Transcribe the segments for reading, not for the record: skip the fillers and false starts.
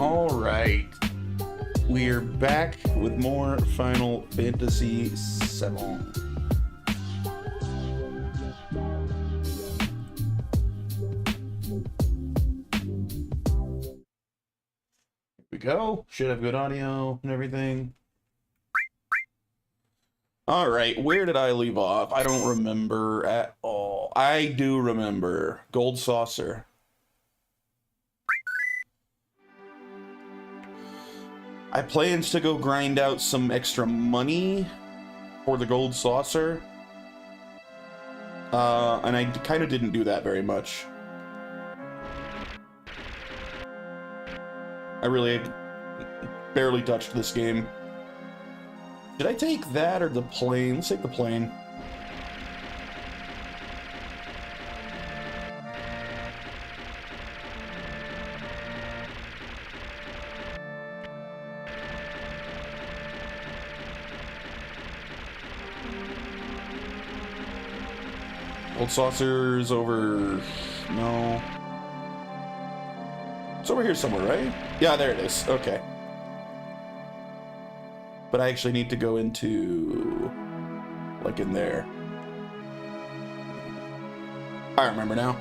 All right. We're back with more Final Fantasy VII. Here we go. Should have good audio and everything. All right, where did I leave off? I don't remember at all. I do remember. Gold Saucer. I plans to go grind out some extra money for the Gold Saucer. And I kind of didn't do that very much. I really barely touched this game. Did I take that or the plane? Let's take the plane. Gold Saucer's over... No. It's over here somewhere, right? Yeah, there it is. Okay. But I actually need to go into... like in there. I remember now.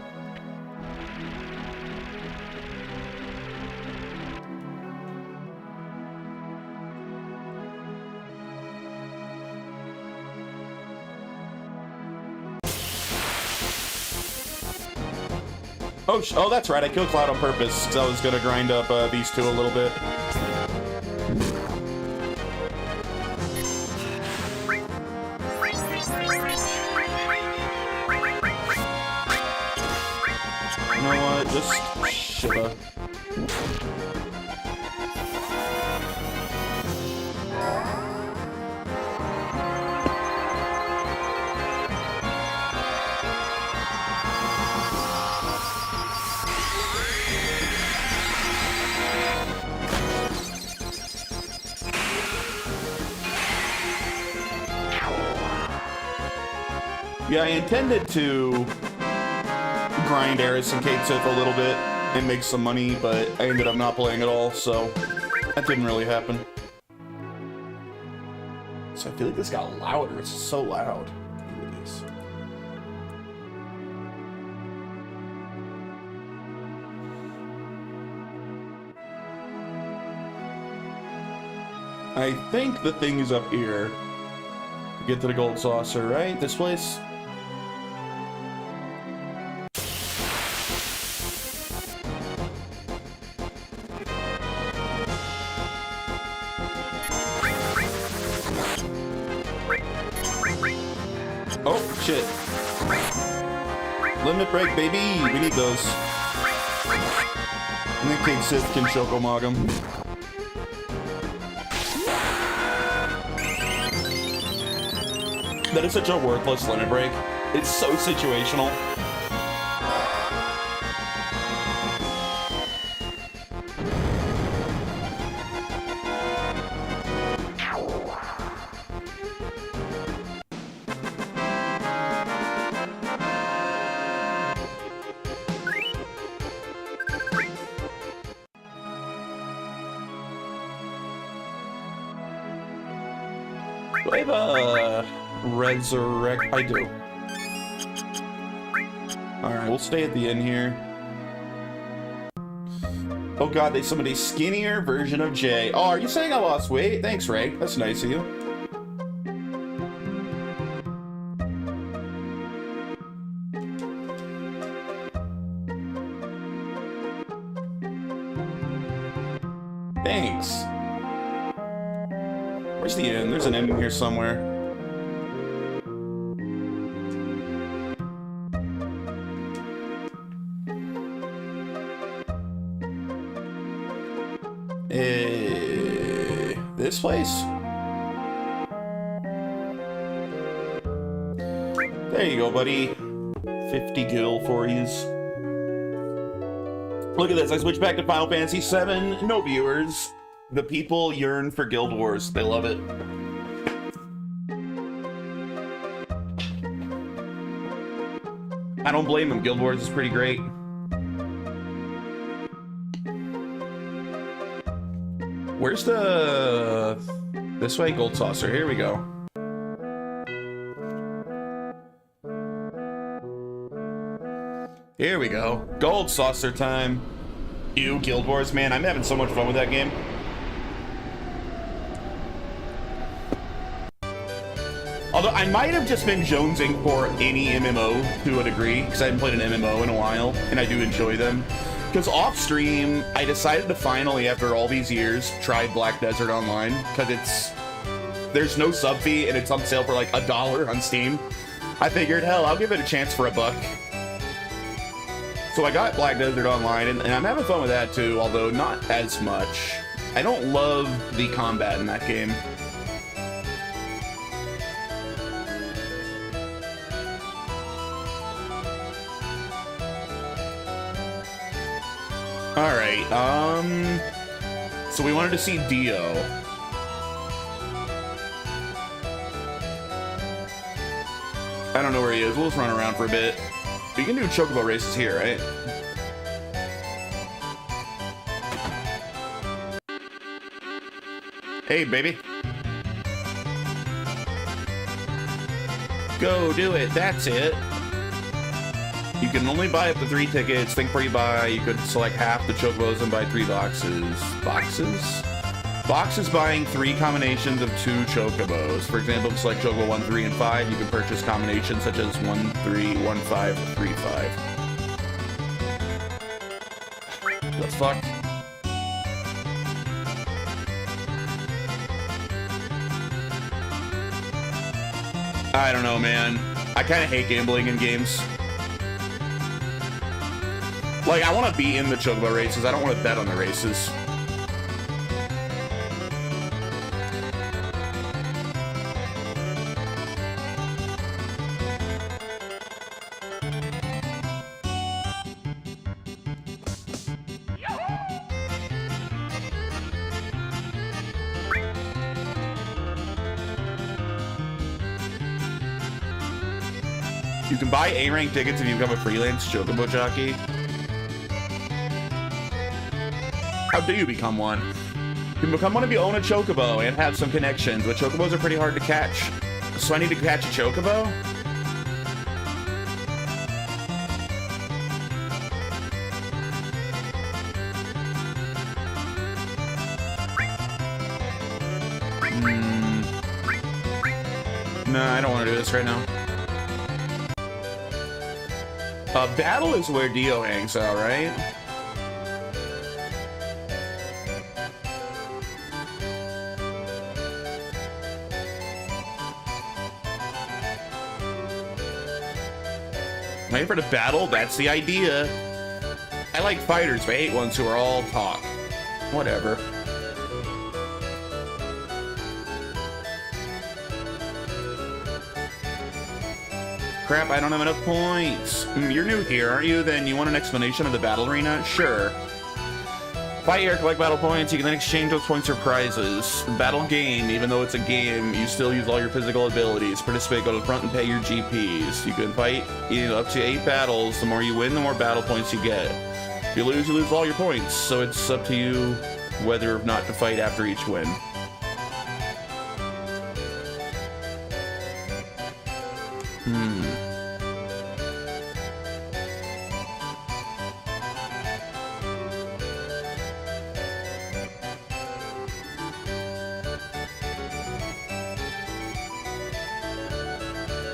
Oh, that's right. I killed Cloud on purpose because I was going to grind up these two a little bit. You know what? Just Shiva. Yeah, I intended to grind Eris and Kate Sith a little bit and make some money, but I ended up not playing at all, so that didn't really happen. So I feel like this got louder. It's so loud. It is. I think the thing is up here. Get to the Gold Saucer, right? This place? Oh, shit. Limit break, baby! We need those. And then King Sith can Chokomog him. That is such a worthless limit break. It's so situational. Do I have a resurrect? I do. Alright, we'll stay at the inn here. Oh god, they summoned a skinnier version of Jay. Oh, are you saying I lost weight? Thanks, Ray. That's nice of you. Thanks. Where's the inn? There's an inn here somewhere. This place? There you go, buddy. 50 gil for yous. Look at this. I switched back to Final Fantasy VII. No viewers. The people yearn for Guild Wars. They love it. I don't blame them. Guild Wars is pretty great. Where's the... This way, gold saucer. Here we go. Here we go. Gold saucer time. Ew, Guild Wars, man. I'm having so much fun with that game. Although I might have just been jonesing for any MMO to a degree, because I haven't played an MMO in a while, and I do enjoy them. Because off stream, I decided to finally, after all these years, try Black Desert Online, because there's no sub fee, and it's on sale for like $1 on Steam. I figured, hell, I'll give it a chance for $1. So I got Black Desert Online, and I'm having fun with that too, although not as much. I don't love the combat in that game. Alright, so we wanted to see Dio. I don't know where he is. We'll just run around for a bit. You can do chocobo races here, right? Hey, baby. Go do it. That's it. You can only buy up to 3 tickets. Think before you buy. You could select half the chocobos and buy 3 boxes. Boxes? Boxes buying 3 combinations of 2 chocobos. For example, select chocobo 1, 3, and 5. You can purchase combinations such as 1, 3, 1, 5, 3, 5. The fuck? I don't know, man. I kind of hate gambling in games. Like, I want to be in the chocobo races. I don't want to bet on the races. You can buy A-rank tickets if you become a freelance chocobo jockey. How do you become one? You can become one if you own a chocobo and have some connections, but chocobos are pretty hard to catch. So I need to catch a chocobo? Nah, I don't want to do this right now. Battle is where Dio hangs out, right? Wait for the battle? That's the idea. I like fighters, but I hate ones who are all talk. Whatever. Crap, I don't have enough points. You're new here, aren't you? Then you want an explanation of the battle arena? Sure. Fight here, collect battle points. You can then exchange those points for prizes. Battle game, even though it's a game, you still use all your physical abilities. Participate, go to the front and pay your GPs. You can fight up to 8 battles. The more you win, the more battle points you get. If you lose all your points. So it's up to you whether or not to fight after each win.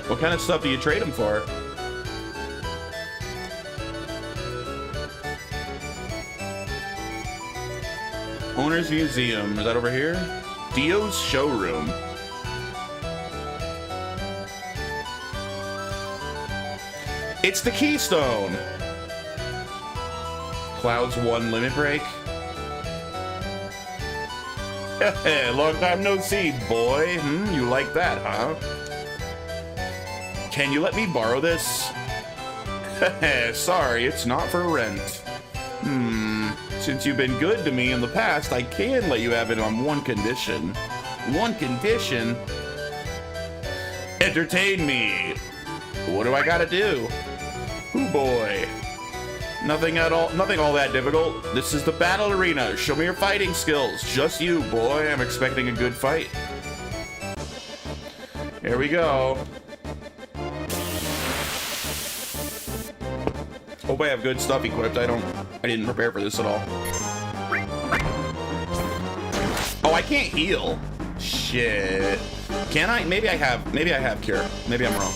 What kind of stuff do you trade them for? Owner's Museum. Is that over here? Dio's Showroom. It's the Keystone. Clouds 1 limit break. Long time no see, boy. You like that, huh? Can you let me borrow this? Sorry, it's not for rent. Since you've been good to me in the past, I can let you have it on one condition. One condition? Entertain me. What do I gotta do? Oh boy. Nothing at all, nothing all that difficult. This is the battle arena. Show me your fighting skills. Just you, boy. I'm expecting a good fight. Here we go. Hope I have good stuff equipped. I didn't prepare for this at all. Oh, I can't heal. Shit. Can I? Maybe I have cure. Maybe I'm wrong.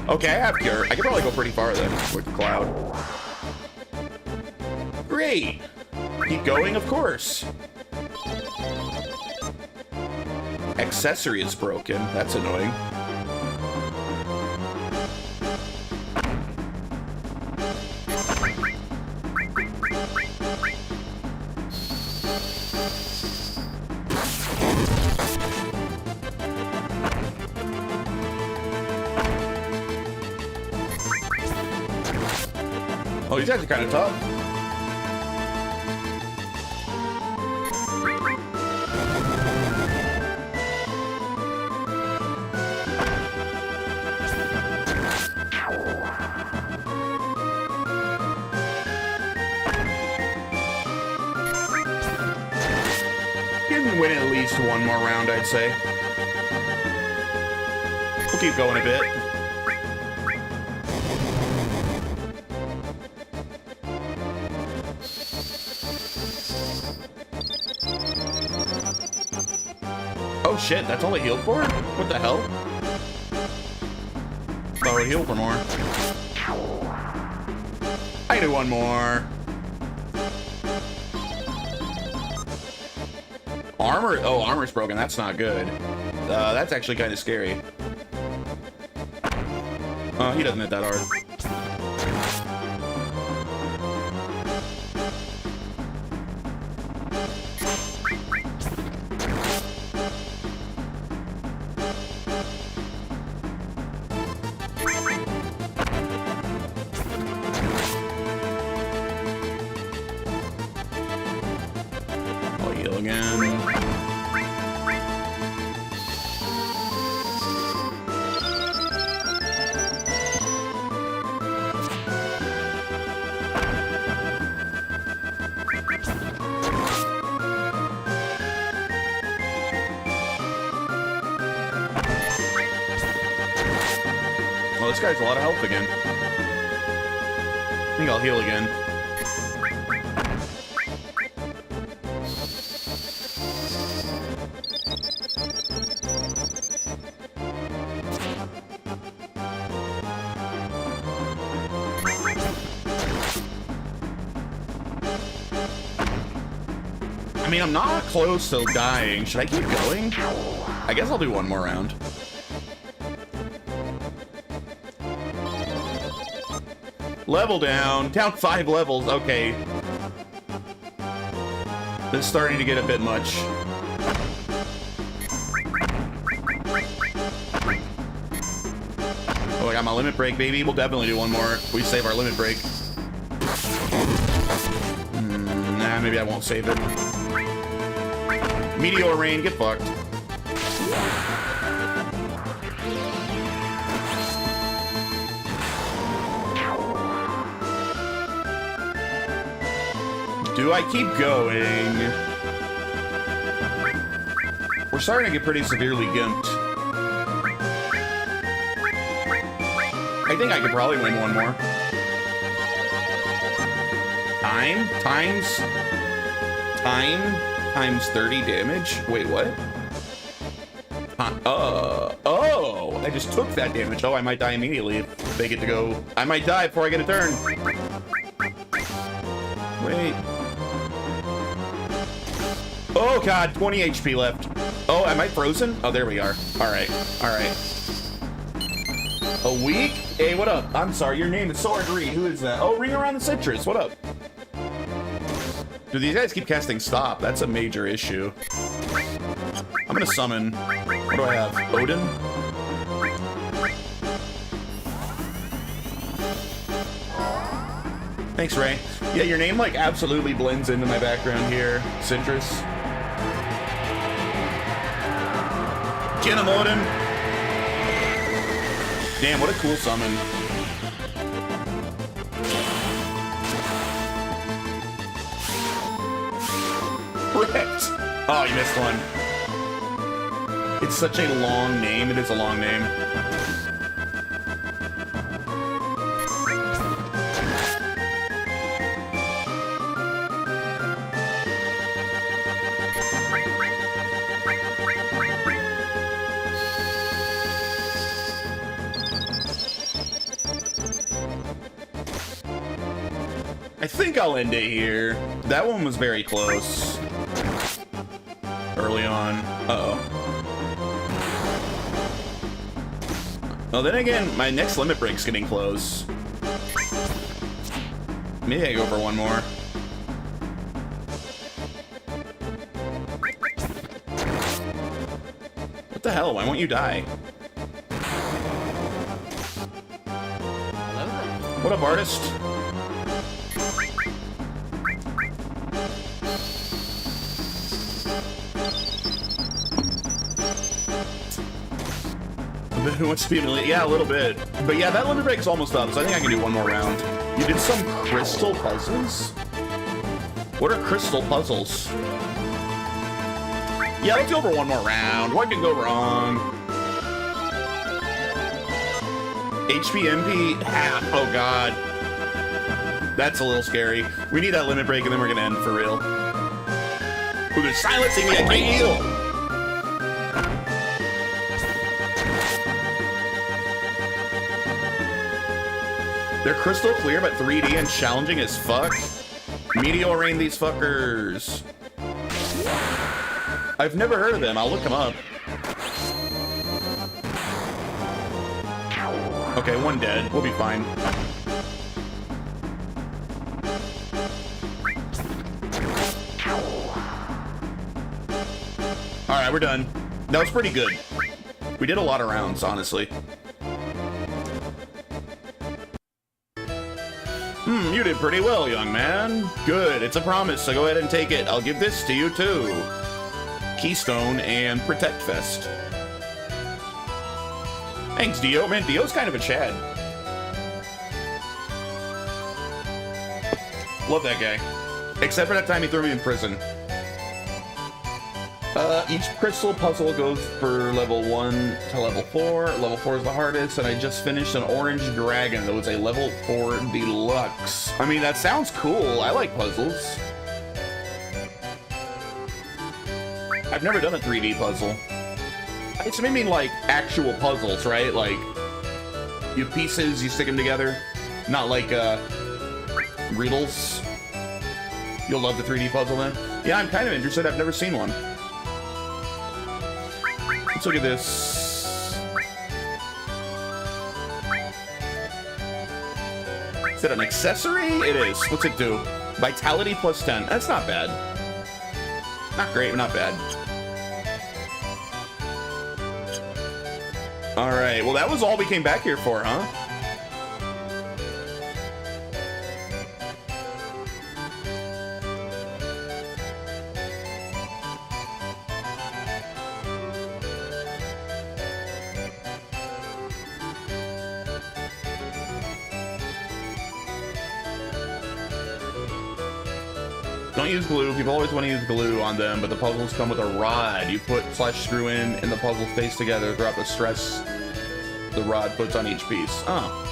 Okay, I have cure. I could probably go pretty far then with Cloud. Great. Keep going, of course. Accessory is broken. That's annoying. Oh, these guys are kind of tough. Can win at least one more round, I'd say. We'll keep going a bit. Oh shit, that's all I healed for? What the hell? Oh, I healed for more. I do one more. Armor? Oh, armor's broken. That's not good. That's actually kind of scary. He doesn't hit that hard. I'll heal again. Well, this guy's a lot of health again. I think I'll heal again. I mean, I'm not close to dying. Should I keep going? I guess I'll do one more round. Level down. Down 5 levels. Okay. This is starting to get a bit much. Oh, I got my limit break, baby. We'll definitely do one more. We save our limit break. Nah, maybe I won't save it. Meteor rain. Get fucked. Do I keep going? We're starting to get pretty severely gimped. I think I could probably win one more. Time times 30 damage? Wait, what? Oh, I just took that damage. Oh, I might die immediately if they get to go. I might die before I get a turn. Wait. Oh god, 20 HP left. Oh, am I frozen? Oh, there we are. Alright, alright. A week? Hey, what up? I'm sorry, your name is so hard to read. Who is that? Oh, Ring Around the Citrus. What up? Do these guys keep casting stop? That's a major issue. I'm gonna summon. What do I have? Odin? Thanks, Ray. Yeah, your name like absolutely blends into my background here. Citrus. Get him, Odin. Damn, what a cool summon. Perfect! Oh, you missed one. It's such a long name. It is a long name. I think I'll end it here. That one was very close. Early on. Uh-oh. Well, then again, my next limit break's getting close. Maybe I go for one more. What the hell? Why won't you die? What up, artist? Who wants to be an elite? Yeah, a little bit. But yeah, that limit break is almost up, so I think I can do one more round. You did some crystal puzzles? What are crystal puzzles? Yeah, let's go for one more round. What could go wrong? HP, MP, half. Oh, God. That's a little scary. We need that limit break, and then we're going to end for real. Ooh, they're silencing me. I can't heal. They're crystal clear, but 3D and challenging as fuck. Meteor rain these fuckers. I've never heard of them. I'll look them up. Okay, one dead. We'll be fine. Alright, we're done. That was pretty good. We did a lot of rounds, honestly. You did pretty well, young man. Good, it's a promise, so go ahead and take it. I'll give this to you, too. Keystone and Protect Fest. Thanks, Dio. Man, Dio's kind of a Chad. Love that guy. Except for that time he threw me in prison. Each crystal puzzle goes for level 1 to level 4. Level 4 is the hardest, and I just finished an orange dragon that was a level 4 deluxe. I mean, that sounds cool. I like puzzles. I've never done a 3D puzzle. It's maybe like actual puzzles, right? Like, you have pieces, you stick them together. Not like, riddles. You'll love the 3D puzzle then. Yeah, I'm kind of interested. I've never seen one. Let's look at this. Is it an accessory? It is. What's it do? Vitality plus 10. That's not bad. Not great, but not bad. Alright, well that was all we came back here for, huh? Don't use glue. People always want to use glue on them, but the puzzles come with a rod. You put /screw in, and the puzzle stays together throughout the stress the rod puts on each piece. Oh.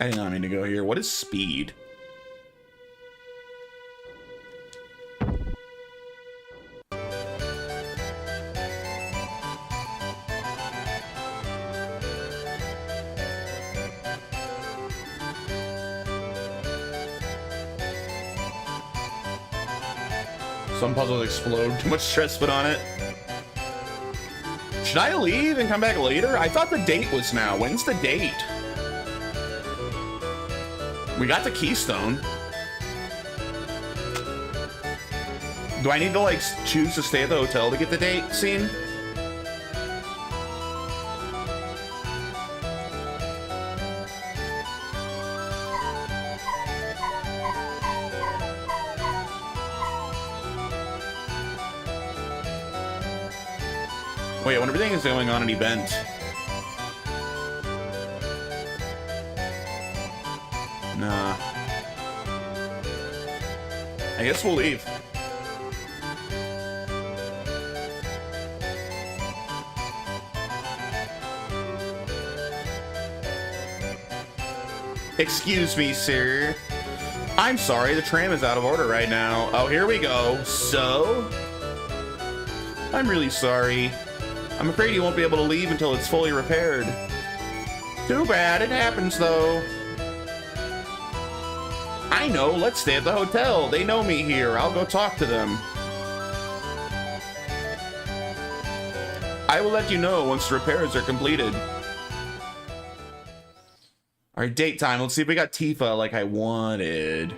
I did not mean to go here. What is speed? Some puzzles explode. Too much stress put on it. Should I leave and come back later? I thought the date was now. When's the date? We got the keystone. Do I need to, like, choose to stay at the hotel to get the date scene? Wait, when everything is going on an event. Nah. I guess we'll leave. Excuse me, sir. I'm sorry, the tram is out of order right now. Oh, here we go. So? I'm really sorry. I'm afraid you won't be able to leave until it's fully repaired. Too bad, it happens though. I know, let's stay at the hotel. They know me here. I'll go talk to them. I will let you know once the repairs are completed. Alright, date time. Let's see if we got Tifa like I wanted.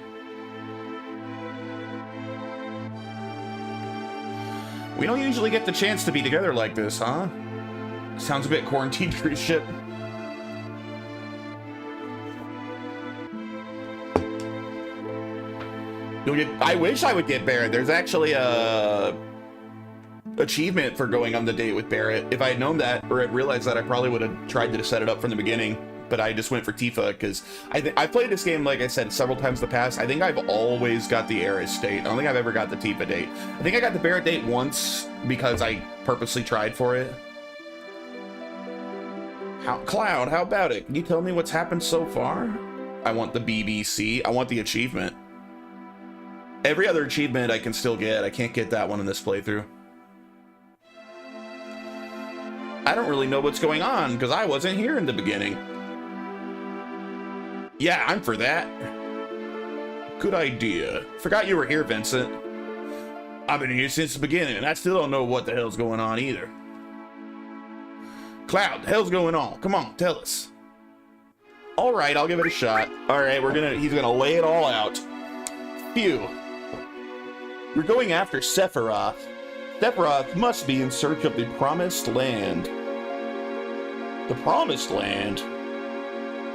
We don't usually get the chance to be together like this, huh? Sounds a bit quarantined cruise ship. I wish I would get Barrett. There's actually a achievement for going on the date with Barrett. If I had known that, or had realized that, I probably would have tried to set it up from the beginning. But I just went for Tifa because I've played this game, like I said, several times in the past. I think I've always got the Aerith date. I don't think I've ever got the Tifa date. I think I got the Barrett date once because I purposely tried for it. Cloud, how about it? Can you tell me what's happened so far? I want the BBC. I want the achievement. Every other achievement I can still get. I can't get that one in this playthrough. I don't really know what's going on because I wasn't here in the beginning. Yeah, I'm for that. Good idea. Forgot you were here, Vincent. I've been here since the beginning, and I still don't know what the hell's going on either. Cloud, the hell's going on? Come on, tell us. All right, I'll give it a shot. All right, he's gonna lay it all out. Phew. We're going after Sephiroth. Sephiroth must be in search of the Promised Land. The Promised Land?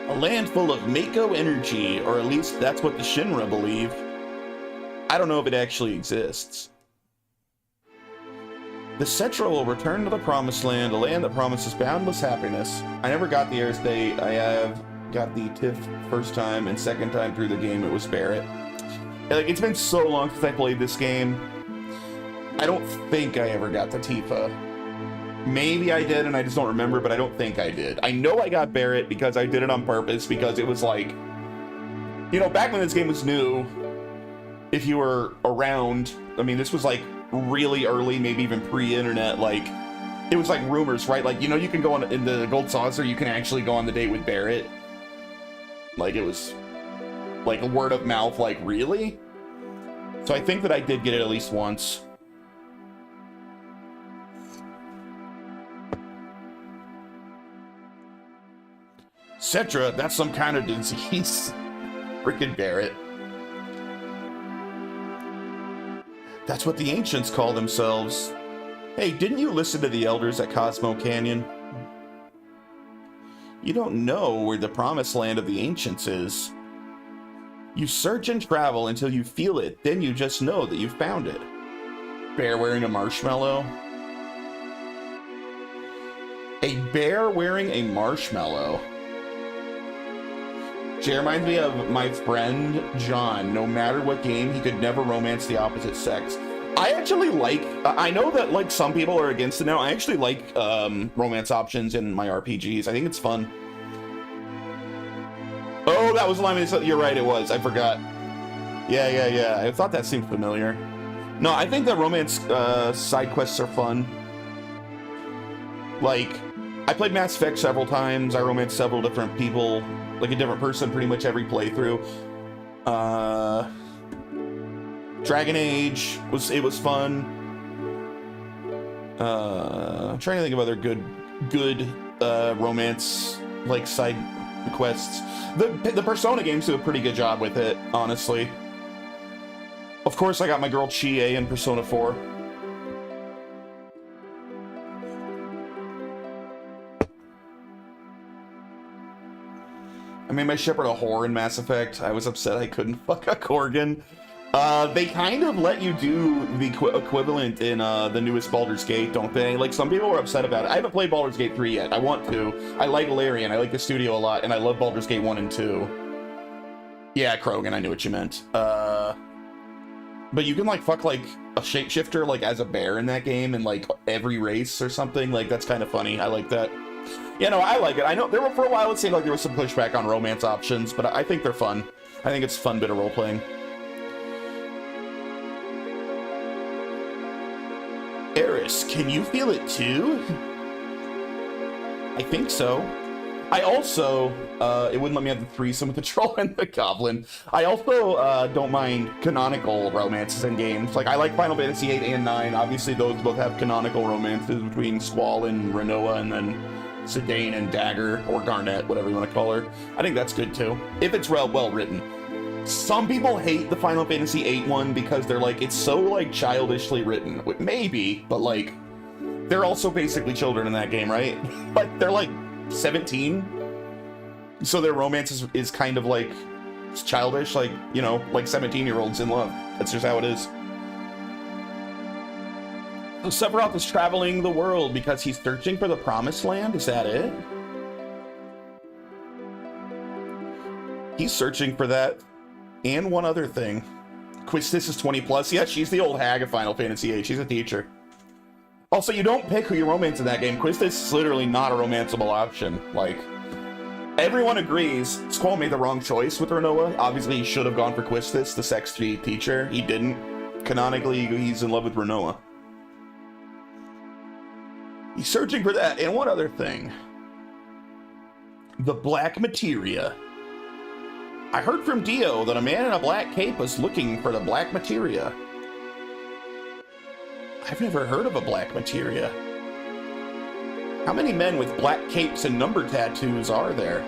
A land full of Mako energy, or at least that's what the Shinra believe. I don't know if it actually exists. The Cetra will return to the Promised Land, a land that promises boundless happiness. I never got the Aerith date. I have got the Tiff first time, and second time through the game it was Barrett. Like, it's been so long since I played this game. I don't think I ever got the Tifa. Maybe I did and I just don't remember, but I don't think I did. I know I got Barrett because I did it on purpose, because it was like, you know, back when this game was new, if you were around, I mean, this was like really early, maybe even pre-internet, like, it was like rumors, right? Like, you know, you can go on in the Gold Saucer, you can actually go on the date with Barrett. Like, it was like a word of mouth, like, really? So I think that I did get it at least once. Cetra, that's some kind of disease. Frickin' Barrett. That's what the ancients call themselves. Hey, didn't you listen to the elders at Cosmo Canyon? You don't know where the promised land of the ancients is. You search and travel until you feel it, then you just know that you've found it. Bear wearing a marshmallow? A bear wearing a marshmallow. She reminds me of my friend John. No matter what game, he could never romance the opposite sex. I actually like, I know that like some people are against it now. I actually like romance options in my RPGs. I think it's fun. Oh, that was Lemon. You're right, it was. I forgot. Yeah. I thought that seemed familiar. No, I think that romance side quests are fun. Like, I played Mass Effect several times. I romanced several different people, like a different person pretty much every playthrough. Dragon Age was fun. I'm trying to think of other good romance like side quests. The Persona games do a pretty good job with it, honestly. Of course, I got my girl Chie in Persona 4. I made my shepherd a whore in Mass Effect. I was upset I couldn't fuck a Korgan. They kind of let you do the equivalent in the newest Baldur's Gate, don't they? Like, some people were upset about it. I haven't played Baldur's Gate 3 yet. I want to. I like Larian. I like the studio a lot, and I love Baldur's Gate 1 and 2. Yeah, Krogan, I knew what you meant. But you can, like, fuck, like, a shapeshifter, like, as a bear in that game in, like, every race or something. Like, that's kind of funny. I like that. Yeah, no, I like it. I know there were, for a while, it seemed like there was some pushback on romance options, but I think they're fun. I think it's a fun bit of role-playing. Eris, can you feel it too? I think so. I also, it wouldn't let me have the threesome with the troll and the goblin. I also don't mind canonical romances in games. Like, I like Final Fantasy 8 and 9. Obviously, those both have canonical romances between Squall and Rinoa, and then Zidane and Dagger, or Garnet, whatever you want to call her. I think that's good too, if it's well written. Some people hate the Final Fantasy VIII one because they're like, it's so, like, childishly written. Maybe, but, like, they're also basically children in that game, right? Like, they're, like, 17. So their romance is kind of, like, childish, like, you know, like 17-year-olds in love. That's just how it is. So Sephiroth is traveling the world because he's searching for the Promised Land? Is that it? He's searching for that. And one other thing. Quistis is 20 plus. Yeah, she's the old hag of Final Fantasy VIII. She's a teacher. Also, you don't pick who you romance in that game. Quistis is literally not a romanceable option. Like, everyone agrees Squall made the wrong choice with Rinoa. Obviously, he should have gone for Quistis, the sex-free teacher. He didn't. Canonically, he's in love with Rinoa. He's searching for that. And one other thing. The Black Materia. I heard from Dio that a man in a black cape was looking for the Black Materia. I've never heard of a Black Materia. How many men with black capes and number tattoos are there?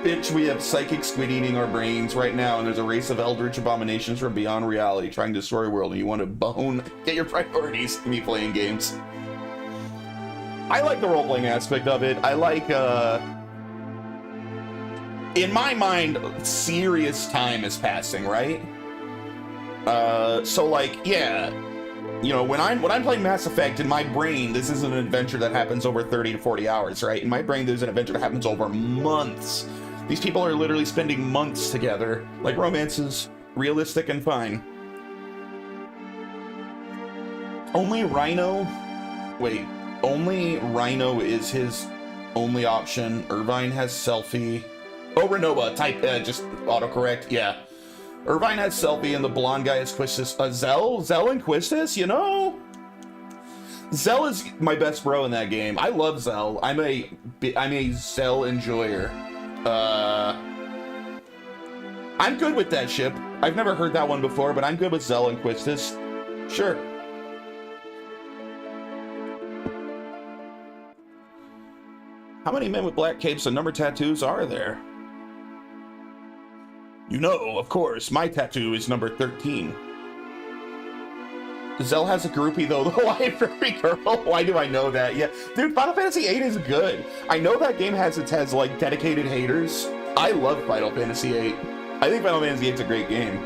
Bitch, we have psychic squid eating our brains right now, and there's a race of eldritch abominations from beyond reality trying to destroy the world, and you want to bone? Get your priorities, me playing games. I like the role-playing aspect of it. I like, in my mind, serious time is passing, right? So, like, yeah, you know, when I'm playing Mass Effect, in my brain, this isn't an adventure that happens over 30 to 40 hours, right? In my brain, there's an adventure that happens over months. These people are literally spending months together. Like, romance is realistic and fine. Only Rhino is his only option. Irvine has Selfie. Oh, Rinoa, type, just autocorrect, yeah. Irvine has Selfie, and the blonde guy is Quistis. Zell and Quistis, you know? Zell is my best bro in that game. I love Zell. I'm a Zell enjoyer. I'm good with that ship. I've never heard that one before, but I'm good with Zell and Quistis. Sure. How many men with black capes and number tattoos are there? You know, of course, my tattoo is number 13. Zell has a groupie, though, the library girl. Why do I know that? Yeah, dude, Final Fantasy VIII is good. I know that game has like, dedicated haters. I love Final Fantasy VIII. I think Final Fantasy VIII is a great game.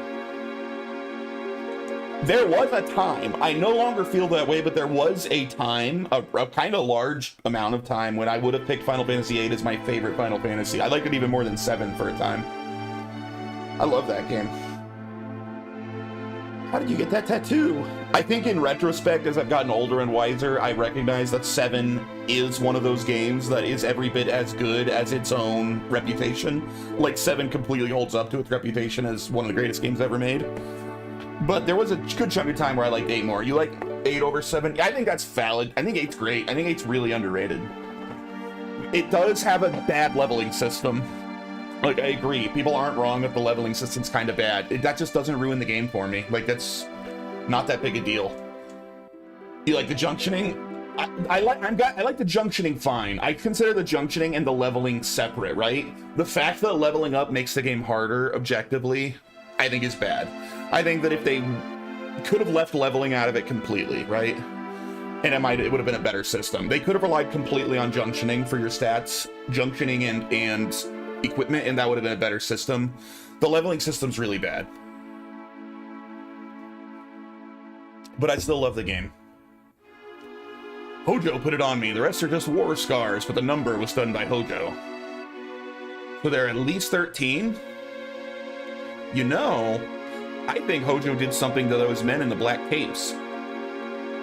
There was a time, I no longer feel that way, but there was a time, a kind of large amount of time, when I would have picked Final Fantasy VIII as my favorite Final Fantasy. I liked it even more than 7 for a time. I love that game. How did you get that tattoo? I think in retrospect, as I've gotten older and wiser, I recognize that 7 is one of those games that is every bit as good as its own reputation. Like, 7 completely holds up to its reputation as one of the greatest games ever made. But there was a good chunk of time where I liked 8 more. You like 8 over 7? I think that's valid. I think 8's great. I think 8's really underrated. It does have a bad leveling system. Like, I agree. People aren't wrong that the leveling system's kind of bad. That just doesn't ruin the game for me. Like, that's not that big a deal. You like the junctioning? I like the junctioning fine. I consider the junctioning and the leveling separate, right? The fact that leveling up makes the game harder, objectively, I think is bad. I think that if they could have left leveling out of it completely, right? And it would have been a better system. They could have relied completely on junctioning for your stats, junctioning and equipment, and that would have been a better system. The leveling system's really bad. but I still love the game. Hojo put it on me. The rest are just war scars, but the number was done by Hojo. So they're at least 13? You know, I think Hojo did something to those men in the black capes.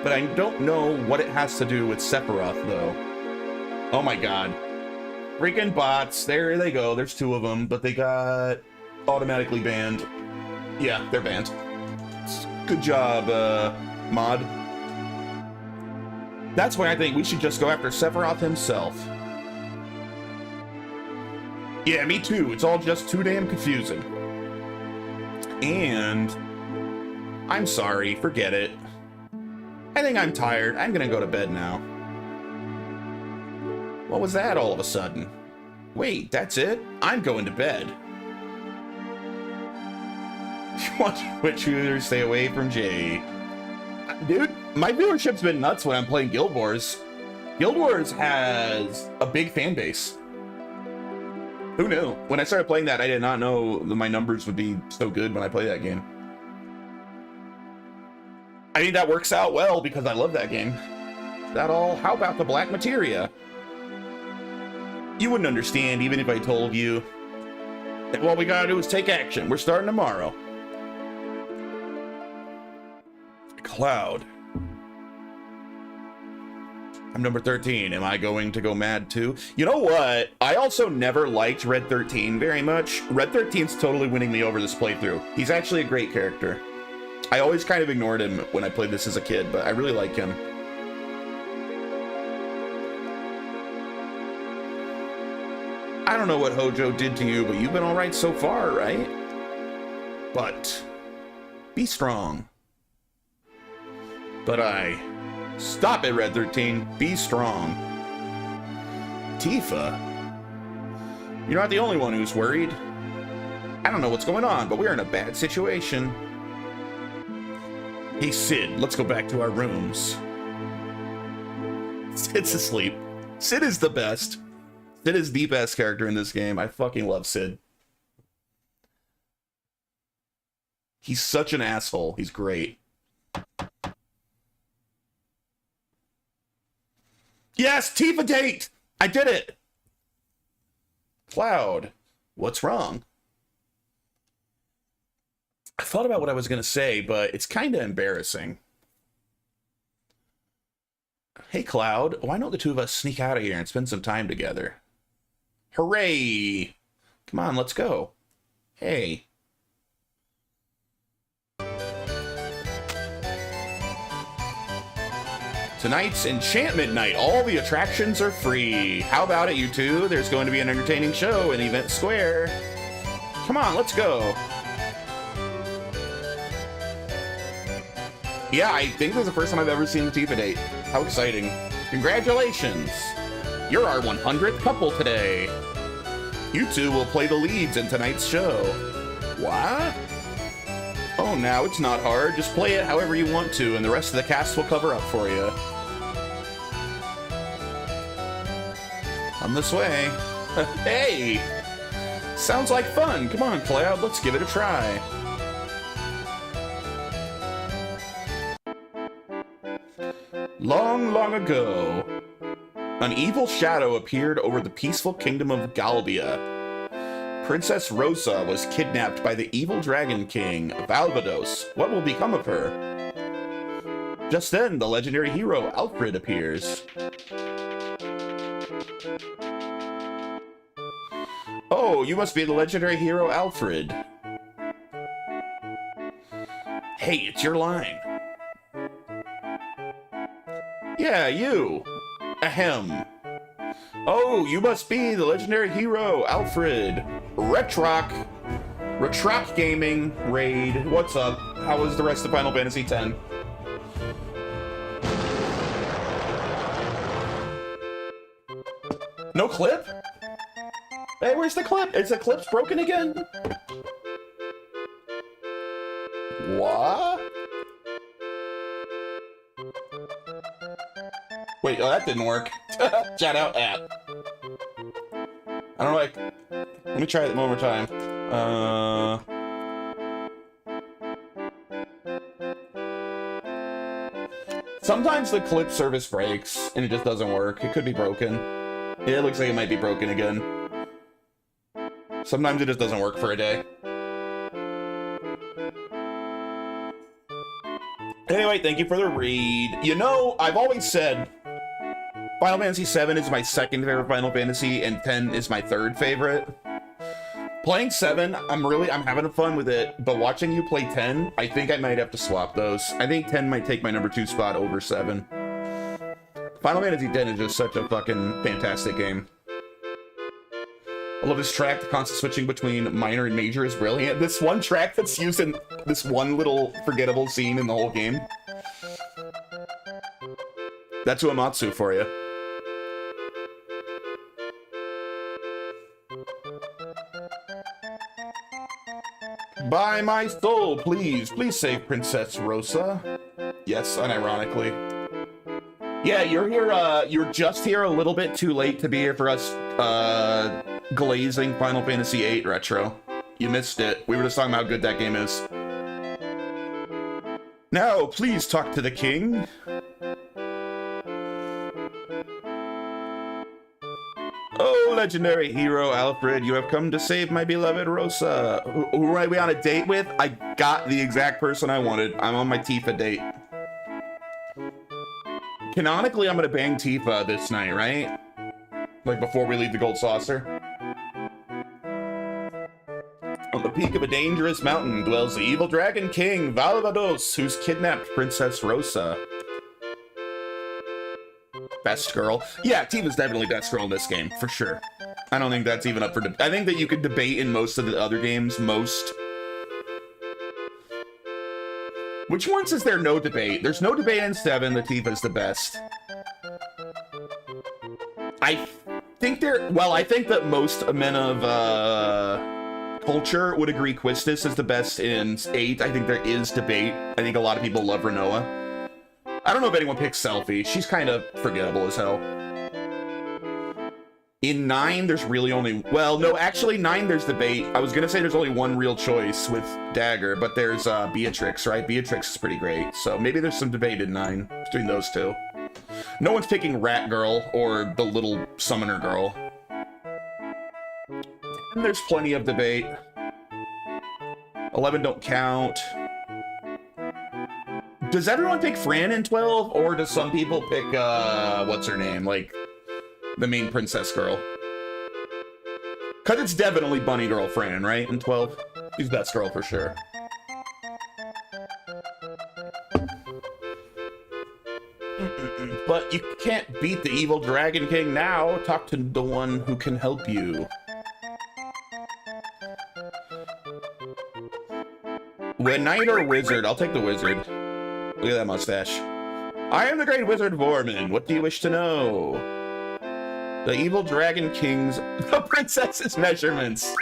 But I don't know what it has to do with Sephiroth, though. Oh my god. Freaking bots. There they go. There's 2 of them, but they got automatically banned. Yeah, they're banned. Good job, mod. That's why I think we should just go after Sephiroth himself. Yeah, me too. It's all just too damn confusing. And I'm sorry, forget it. I think I'm tired. I'm gonna go to bed now. What was that all of a sudden? Wait, that's it? I'm going to bed. If you watch Twitch users, stay away from Jay. Dude, my viewership's been nuts when I'm playing Guild Wars. Guild Wars has a big fan base. Who knew? When I started playing that, I did not know that my numbers would be so good when I play that game. I mean, that works out well because I love that game. Is that all? How about the black materia? You wouldn't understand even if I told you that what we gotta do is take action. We're starting tomorrow. Cloud. I'm number 13. Am I going to go mad too? You know what? I also never liked Red 13 very much. Red 13's totally winning me over this playthrough. He's actually a great character. I always kind of ignored him when I played this as a kid, but I really like him. I don't know what Hojo did to you, but you've been alright so far, right? But be strong. But stop it, Red 13. Be strong. Tifa, you're not the only one who's worried. I don't know what's going on, but we're in a bad situation. Hey, Sid, let's go back to our rooms. Sid's asleep. Sid is the best. Sid is the best character in this game. I fucking love Sid. He's such an asshole. He's great. Yes, Tifa date! I did it! Cloud, what's wrong? I thought about what I was going to say, but it's kind of embarrassing. Hey, Cloud, why don't the 2 of us sneak out of here and spend some time together? Hooray! Come on, let's go. Hey. Tonight's Enchantment Night. All the attractions are free. How about it, you two? There's going to be an entertaining show in Event Square. Come on, let's go. Yeah, I think this is the first time I've ever seen the Tifa date. How exciting. Congratulations. You're our 100th couple today. You two will play the leads in tonight's show. What? Oh, now it's not hard. Just play it however you want to, and the rest of the cast will cover up for you. Come this way. Hey! Sounds like fun. Come on, Cloud. Let's give it a try. Long, long ago, an evil shadow appeared over the peaceful kingdom of Galbia. Princess Rosa was kidnapped by the evil Dragon King, Valvados. What will become of her? Just then, the legendary hero Alfred appears. Oh, you must be the legendary hero Alfred. Hey, it's your line. Yeah, you. Ahem. Oh, you must be the legendary hero Alfred. Retrock Gaming Raid. What's up? How was the rest of Final Fantasy X? No clip? Hey, where's the clip? Is the clip's broken again? What? Wait, oh, that didn't work. Shout out at. I don't know, like... Let me try it one more time. Sometimes the clip service breaks and it just doesn't work. It could be broken. It looks like it might be broken again. Sometimes it just doesn't work for a day. Anyway, thank you for the read. You know, I've always said Final Fantasy VII is my second favorite Final Fantasy and 10 is my third favorite. Playing 7, I'm having fun with it, but watching you play 10, I think I might have to swap those. I think 10 might take my number 2 spot over 7. Final Fantasy X is just such a fucking fantastic game. I love this track. The constant switching between minor and major is brilliant. This one track that's used in this one little forgettable scene in the whole game. That's Uematsu for you. By my soul, please. Please save Princess Rosa. Yes, unironically. Yeah, you're here, you're just here a little bit too late to be here for us, glazing Final Fantasy VIII Retro. You missed it. We were just talking about how good that game is. Now, please talk to the king. Oh, legendary hero Alfred, you have come to save my beloved Rosa. Who are we on a date with? I got the exact person I wanted. I'm on my Tifa date. Canonically, I'm gonna bang Tifa this night, right? Like before we leave the Gold Saucer. On the peak of a dangerous mountain dwells the evil dragon king, Valvados, who's kidnapped Princess Rosa. Best girl. Yeah, Tifa's definitely best girl in this game, for sure. I don't think that's even up for debate. I think that you could debate in most of the other games, Which ones is there no debate? There's no debate in 7 that Tifa's the best. I think that most men of culture would agree Quistis is the best in 8. I think there is debate. I think a lot of people love Renoa. I don't know if anyone picks Selphie. She's kind of forgettable as hell. In 9, there's really only... Well, no, actually, 9, there's debate. I was gonna say there's only one real choice with Dagger, but there's Beatrix, right? Beatrix is pretty great. So maybe there's some debate in 9 between those two. No one's picking Rat Girl or the little Summoner Girl. And there's plenty of debate. 11 don't count. Does everyone pick Fran in 12, or does some people pick, what's her name? Like, the main princess girl? Because it's definitely Bunny Girl Fran, right? In 12? She's best girl for sure. But you can't beat the evil Dragon King now. Talk to the one who can help you. Knight or wizard? I'll take the wizard. Look at that mustache. I am the great wizard Vorman. What do you wish to know? The evil Dragon King's... The princess's measurements.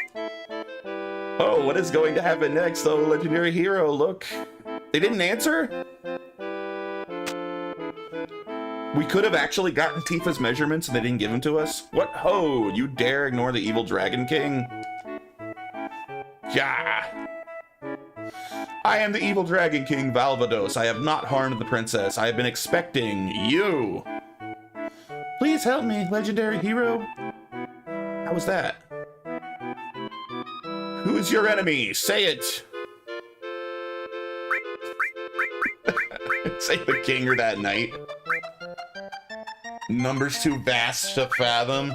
Oh, what is going to happen next? Oh, legendary hero, look. They didn't answer? We could have actually gotten Tifa's measurements and they didn't give them to us? What ho? You dare ignore the evil Dragon King? Yeah. I am the evil Dragon King Valvados. I have not harmed the princess. I have been expecting you. Please help me, legendary hero. How was that? Who's your enemy? Say it. Say the king or that knight. Numbers too vast to fathom.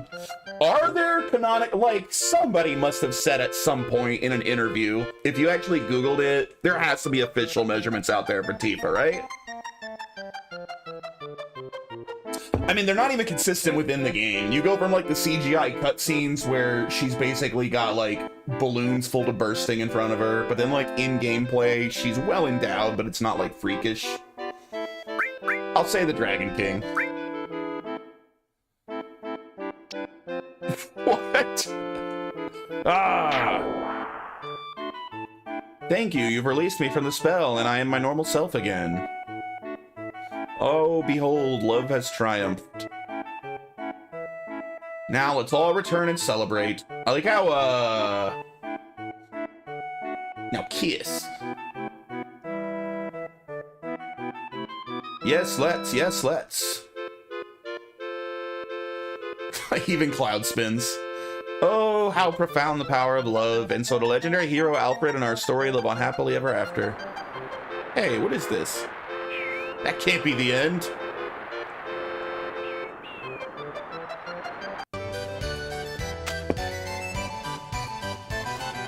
Are there canonic... Like, somebody must have said at some point in an interview, if you actually Googled it, there has to be official measurements out there for Tifa, right? I mean, they're not even consistent within the game. You go from, like, the CGI cutscenes where she's basically got, like, balloons full to bursting in front of her, but then, like, in gameplay, she's well endowed, but it's not, like, freakish. I'll say the Dragon King. What? Ah! Thank you, you've released me from the spell, and I am my normal self again. Oh, behold, love has triumphed. Now let's all return and celebrate. I like how, Now kiss. Yes, let's. Yes, let's. Even Cloud spins. Oh, how profound the power of love. And so the legendary hero Alfred and our story live on happily ever after. Hey, what is this? That can't be the end.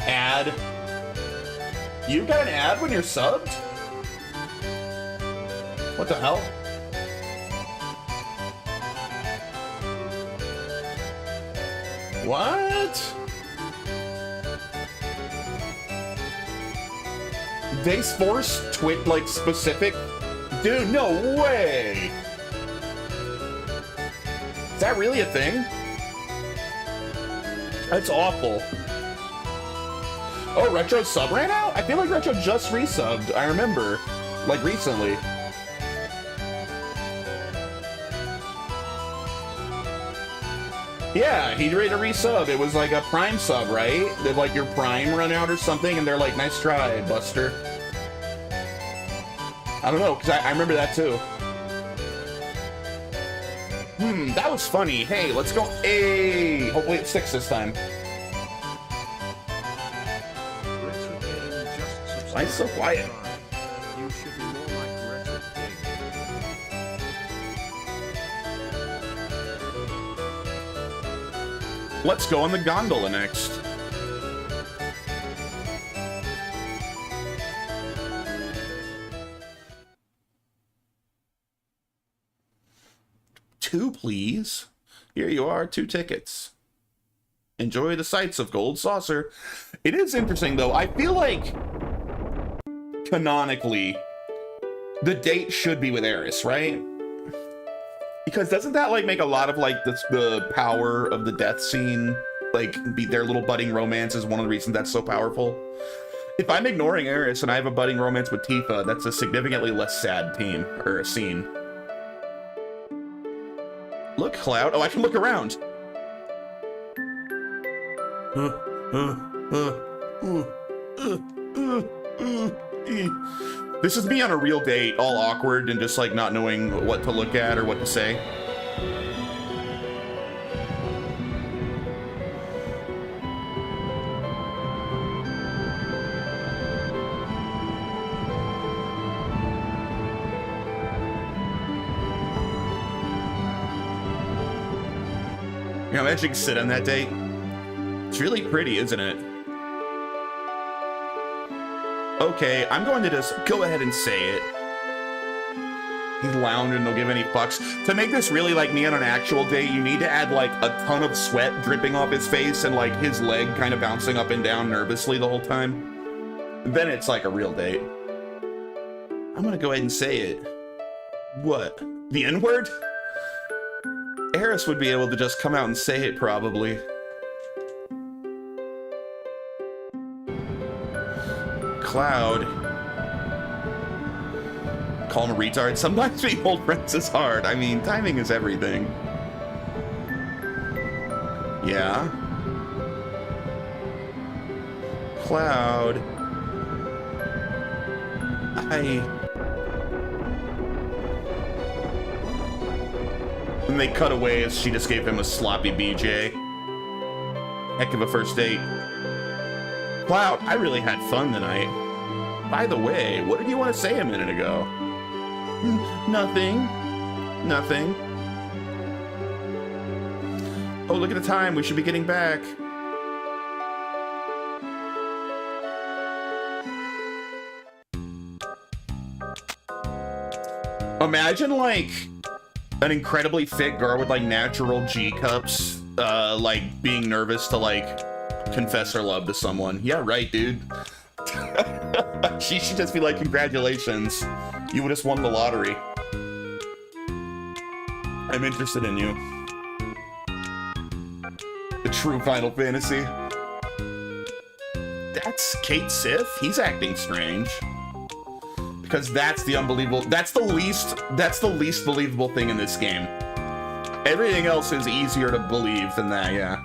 Ad. You got an ad when you're subbed? What the hell? What? They force twit like specific? Dude, no way! Is that really a thing? That's awful. Oh, Retro sub ran out? I feel like Retro just resubbed. I remember. Like recently. Yeah, he ready to resub. It was like a Prime sub, right? Did like your Prime run out or something, and they're like, nice try, Buster. I don't know, because I remember that too. That was funny. Hey, let's go. Hey, hopefully it sticks this time. Why is it so quiet? You should be more like Retro King. Let's go on the gondola next. Two, please. Here you are, 2 tickets. Enjoy the sights of Gold Saucer. It is interesting, though. I feel like, canonically, the date should be with Eris, right? Because doesn't that, like, make a lot of, like, the power of the death scene, like, be their little budding romance is one of the reasons that's so powerful? If I'm ignoring Eris and I have a budding romance with Tifa, that's a significantly less sad team, or a scene. Look, Cloud. Oh, I can look around. This is me on a real date, all awkward and just like not knowing what to look at or what to say. You know, imagine you sit on that date. It's really pretty, isn't it? Okay, I'm going to just go ahead and say it. He's lounging, don't give any fucks. To make this really like me on an actual date, you need to add like a ton of sweat dripping off his face and like his leg kind of bouncing up and down nervously the whole time. Then it's like a real date. I'm gonna go ahead and say it. What? The N-word? Eris would be able to just come out and say it, probably. Cloud. Call him a retard. Sometimes being old friends is hard. I mean, timing is everything. Yeah. Cloud. And they cut away as she just gave him a sloppy BJ. Heck of a first date. Cloud, I really had fun tonight. By the way, what did you want to say a minute ago? Nothing. Nothing. Oh, look at the time. We should be getting back. Imagine, like, an incredibly fit girl with, like, natural G-cups, like, being nervous to, like, confess her love to someone. Yeah, right, dude. She should just be like, congratulations. You just won the lottery. I'm interested in you. The true Final Fantasy. That's Kate Sith? He's acting strange. Because that's the unbelievable, that's the least believable thing in this game. Everything else is easier to believe than that, yeah.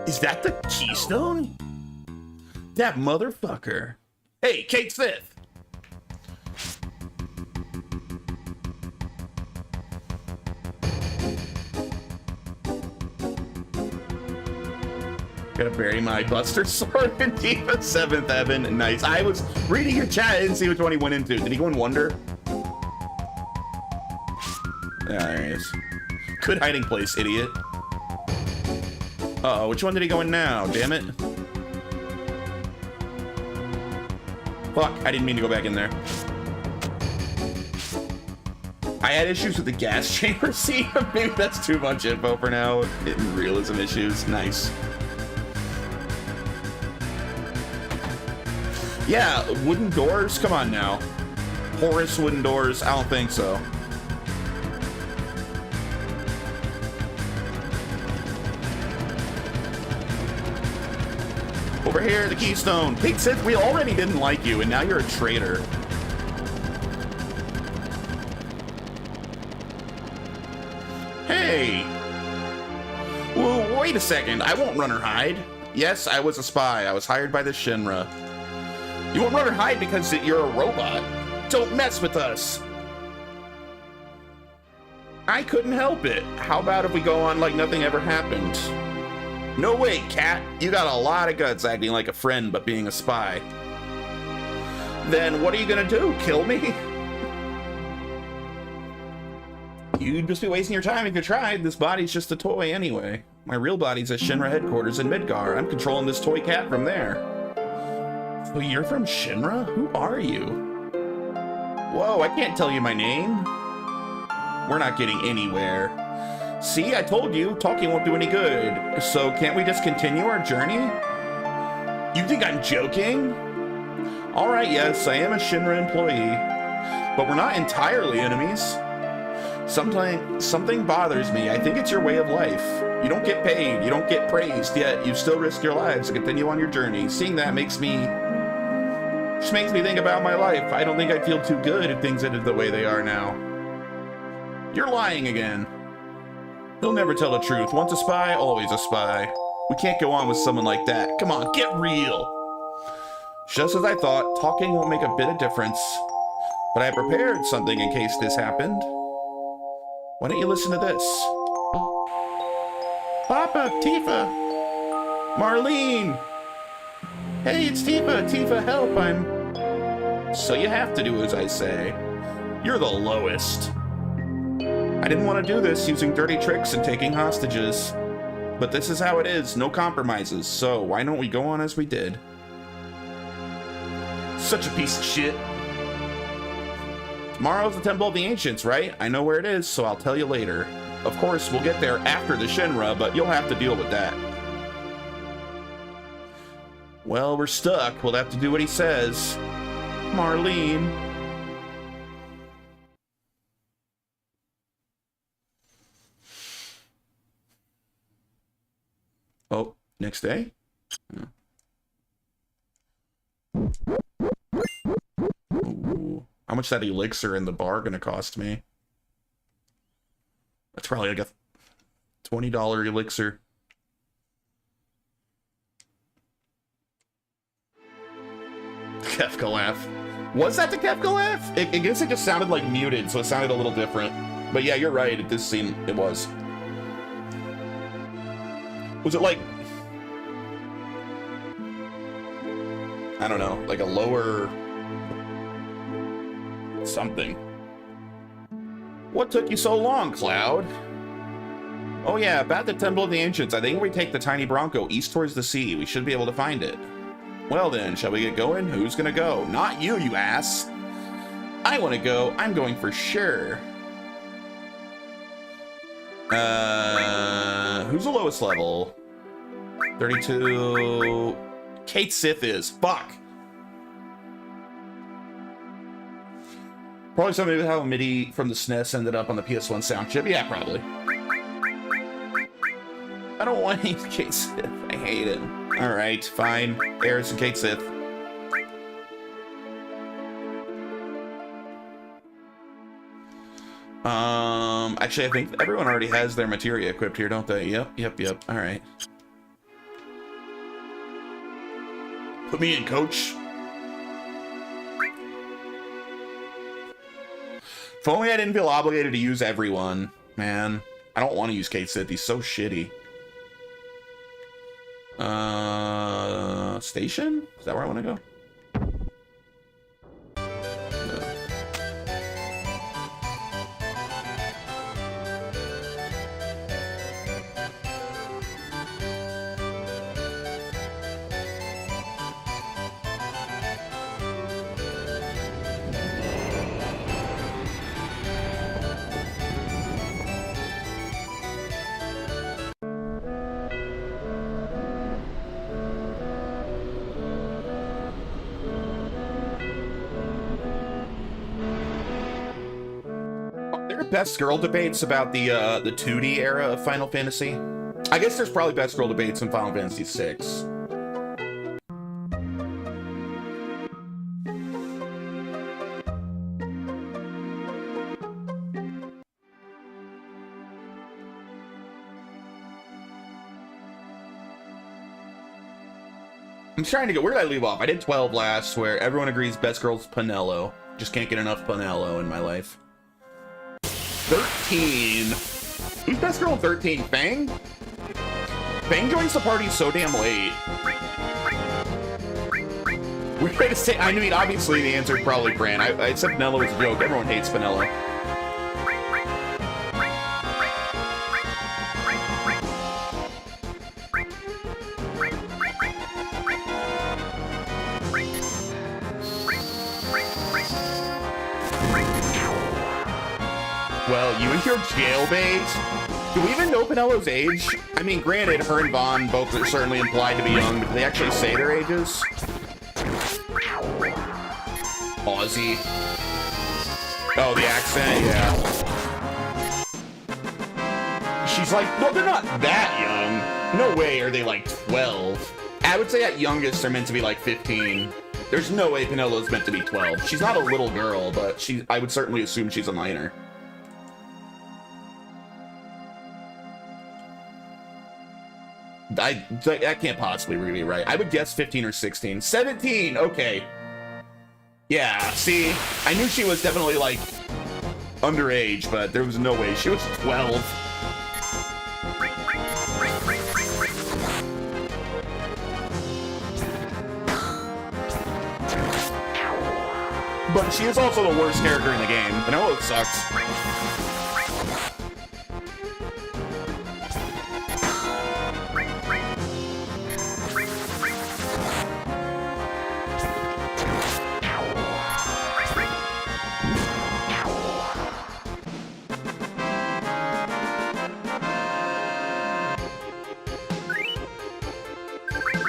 Is that the keystone? That motherfucker. Hey, Kate Sith. Gotta bury my Buster Sword in Tifa 7th Heaven. Nice. I was reading your chat. I didn't see which one he went into. Did he go in Wonder? Yeah, there he is. Good hiding place, idiot. Uh-oh, which one did he go in now? Damn it. Fuck, I didn't mean to go back in there. I had issues with the gas chamber. See, maybe that's too much info for now. Realism issues. Nice. Yeah, wooden doors? Come on now. Horus wooden doors? I don't think so. Over here, the keystone. Kate Sith, we already didn't like you, and now you're a traitor. Hey! Whoa, wait a second. I won't run or hide. Yes, I was a spy. I was hired by the Shinra. You won't run or hide because you're a robot. Don't mess with us. I couldn't help it. How about if we go on like nothing ever happened? No way, Cat. You got a lot of guts acting like a friend but being a spy. Then what are you gonna do? Kill me? You'd just be wasting your time if you tried. This body's just a toy anyway. My real body's at Shinra headquarters in Midgar. I'm controlling this toy cat from there. So you're from Shinra? Who are you? Whoa, I can't tell you my name. We're not getting anywhere. See, I told you, talking won't do any good. So can't we just continue our journey? You think I'm joking? All right, yes, I am a Shinra employee, but we're not entirely enemies. Something bothers me. I think it's your way of life. You don't get paid, you don't get praised, yet you still risk your lives to continue on your journey. Seeing that makes me think about my life. I don't think I'd feel too good if things ended the way they are now. You're lying again. He'll never tell the truth. Once a spy, always a spy. We can't go on with someone like that. Come on, get real. Just as I thought, talking won't make a bit of difference. But I prepared something in case this happened. Why don't you listen to this? Papa, Tifa, Marlene. Hey, it's Tifa. Tifa, help, So you have to do as I say. You're the lowest. I didn't want to do this using dirty tricks and taking hostages. But this is how it is, no compromises. So why don't we go on as we did? Such a piece of shit. Tomorrow's the Temple of the Ancients, right? I know where it is, so I'll tell you later. Of course, we'll get there after the Shinra, but you'll have to deal with that. Well, we're stuck. We'll have to do what he says. Marlene. Oh, next day? Ooh. How much that elixir in the bar gonna cost me? That's probably like a $20 elixir. Kefka laugh. Was that the Kefka laugh? I guess it just sounded like muted, so it sounded a little different. But yeah, you're right. It does seem it was. Was it like, I don't know, like a lower something? What took you so long, Cloud? Oh yeah, about the Temple of the Ancients. I think we take the tiny Bronco east towards the sea. We should be able to find it. Well then, shall we get going? Who's gonna go? Not you, you ass. I want to go. I'm going for sure. Who's the lowest level? 32. Kate Sith is. Fuck. Probably something with how MIDI from the SNES ended up on the PS1 sound chip. Yeah, probably. I don't want any Kate Sith. I hate it. Alright, fine. There's some Kate Sith. Actually, I think everyone already has their materia equipped here, don't they? Yep. Alright. Put me in, coach. If only I didn't feel obligated to use everyone. Man, I don't want to use Kate Sith. He's so shitty. Station? Is that where I want to go? Best girl debates about the 2D era of Final Fantasy. I guess there's probably best girl debates in Final Fantasy VI. I'm trying to get, where did I leave off? I did 12 last, where everyone agrees best girl's Pinello. Just can't get enough Pinello in my life. 13. Who's best girl in 13? Fang? Fang joins the party so damn late. We're going to say, I mean, obviously the answer is probably Fran. I said Pinello was a joke. Everyone hates Pinello. Well, you and your jailbait? Do we even know Pinello's age? I mean, granted, her and Vaughn both are certainly implied to be young, but do they actually say their ages? Aussie. Oh, the accent? Yeah. She's like, no, they're not that young. No way are they like 12. I would say at youngest they're meant to be like 15. There's no way Pinello's meant to be 12. She's not a little girl, but I would certainly assume she's a minor. That can't possibly be right. I would guess 15 or 16. 17! Okay. Yeah, see? I knew she was definitely, like, underage, but there was no way. She was 12. But she is also the worst character in the game. I know it sucks.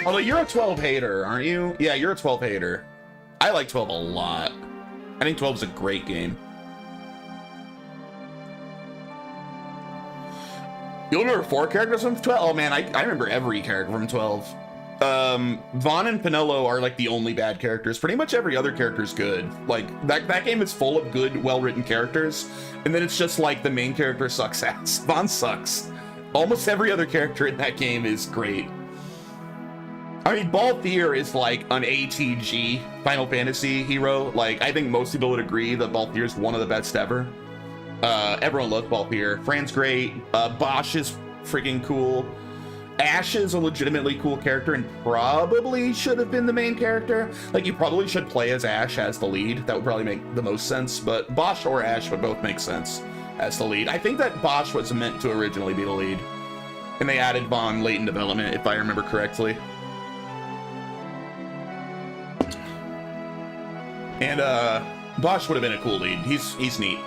Although you're a 12 hater, aren't you? Yeah, you're a 12 hater. I like 12 a lot. I think 12 is a great game. You remember 4 characters from 12? Oh man, I remember every character from 12. Vaughn and Pinello are like the only bad characters. Pretty much every other character is good. Like, that game is full of good, well-written characters. And then it's just like the main character sucks ass. Vaughn sucks. Almost every other character in that game is great. I mean, Balthier is like an ATG Final Fantasy hero. Like, I think most people would agree that Balthier is one of the best ever. Everyone loves Balthier. Fran's great. Bosch is freaking cool. Ash is a legitimately cool character and probably should have been the main character. Like, you probably should play as Ash as the lead. That would probably make the most sense. But Bosch or Ash would both make sense as the lead. I think that Bosch was meant to originally be the lead. And they added Vaughn late in development, if I remember correctly. And Bosch would have been a cool lead. He's neat.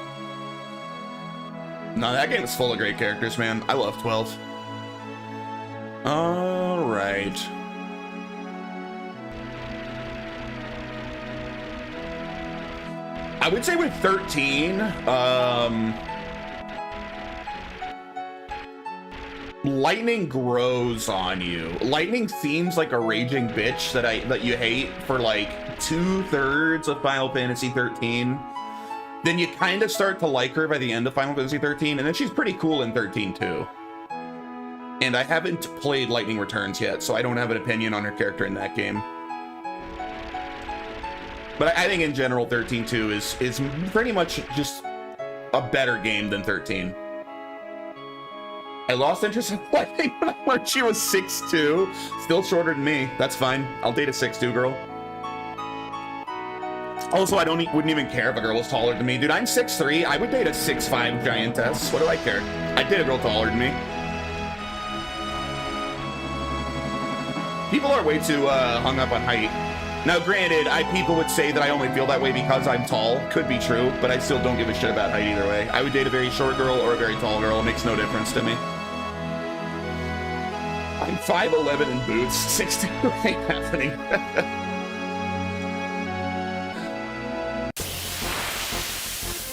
No, that game is full of great characters, man. I love 12. All right. I would say with 13, lightning grows on you. Lightning seems like a raging bitch that you hate for like 2/3 of Final Fantasy 13. Then you kind of start to like her by the end of Final Fantasy 13, and then she's pretty cool in 13 too. And I haven't played Lightning Returns yet, so I don't have an opinion on her character in that game. But I think in general 13-2 is pretty much just a better game than 13. I lost interest in playing when she was 6'2", still shorter than me. That's fine. I'll date a 6'2" girl. Also, I wouldn't even care if a girl was taller than me. Dude, I'm 6'3". I would date a 6'5" giantess. What do I care? I'd date a girl taller than me. People are way too hung up on height. Now, granted, people would say that I only feel that way because I'm tall. Could be true, but I still don't give a shit about height either way. I would date a very short girl or a very tall girl. It makes no difference to me. I'm 5'11" in boots. 6'2" ain't happening.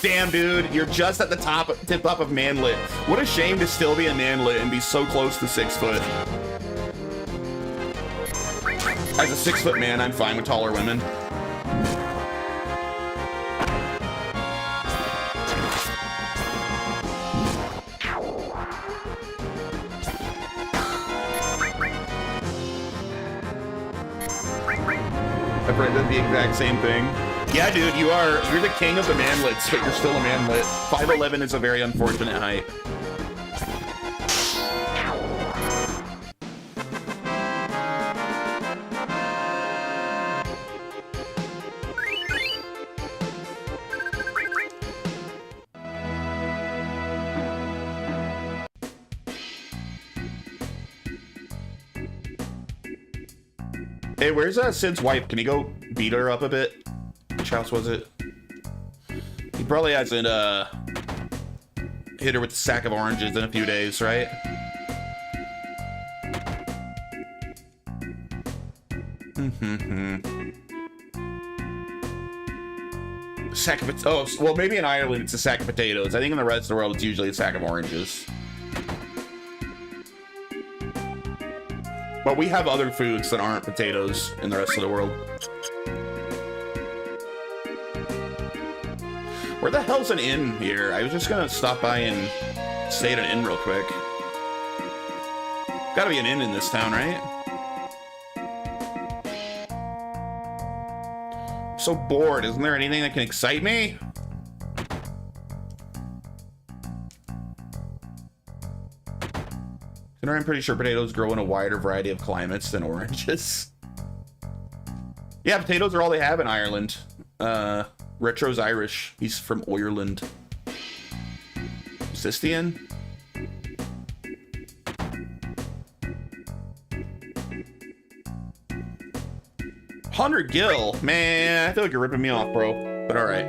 Damn, dude, you're just at the tip up of manlet. What a shame to still be a manlet and be so close to 6 foot. As a 6 foot man, I'm fine with taller women. My friend did the exact same thing. Yeah, dude, you're the king of the manlets, but you're still a manlet. 5'11" is a very unfortunate height. Hey, where's Sid's wife? Can he go beat her up a bit? Which house was it? He probably hasn't hit her with a sack of oranges in a few days, right? Sack of well, maybe in Ireland it's a sack of potatoes. I think in the rest of the world it's usually a sack of oranges. But we have other foods that aren't potatoes in the rest of the world. Where the hell's an inn here? I was just gonna stop by and stay at an inn real quick. Gotta be an inn in this town, right? I'm so bored. Isn't there anything that can excite me? I'm pretty sure potatoes grow in a wider variety of climates than oranges. Yeah, potatoes are all they have in Ireland. Retro's Irish. He's from Ireland. Is this the end? Hunter Gill. Man, I feel like you're ripping me off, bro. But all right.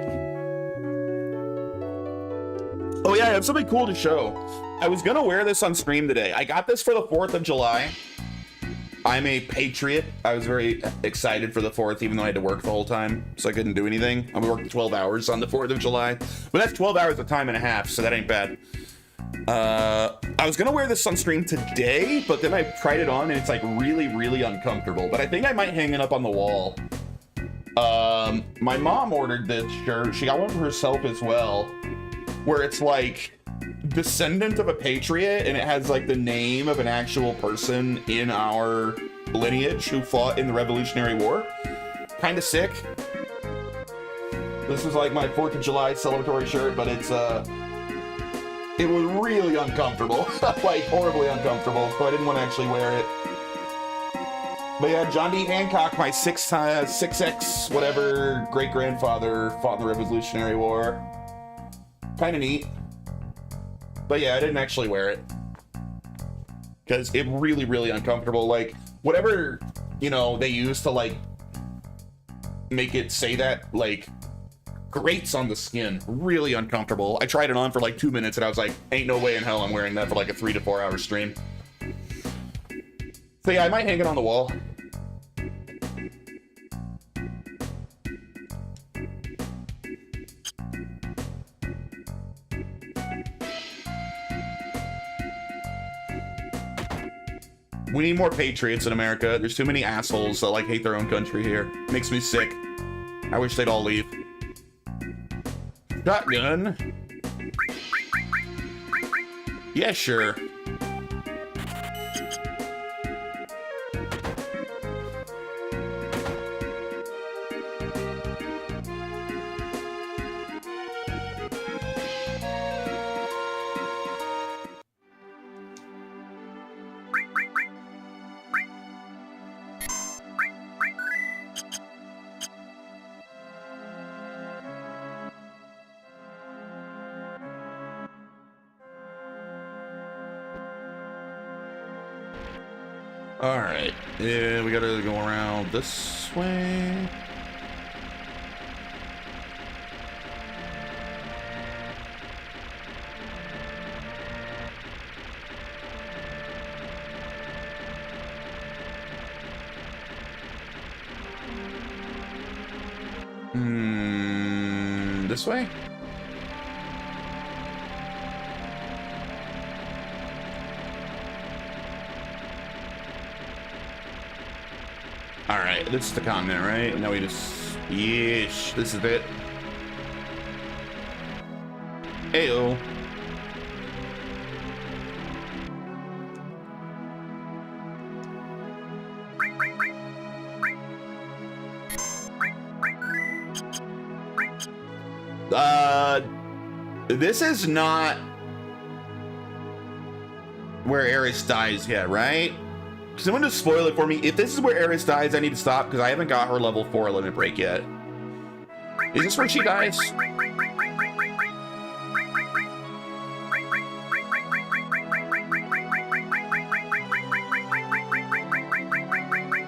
Oh yeah, I have something cool to show. I was gonna wear this on stream today. I got this for the 4th of July. I'm a patriot. I was very excited for the 4th, even though I had to work the whole time, so I couldn't do anything. I'm working 12 hours on the 4th of July, but that's 12 hours of time and a half, so that ain't bad. I was gonna wear this on stream today, but then I tried it on and it's like really, really uncomfortable. But I think I might hang it up on the wall. My mom ordered this shirt. She got one for herself as well, where it's like descendant of a patriot, and it has like the name of an actual person in our lineage who fought in the Revolutionary War. Kind of sick. This was like my 4th of July celebratory shirt, but it was really uncomfortable. Like horribly uncomfortable, so I didn't want to actually wear it. But yeah, John D. Hancock, my 6X whatever great-grandfather, fought in the Revolutionary War. Kind of neat. But yeah, I didn't actually wear it because it really, really uncomfortable. Like whatever, you know, they use to like make it say that, like grates on the skin. Really uncomfortable. I tried it on for like 2 minutes and I was like, ain't no way in hell I'm wearing that for like a 3 to 4 hour stream. So yeah, I might hang it on the wall. We need more patriots in America. There's too many assholes that like hate their own country here. Makes me sick. I wish they'd all leave. Shotgun? Yeah, sure. All right, yeah, we gotta go around this way. This way? All right, this is the continent, right? Now we just, yeesh, this is it. Ayo. This is not where Eris dies yet, right? Someone just spoil it for me. If this is where Eris dies, I need to stop because I haven't got her level 4 limit break yet. Is this where she dies?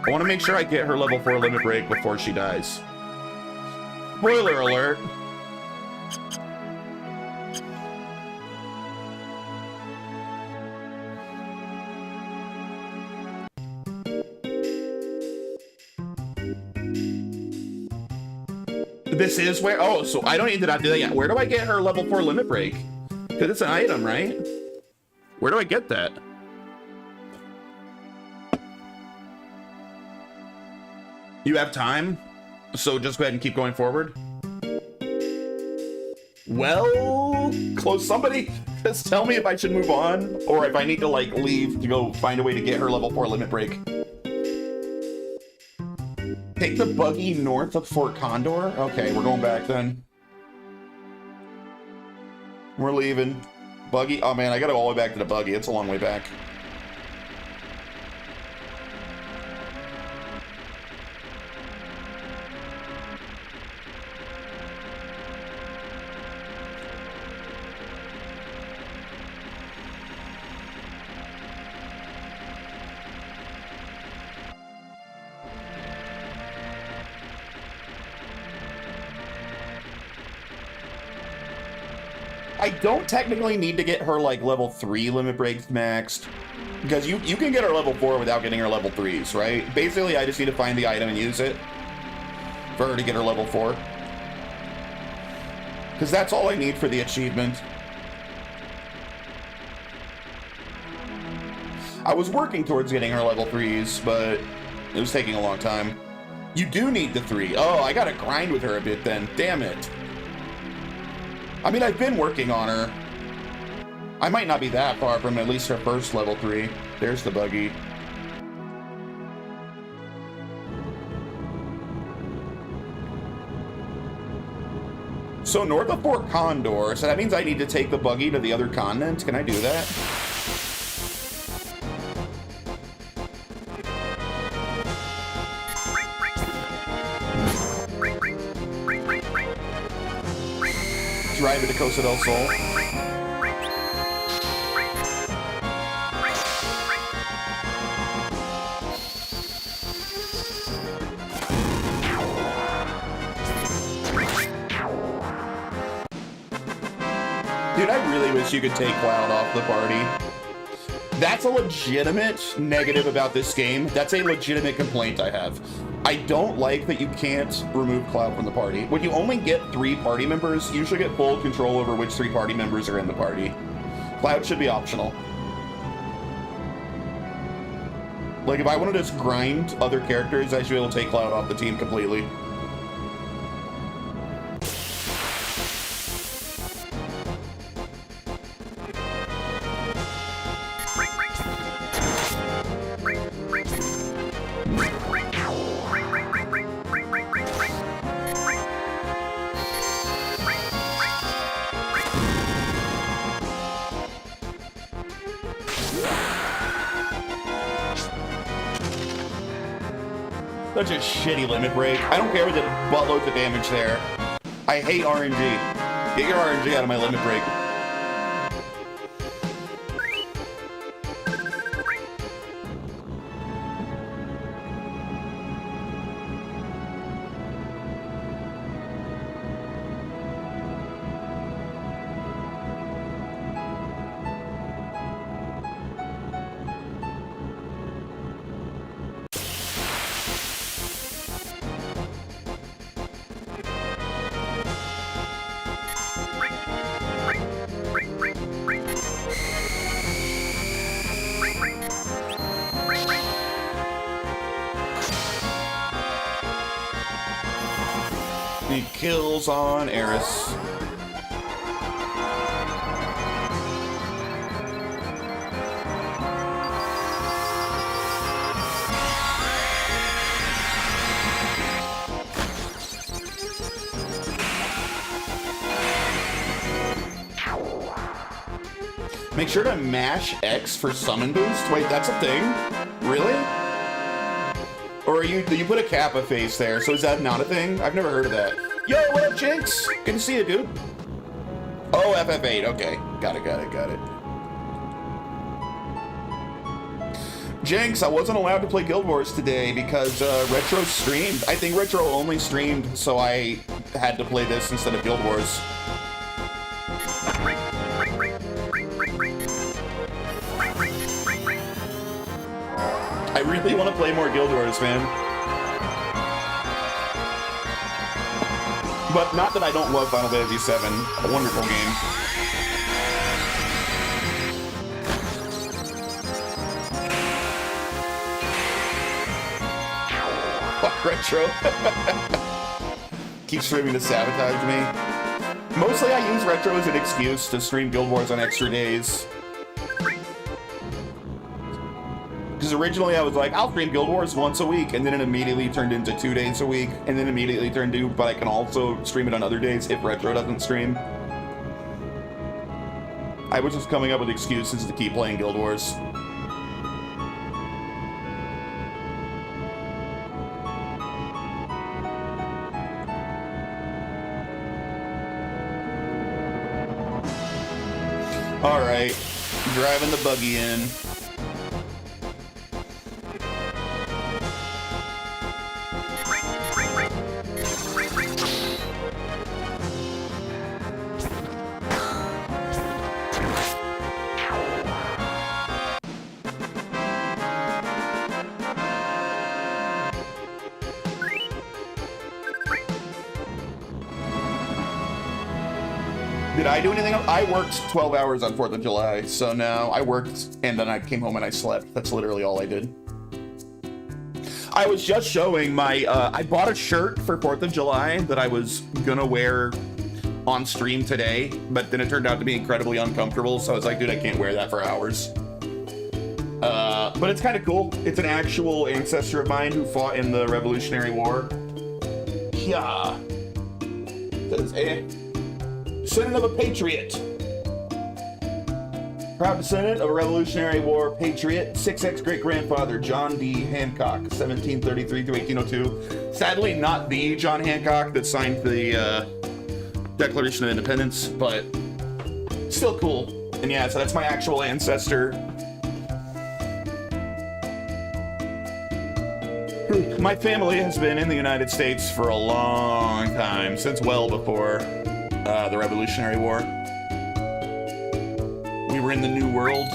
I want to make sure I get her level 4 limit break before she dies. Spoiler alert. This is where, oh, so I don't need to not do that yet. Where do I get her level 4 limit break? Because it's an item, right? Where do I get that? You have time, so just go ahead and keep going forward. Well, close. Somebody just tell me if I should move on or if I need to like leave to go find a way to get her level 4 limit break. Take the buggy north of Fort Condor. Okay, we're going back then. We're leaving. Buggy. Oh man, I gotta go all the way back to the buggy. It's a long way back. I don't technically need to get her like level 3 limit breaks maxed because you can get her level 4 without getting her level 3s, right? Basically, I just need to find the item and use it for her to get her level 4 because that's all I need for the achievement. I was working towards getting her level 3s, but it was taking a long time. You do need the 3. Oh, I gotta grind with her a bit then. Damn it. I mean, I've been working on her. I might not be that far from at least her first level 3. There's the buggy. So north of Fort Condor, so that means I need to take the buggy to the other continent. Can I do that? Drive it to Costa del Sol. Dude, I really wish you could take Cloud off the party. That's a legitimate negative about this game. That's a legitimate complaint I have. I don't like that you can't remove Cloud from the party. When you only get 3 party members, you should get full control over which 3 party members are in the party. Cloud should be optional. Like, if I want to just grind other characters, I should be able to take Cloud off the team completely. Such a shitty limit break. I don't care if it did buttloads of damage there. I hate RNG. Get your RNG out of my limit break. He kills on Eris. Make sure to mash X for summon boost. Wait, that's a thing? Really? Or you put a Kappa face there, so is that not a thing? I've never heard of that. Yo, what up, Jinx? Good to see you, dude. Oh, FF8. Okay. Got it. Jinx, I wasn't allowed to play Guild Wars today because Retro streamed. I think Retro only streamed, so I had to play this instead of Guild Wars. I really want to play more Guild Wars, man. But not that I don't love Final Fantasy VII. A wonderful game. Fuck Retro. Keep streaming to sabotage me. Mostly I use Retro as an excuse to stream Guild Wars on extra days. Because originally I was like, I'll stream Guild Wars once a week, and then it immediately turned into 2 days a week, and then immediately turned to, but I can also stream it on other days if Retro doesn't stream. I was just coming up with excuses to keep playing Guild Wars. Alright, driving the buggy in. Did I do anything else? I worked 12 hours on 4th of July, so no, I worked and then I came home and I slept. That's literally all I did. I was just showing my, I bought a shirt for 4th of July that I was gonna wear on stream today, but then it turned out to be incredibly uncomfortable, so I was like, dude, I can't wear that for hours. But it's kind of cool. It's an actual ancestor of mine who fought in the Revolutionary War. Yeah. That's it. Descendant of a patriot. Proud descendant of a Revolutionary War patriot, 6X great-grandfather John D. Hancock, 1733 to 1802. Sadly, not the John Hancock that signed the Declaration of Independence, but still cool. And yeah, so that's my actual ancestor. My family has been in the United States for a long time, since well before the Revolutionary War. We were in the New World.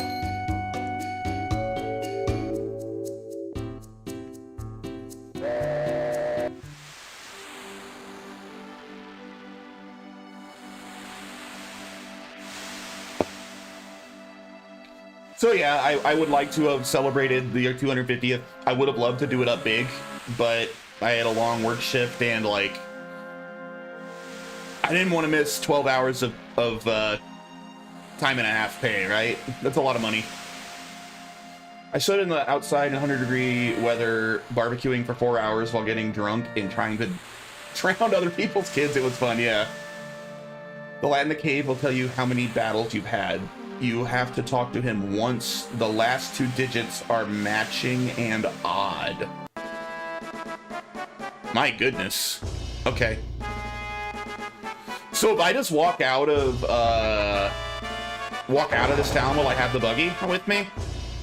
So yeah, I would like to have celebrated the 250th. I would have loved to do it up big, but I had a long work shift and like I didn't want to miss 12 hours of time and a half pay, right? That's a lot of money. I stood in the outside in 100-degree weather, barbecuing for 4 hours while getting drunk and trying to drown other people's kids. It was fun, yeah. The lad in the cave will tell you how many battles you've had. You have to talk to him once. The last 2 digits are matching and odd. My goodness. Okay. So if I just walk out of this town while I have the buggy with me?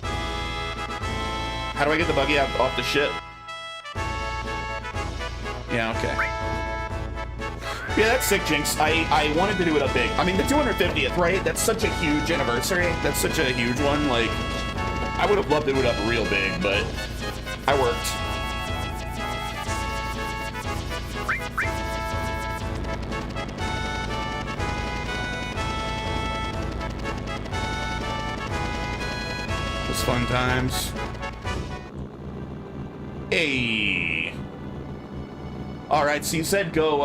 How do I get the buggy off the ship? Yeah, okay. Yeah, that's sick, Jinx. I wanted to do it up big. I mean, the 250th, right? That's such a huge anniversary. That's such a huge one. Like, I would have loved to do it up real big, but I worked. Fun times. Hey. All right, so you said go,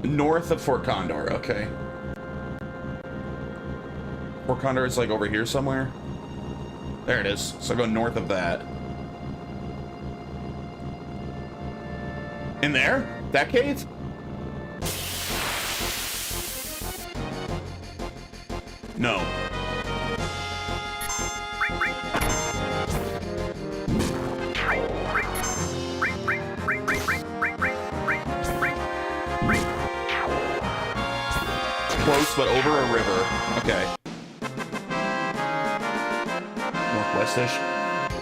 north of Fort Condor, okay. Fort Condor is like over here somewhere. There it is. So go north of that. In there? That cave? No. Close, but over a river. Okay. Northwest-ish.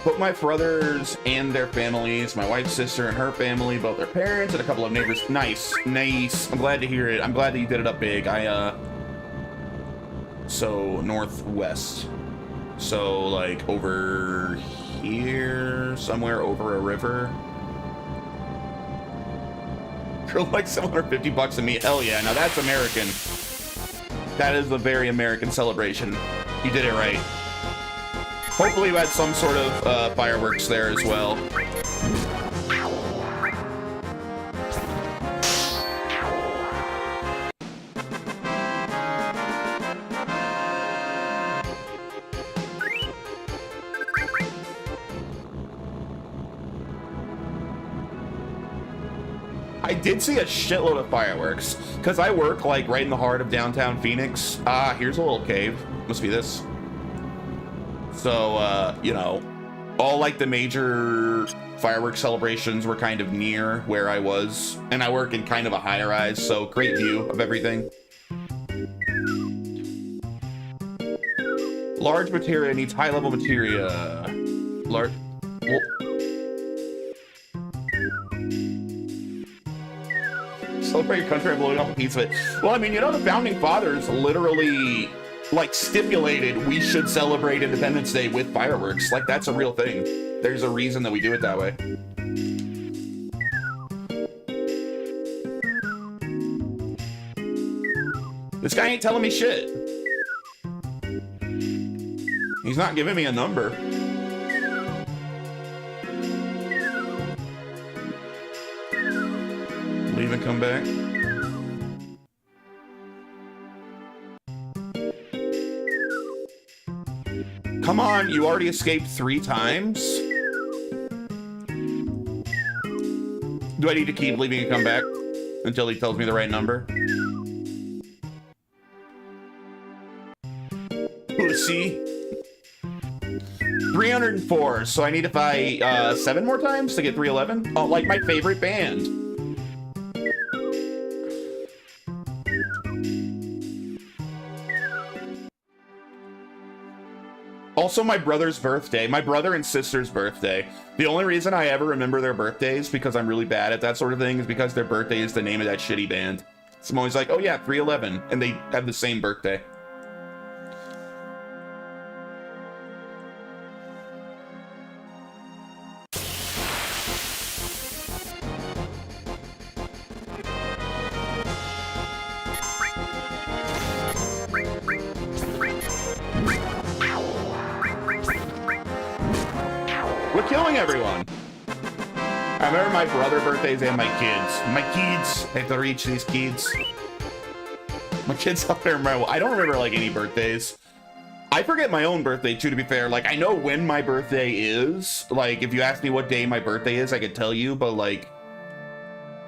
Both my brothers and their families, my wife's sister and her family, both their parents, and a couple of neighbors. Nice, nice. I'm glad to hear it. I'm glad that you did it up big. So northwest. So like over here, somewhere over a river. For like $750 to me. Hell yeah, now that's American. That is a very American celebration. You did it right. Hopefully you had some sort of fireworks there as well. I did see a shitload of fireworks because I work like right in the heart of downtown Phoenix. Here's a little cave. Must be this. So, you know, all like the major fireworks celebrations were kind of near where I was, and I work in kind of a high rise, so great view of everything. Large materia needs high level materia. Large. Well, celebrate your country by blowing up a piece of it. Well, I mean, you know, the founding fathers literally like stipulated we should celebrate Independence Day with fireworks. Like, that's a real thing. There's a reason that we do it that way. This guy ain't telling me shit. He's not giving me a number. Leave and come back. Come on, you already escaped 3 times? Do I need to keep leaving and come back until he tells me the right number? Pussy. 304, so I need to fight 7 more times to get 311? Oh, like my favorite band. Also, my brother's birthday, my brother and sister's birthday. The only reason I ever remember their birthdays, because I'm really bad at that sort of thing, is because their birthday is the name of that shitty band. So I'm always like, oh yeah, 311, and they have the same birthday. Everyone. I remember my brother birthdays and my kids. My kids. I have to reach these kids. My kids up there remember. I don't remember like any birthdays. I forget my own birthday too, to be fair. Like, I know when my birthday is. Like, if you ask me what day my birthday is, I could tell you, but like,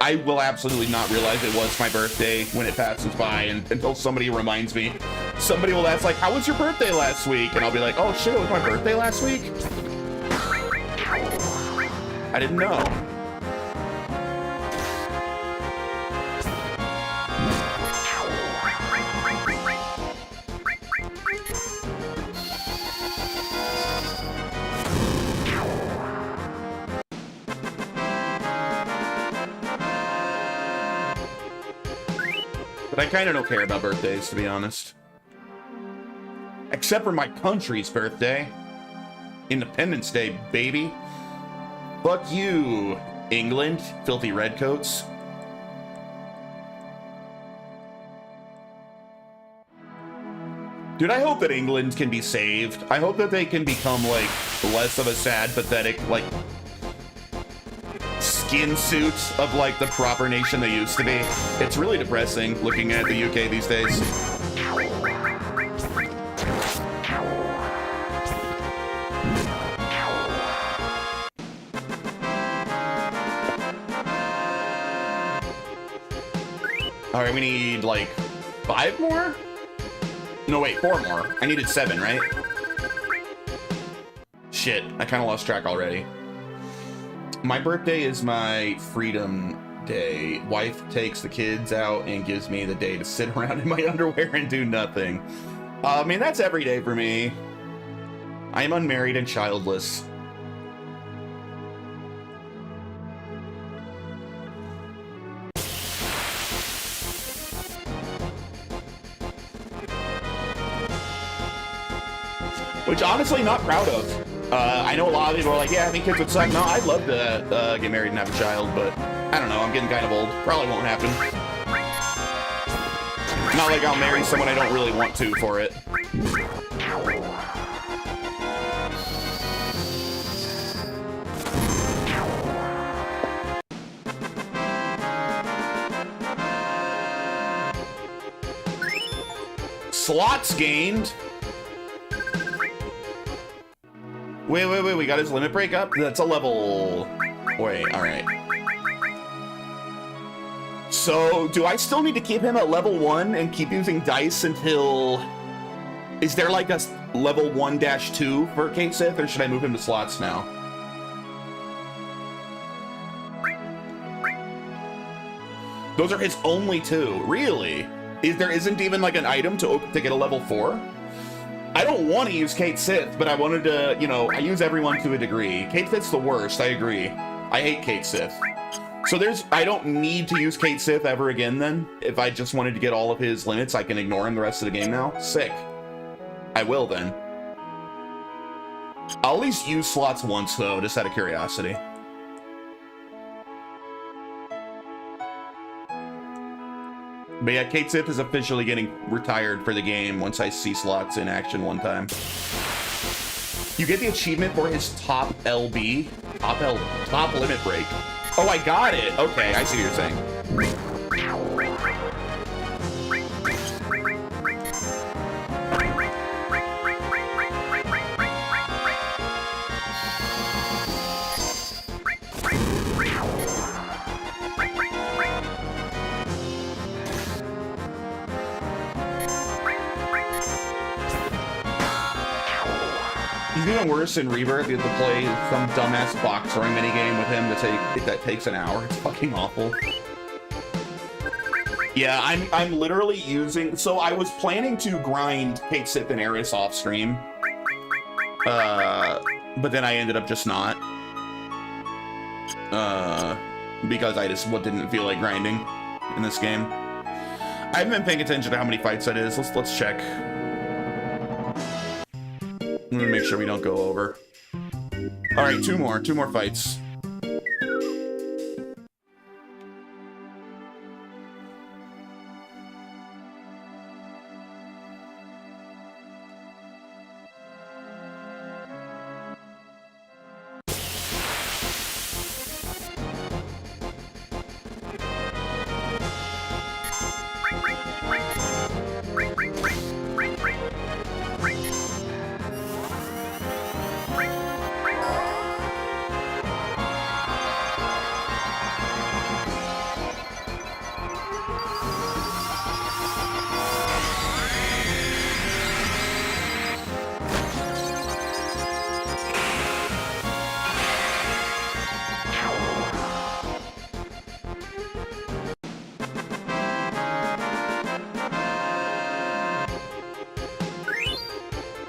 I will absolutely not realize it was my birthday when it passes by, and until somebody reminds me. Somebody will ask like, how was your birthday last week? And I'll be like, oh shit, it was my birthday last week? I didn't know. But I kind of don't care about birthdays, to be honest. Except for my country's birthday. Independence Day, baby. Fuck you, England, filthy redcoats. Dude, I hope that England can be saved. I hope that they can become, like, less of a sad, pathetic, like, skin suits of, like, the proper nation they used to be. It's really depressing looking at the UK these days. All right, we need, like, 5 more? No, wait, 4 more. I needed 7, right? Shit, I kind of lost track already. My birthday is my freedom day. Wife takes the kids out and gives me the day to sit around in my underwear and do nothing. I mean, that's every day for me. I am unmarried and childless. Which, honestly, not proud of. I know a lot of people are like, yeah, having kids would suck. No, I'd love to get married and have a child, but I don't know, I'm getting kind of old. Probably won't happen. Not like I'll marry someone I don't really want to for it. Slots gained. Wait, we got his limit break up? That's a level... Wait, alright. So, do I still need to keep him at level 1 and keep using dice until... Is there like a level 1-2 for Kate Sith, or should I move him to slots now? Those are his only 2. Really? There isn't even like an item to get a level 4? I don't want to use Kate Sith, but I wanted to, you know, I use everyone to a degree. Kate Sith's the worst, I agree. I hate Kate Sith. So I don't need to use Kate Sith ever again then? If I just wanted to get all of his limits, I can ignore him the rest of the game now? Sick. I will then. I'll at least use slots once though, just out of curiosity. But yeah, Kate Sith is officially getting retired for the game once I see slots in action one time. You get the achievement for his top LB, top limit break. Oh, I got it. Okay, I see what you're saying. He's even worse in Rebirth. You have to play some dumbass box throwing minigame with him that takes an hour. It's fucking awful. Yeah, I'm literally using... So I was planning to grind Kate Sith and Eris off stream. But then I ended up just not. Because I just didn't feel like grinding in this game. I haven't been paying attention to how many fights that is. Let's check. I'm gonna make sure we don't go over. All right, two more fights.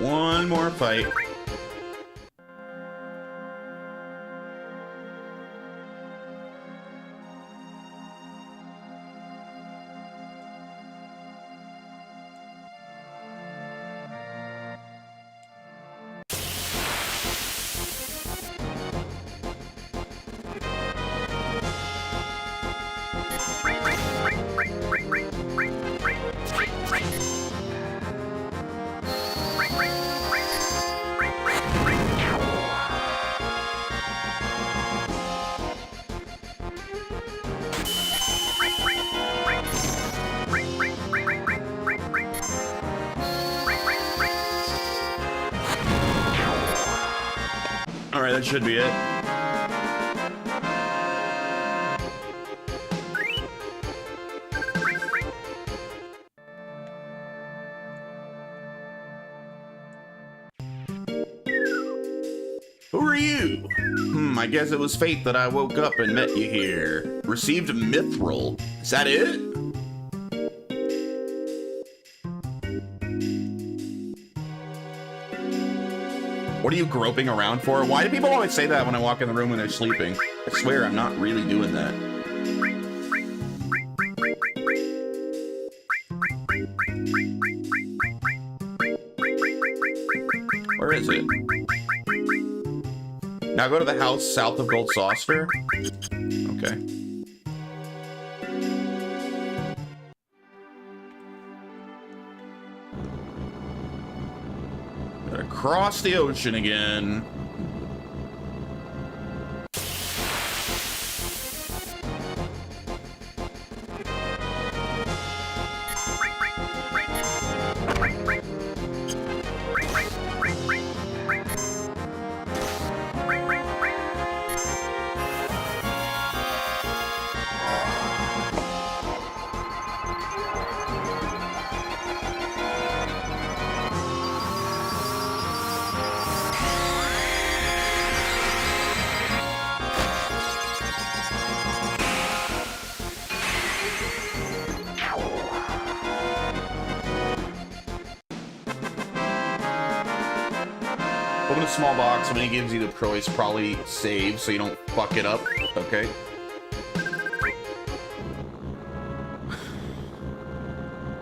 One more fight. Alright, that should be it. Who are you? I guess it was fate that I woke up and met you here. Received a mithril. Is that it? What are you groping around for? Why do people always say that when I walk in the room when they're sleeping? I swear I'm not really doing that. Where is it? Now go to the house south of Gold Saucer. Okay. Gotta cross the ocean again. Open a small box when he gives you the choice, probably save so you don't fuck it up. Okay.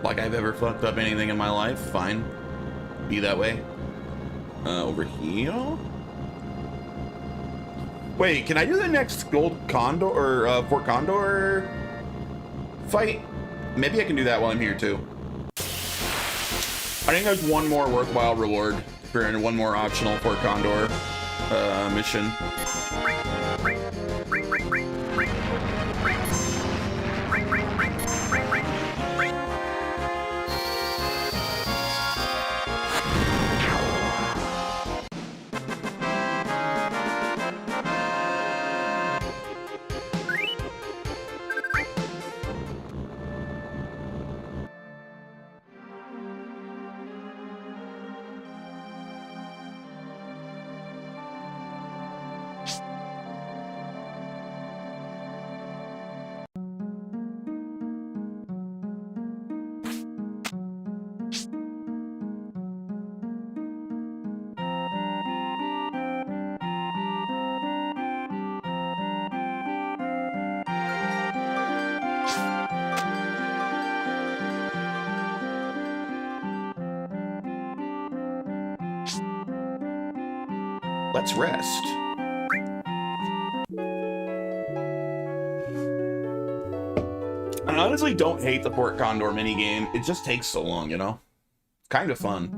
Like I've ever fucked up anything in my life. Fine. Be that way. Over here? Wait, can I do the next Gold Condor or Fort Condor fight? Maybe I can do that while I'm here too. I think there's one more worthwhile reward for one more optional Fort Condor mission. Let's rest. I honestly don't hate the Fort Condor minigame. It just takes so long, you know? Kind of fun.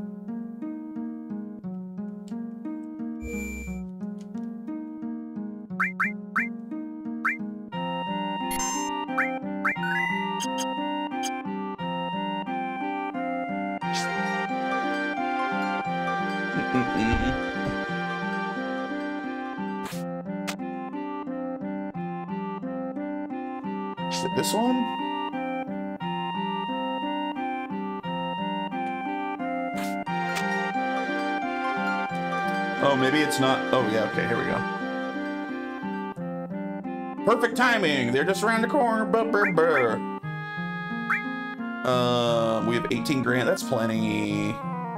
Is it this one? Oh, maybe it's not. Oh, yeah, okay, here we go. Perfect timing. They're just around the corner. We have 18 grand. That's plenty.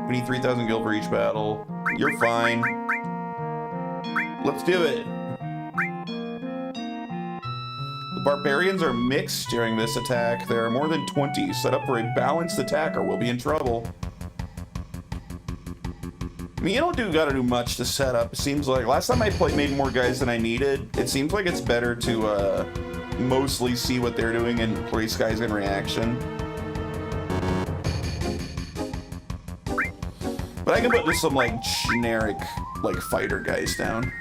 We need 3,000 gil for each battle. You're fine. Let's do it. The barbarians are mixed during this attack. There are more than 20. Set up for a balanced attack or we'll be in trouble. I mean, you don't gotta do much to set up. It seems like last time I made more guys than I needed. It seems like it's better to mostly see what they're doing and place guys in reaction. But I can put just some like generic like fighter guys down.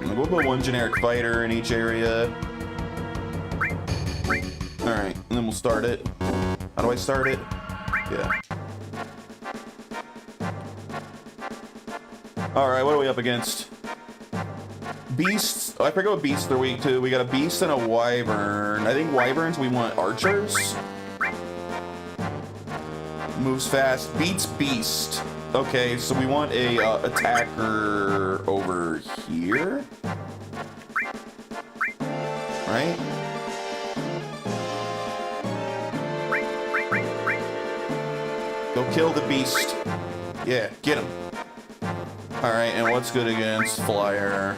And we'll put one generic fighter in each area. Alright, and then we'll start it. How do I start it? Yeah. Alright, what are we up against? Beasts. Oh, I forget what beasts they're weak to. We got a beast and a wyvern. I think wyverns, we want archers. Moves fast. Beats beast. Okay, so we want a attacker over here. Right? Go kill the beast. Yeah, get him. Alright, and what's good against Flyer?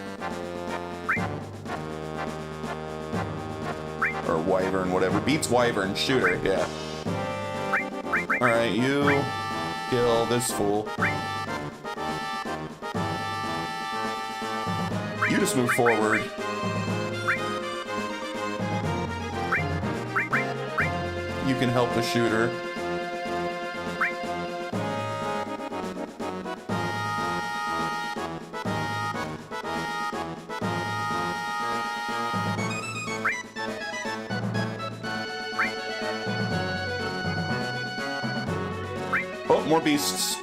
Or Wyvern, whatever. Beats Wyvern, shooter, yeah. Alright, you kill this fool. You just move forward. You can help the shooter. Oh, more beasts.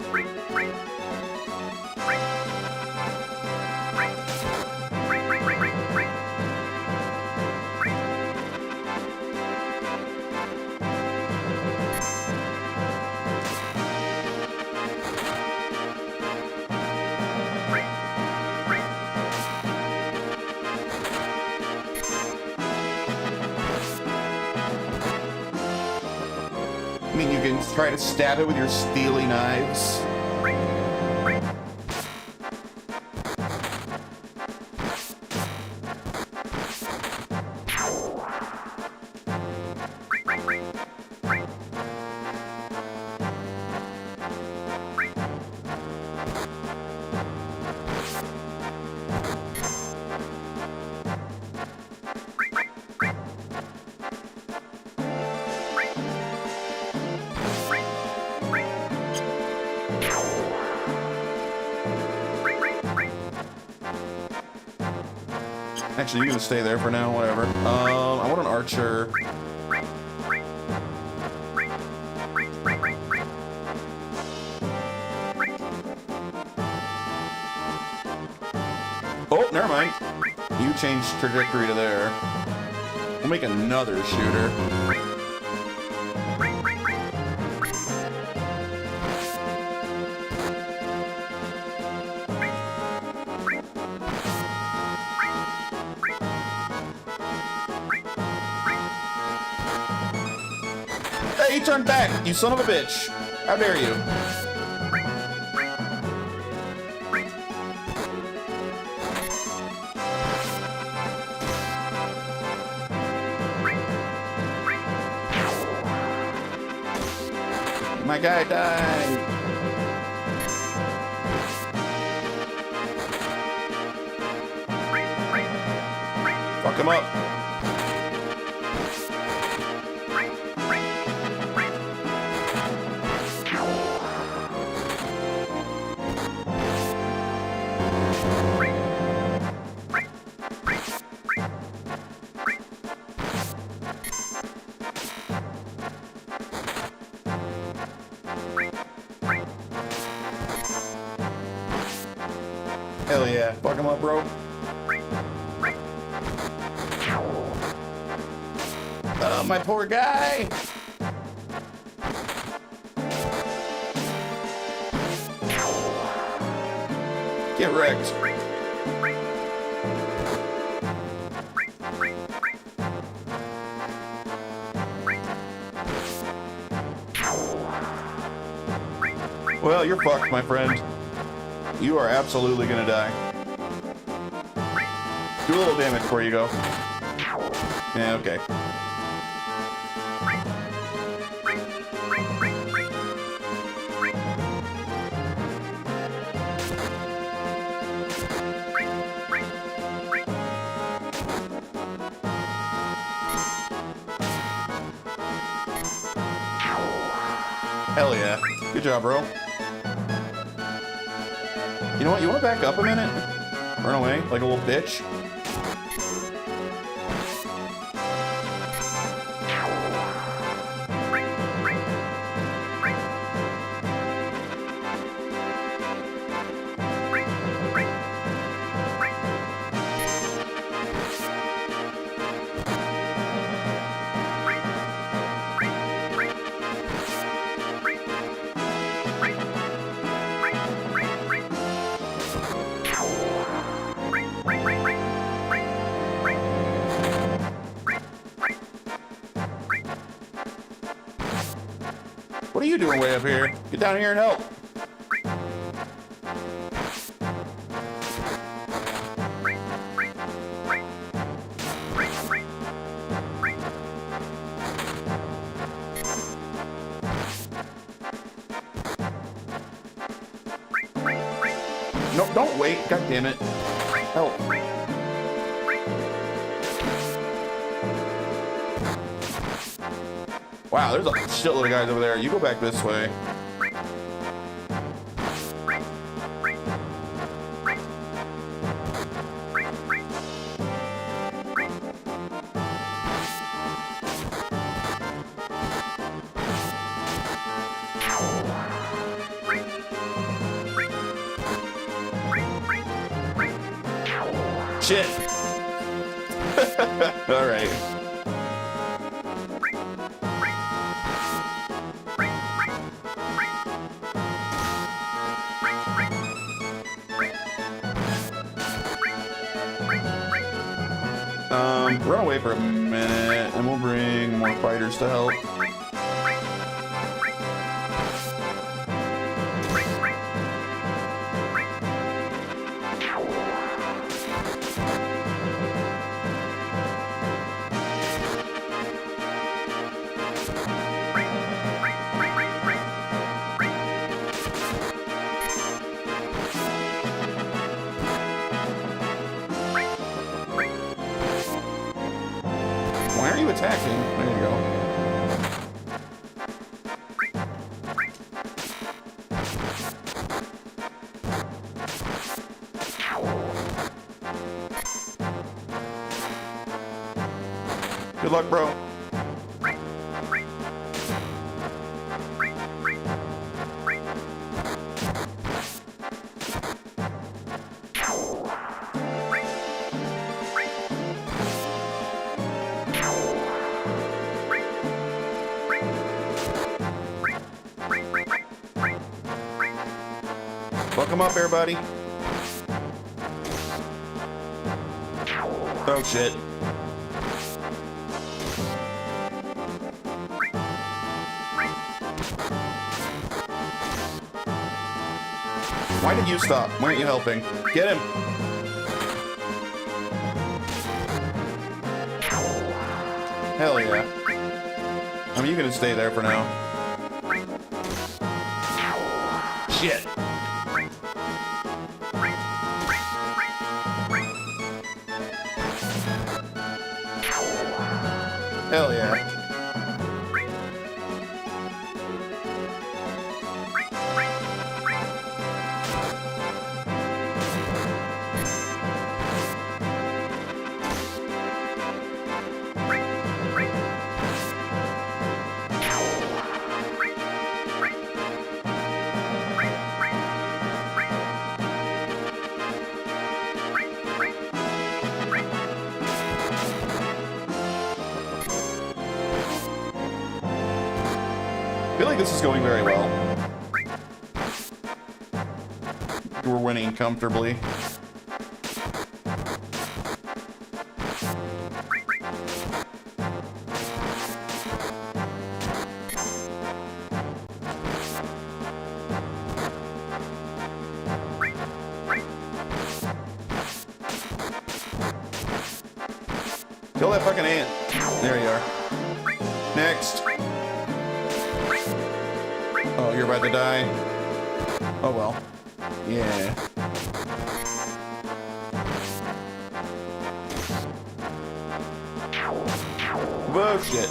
I mean, you can try to stab it with your steely knives. Actually, you can stay there for now, whatever. I want an archer. Oh, never mind. You changed trajectory to there. We'll make another shooter. Hey, you turned back, you son of a bitch. How dare you? My guy died. Fuck him up. Hell yeah. Fuck him up, bro. Oh, my poor guy. Get wrecked. Well, you're fucked, my friend. You are absolutely gonna die. Do a little damage before you go. Yeah, okay. Hell yeah. Good job, bro. You know what? You want to back up a minute? Run away like a little bitch? What are you doing way up here? Get down here and help. No, don't wait. God damn it. Help. Wow, there's a shitload of guys over there. You go back this way. Shit. All right. Run away for a minute, and we'll bring more fighters to help. Why are you attacking? There you go. Good luck, bro. Fuck him up, everybody. Oh, shit. Why did you stop? Why aren't you helping? Get him! Hell yeah. I mean, you can stay there for now. Shit. Hell yeah. I feel like this is going very well. We're winning comfortably. Kill that fucking ant. There you are. Next. Oh, you're about to die? Oh well. Yeah. Bullshit.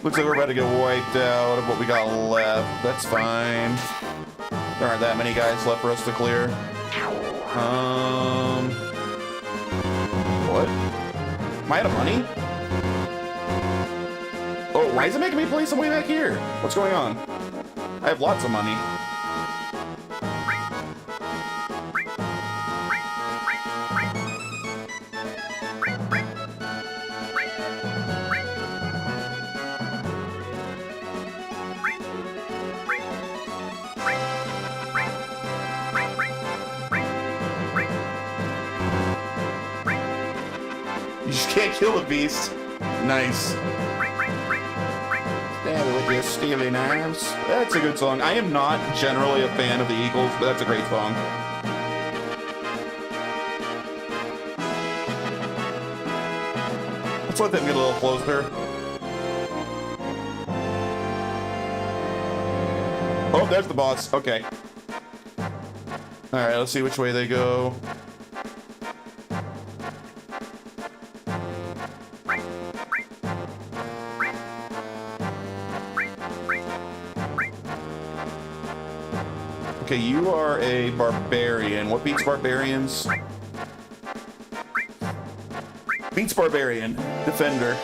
Looks like we're about to get wiped out of what we got left. That's fine. There aren't that many guys left for us to clear. What? Am I out of money? Oh, why is it making me play some way back here? What's going on? I have lots of money. You just can't kill the beast. Nice. with your steely knives. That's a good song. I am not generally a fan of the Eagles, but that's a great song. Let's let them get a little closer. Oh, there's the boss. Okay. Alright, let's see which way they go. Okay, you are a barbarian. What beats barbarians? Beats barbarian. Defender.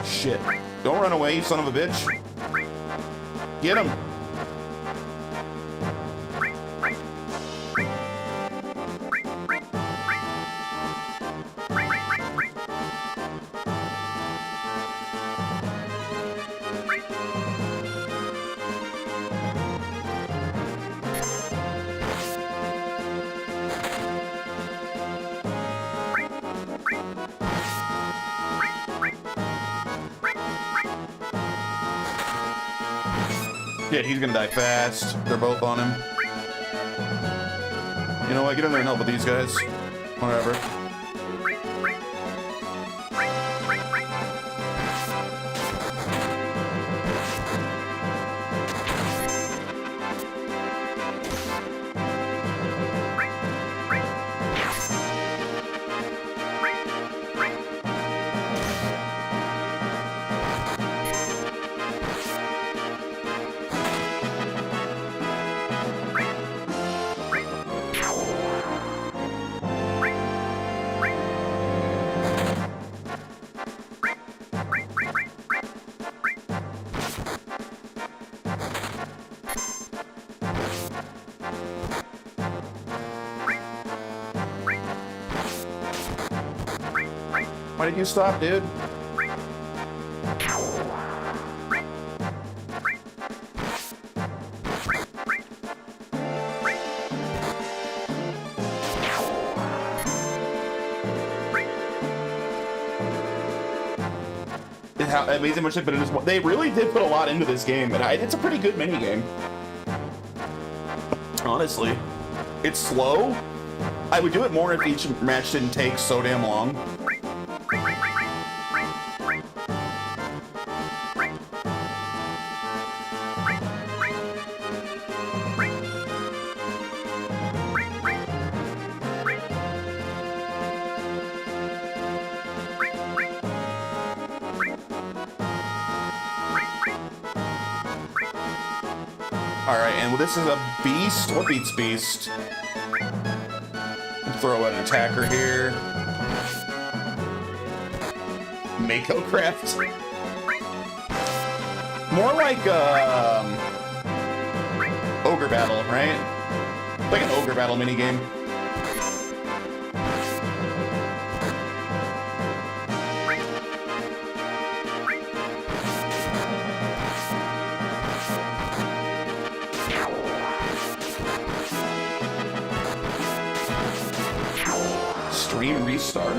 Shit. Don't run away, you son of a bitch. Get him. Shit, he's gonna die fast. They're both on him. You know what? Get in there and help with these guys. Whatever. Why did you stop, dude? How amazing much they put in this. They really did put a lot into this game, and it's a pretty good mini game. Honestly, it's slow. I would do it more if each match didn't take so damn long. Alright, and this is a beast? What beats beast? Throw an attacker here. Mako craft. More like ogre battle, right? Like an ogre battle minigame. Stream restart?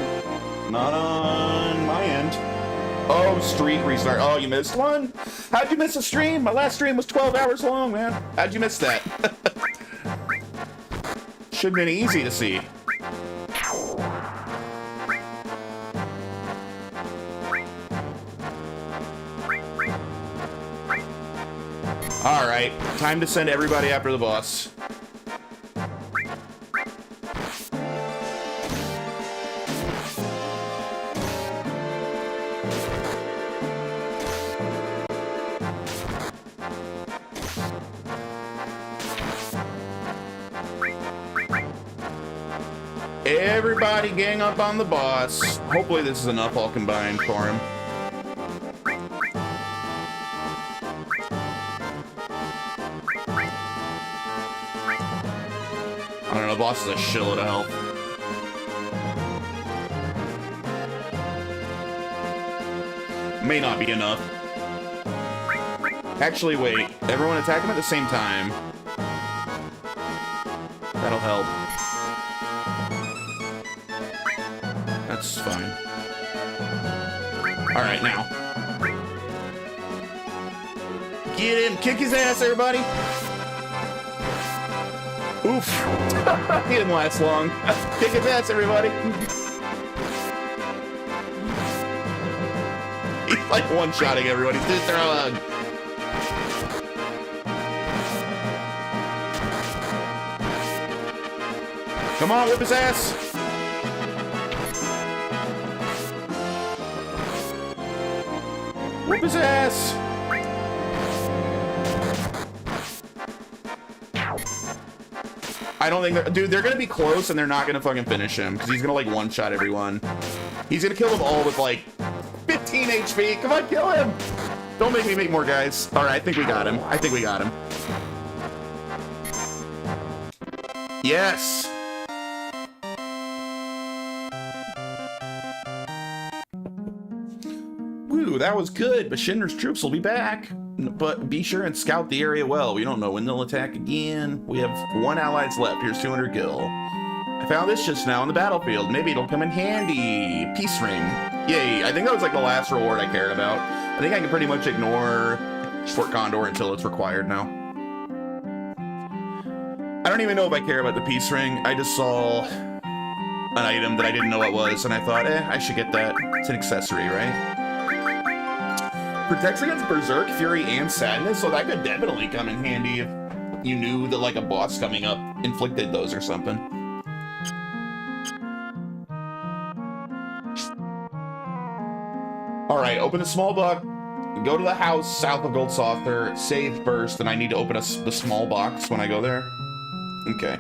Not on my end. Oh, streak restart. Oh, you missed one? How'd you miss a stream? My last stream was 12 hours long, man. How'd you miss that? Should've been easy to see. Alright, time to send everybody after the boss. Everybody gang up on the boss. Hopefully this is enough all combined for him. I don't know, boss is a shitload of health. May not be enough. Actually, wait. Everyone attack him at the same time. That'll help. That's fine. All right, now. Get him! Kick his ass, everybody! Oof. He didn't last long. Kick his ass, everybody! He's like one-shotting everybody. Just throw a hug. Come on, whip his ass! Whip his ass! I don't think dude, they're gonna be close and they're not gonna fucking finish him because he's gonna like one-shot everyone. He's gonna kill them all with like 15 HP. Come on, kill him! Don't make me make more guys. All right, I think we got him. I think we got him. Yes! Woo, that was good, but Shinra's troops will be back. But be sure and scout the area well. We don't know when they'll attack again. We have 1 allies left. Here's 200 gil. I found this just now on the battlefield. Maybe it'll come in handy. Peace ring. Yay. I think that was like the last reward I cared about. I think I can pretty much ignore Fort Condor until it's required now. I don't even know if I care about the peace ring. I just saw an item that I didn't know what was, and I thought, I should get that. It's an accessory, right? Protects against Berserk, Fury, and Sadness, so that could definitely come in handy if you knew that like a boss coming up inflicted those or something. Alright, open a small box, go to the house south of Gold Saucer, save first, and I need to open the small box when I go there. Okay.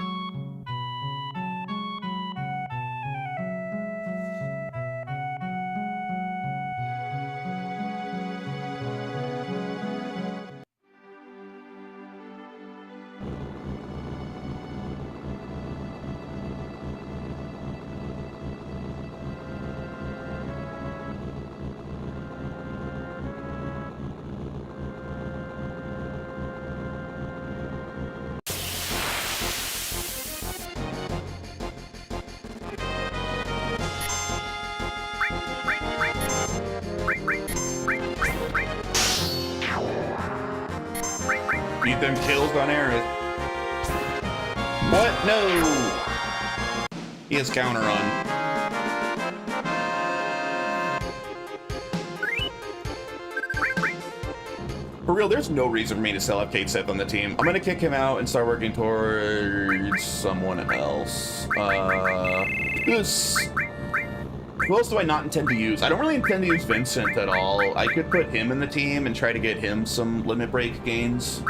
Beat them kills on Aerith. What? No! He has counter on. For real, there's no reason for me to still have Kate Sith on the team. I'm gonna kick him out and start working towards someone else. Who else do I not intend to use? I don't really intend to use Vincent at all. I could put him in the team and try to get him some limit break gains.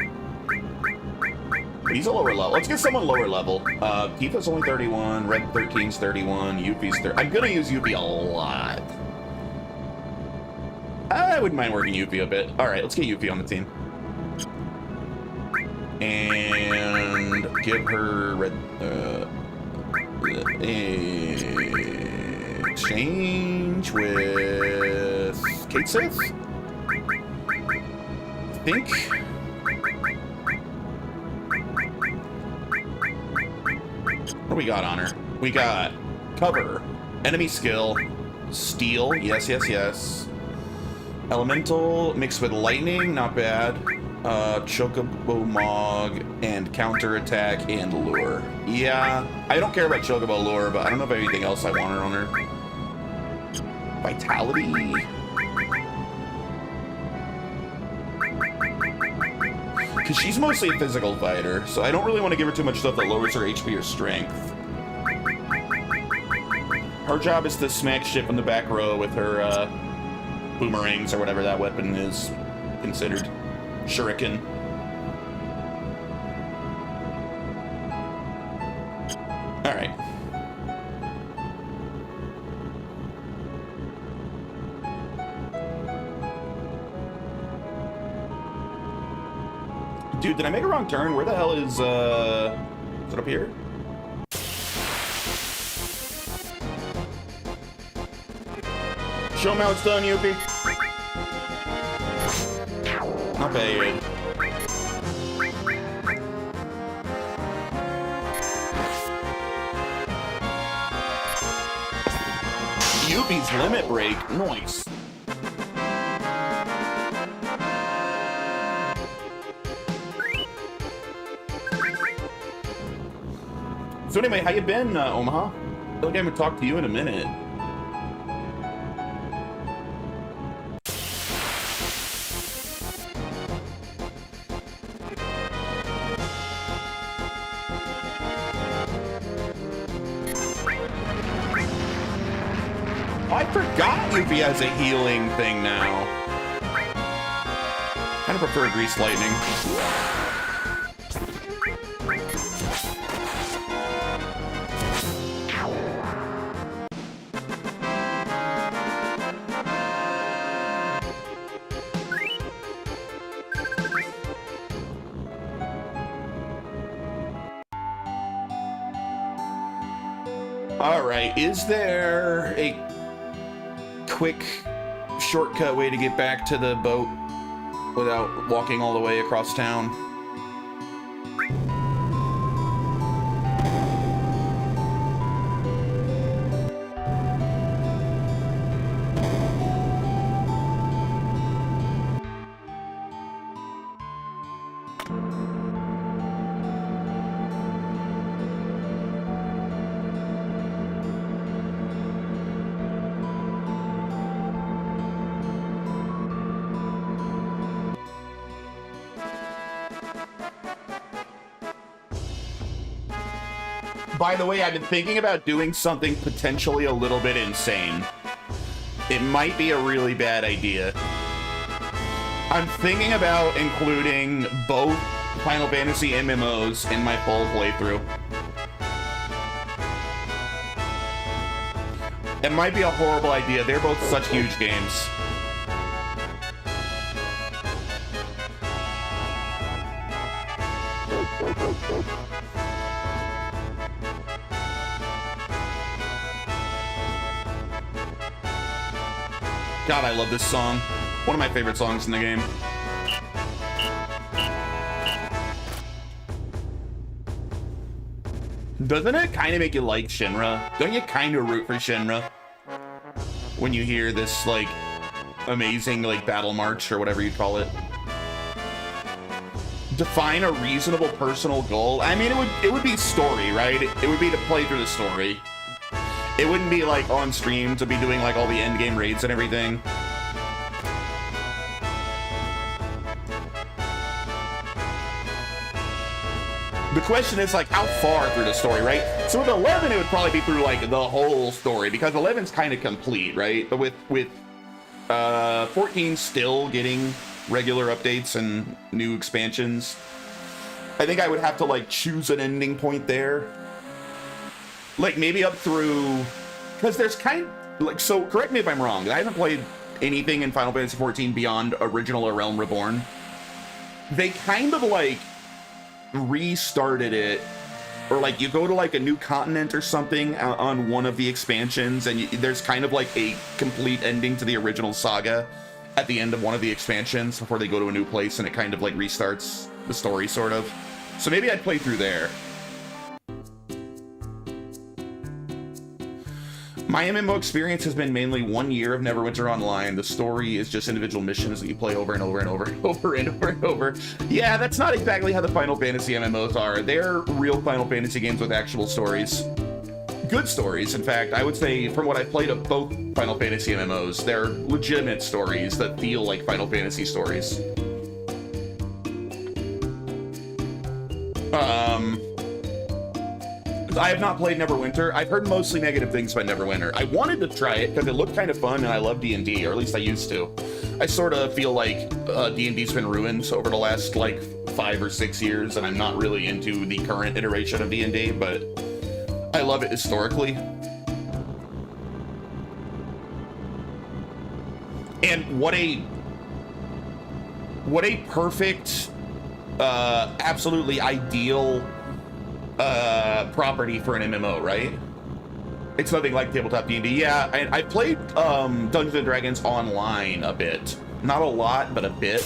He's a lower level. Let's get someone lower level. Tifa's only 31, Red 13's 31, Yuffie's 30. I'm gonna use Yuffie a lot. I wouldn't mind working Yuffie a bit. Alright, let's get Yuffie on the team. And give her Red... exchange with Kate Sith? I think... What do we got on her? We got cover, enemy skill, steel, yes, yes, yes. Elemental mixed with lightning, not bad. Chocobo Mog and counter attack and lure. Yeah, I don't care about Chocobo lure, but I don't know if I have anything else I want her on her. Vitality. Because she's mostly a physical fighter, so I don't really want to give her too much stuff that lowers her HP or strength. Her job is to smack shit from the back row with her boomerangs or whatever that weapon is considered. Shuriken. Alright. Dude, did I make a wrong turn? Where the hell is it up here? Show me how it's done, Yuppie. Not bad. limit break. Nice. So anyway, how you been, Omaha? I feel like I haven't talked to you in a minute. I forgot Yuffie has a healing thing now. Kind of prefer Grease Lightning. Alright, is there a quick shortcut way to get back to the boat without walking all the way across town? By the way, I've been thinking about doing something potentially a little bit insane. It might be a really bad idea. I'm thinking about including both Final Fantasy MMOs in my full playthrough. It might be a horrible idea. They're both such huge games. God, I love this song. One of my favorite songs in the game. Doesn't it kind of make you like Shinra? Don't you kind of root for Shinra? When you hear this, like, amazing, like, battle march or whatever you call it. Define a reasonable personal goal. I mean, it would be story, right? It would be to play through the story. It wouldn't be, like, on stream to be doing, like, all the endgame raids and everything. The question is, like, how far through the story, right? So with 11, it would probably be through, like, the whole story, because 11's kind of complete, right? But with 14 still getting regular updates and new expansions, I think I would have to, like, choose an ending point there. Like, maybe up through... Because there's kind of... Like, so, correct me if I'm wrong. I haven't played anything in Final Fantasy XIV beyond Original or Realm Reborn. They kind of, like, restarted it. Or, like, you go to, like, a new continent or something on one of the expansions, and there's kind of, like, a complete ending to the original saga at the end of one of the expansions before they go to a new place, and it kind of, like, restarts the story, sort of. So maybe I'd play through there. My MMO experience has been mainly 1 year of Neverwinter Online. The story is just individual missions that you play over and over and over and over and over and over. Yeah, that's not exactly how the Final Fantasy MMOs are. They're real Final Fantasy games with actual stories. Good stories, in fact. I would say, from what I've played of both Final Fantasy MMOs, they're legitimate stories that feel like Final Fantasy stories. I have not played Neverwinter. I've heard mostly negative things about Neverwinter. I wanted to try it because it looked kind of fun and I love D&D, or at least I used to. I sort of feel like D&D's been ruined over the last, like, 5 or 6 years, and I'm not really into the current iteration of D&D, but I love it historically. And what a perfect, absolutely ideal property for an MMO, right? It's nothing like tabletop D&D. Yeah, I played Dungeons & Dragons online a bit. Not a lot, but a bit.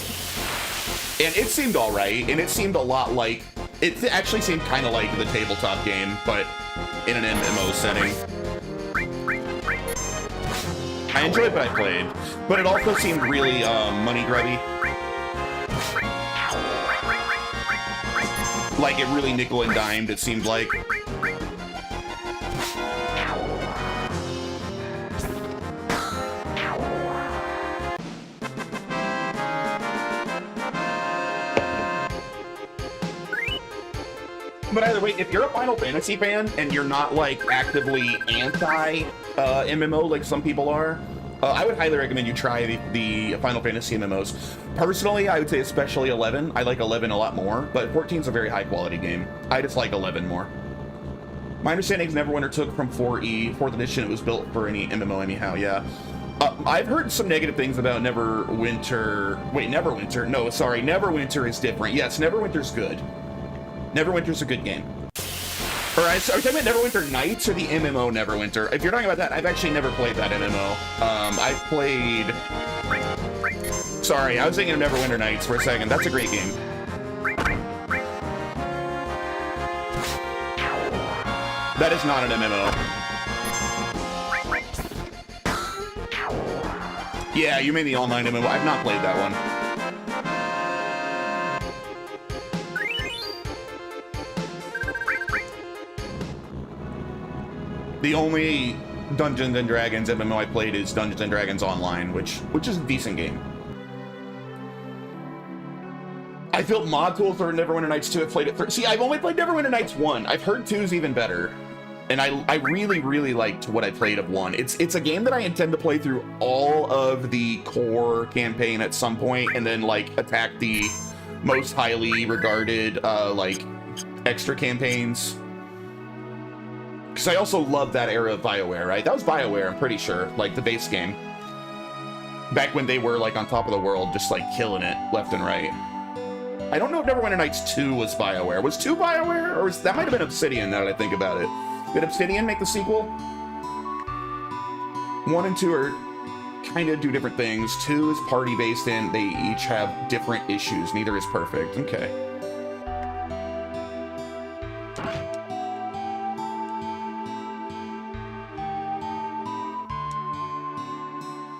And it seemed alright, and it seemed a lot like... It actually seemed kind of like the tabletop game, but in an MMO setting. I enjoyed what I played, but it also seemed really money grubby. Like it really nickel and dimed, it seemed like. But either way, if you're a Final Fantasy fan and you're not like actively anti MMO like some people are, I would highly recommend you try the Final Fantasy MMOs. Personally, I would say especially 11. I like 11 a lot more, but 14 is a very high quality game. I just like 11 more. My understanding is Neverwinter took from 4E, 4th edition. It was built for any MMO anyhow, yeah. I've heard some negative things about Neverwinter. Wait, Neverwinter? No, sorry, Neverwinter is different. Yes, Neverwinter's good. Neverwinter's a good game. Or are you talking about Neverwinter Nights or the MMO Neverwinter? If you're talking about that, I've actually never played that MMO. I've played... Sorry, I was thinking of Neverwinter Nights for a second. That's a great game. That is not an MMO. Yeah, you mean the online MMO. I've not played that one. The only Dungeons and Dragons MMO I played is Dungeons and Dragons Online, which is a decent game. I built mod tools for Neverwinter Nights 2. I've played it. See, I've only played Neverwinter Nights 1. I've heard 2 is even better, and I really, really liked what I played of 1. It's a game that I intend to play through all of the core campaign at some point, and then like attack the most highly regarded like extra campaigns. Because I also love that era of BioWare, right? That was BioWare, I'm pretty sure, like the base game. Back when they were like on top of the world, just like killing it left and right. I don't know if Neverwinter Nights 2 was BioWare. Was 2 BioWare? Or that might have been Obsidian now that I think about it. Did Obsidian make the sequel? 1 and 2 are kind of do different things. 2 is party-based and they each have different issues. Neither is perfect. Okay.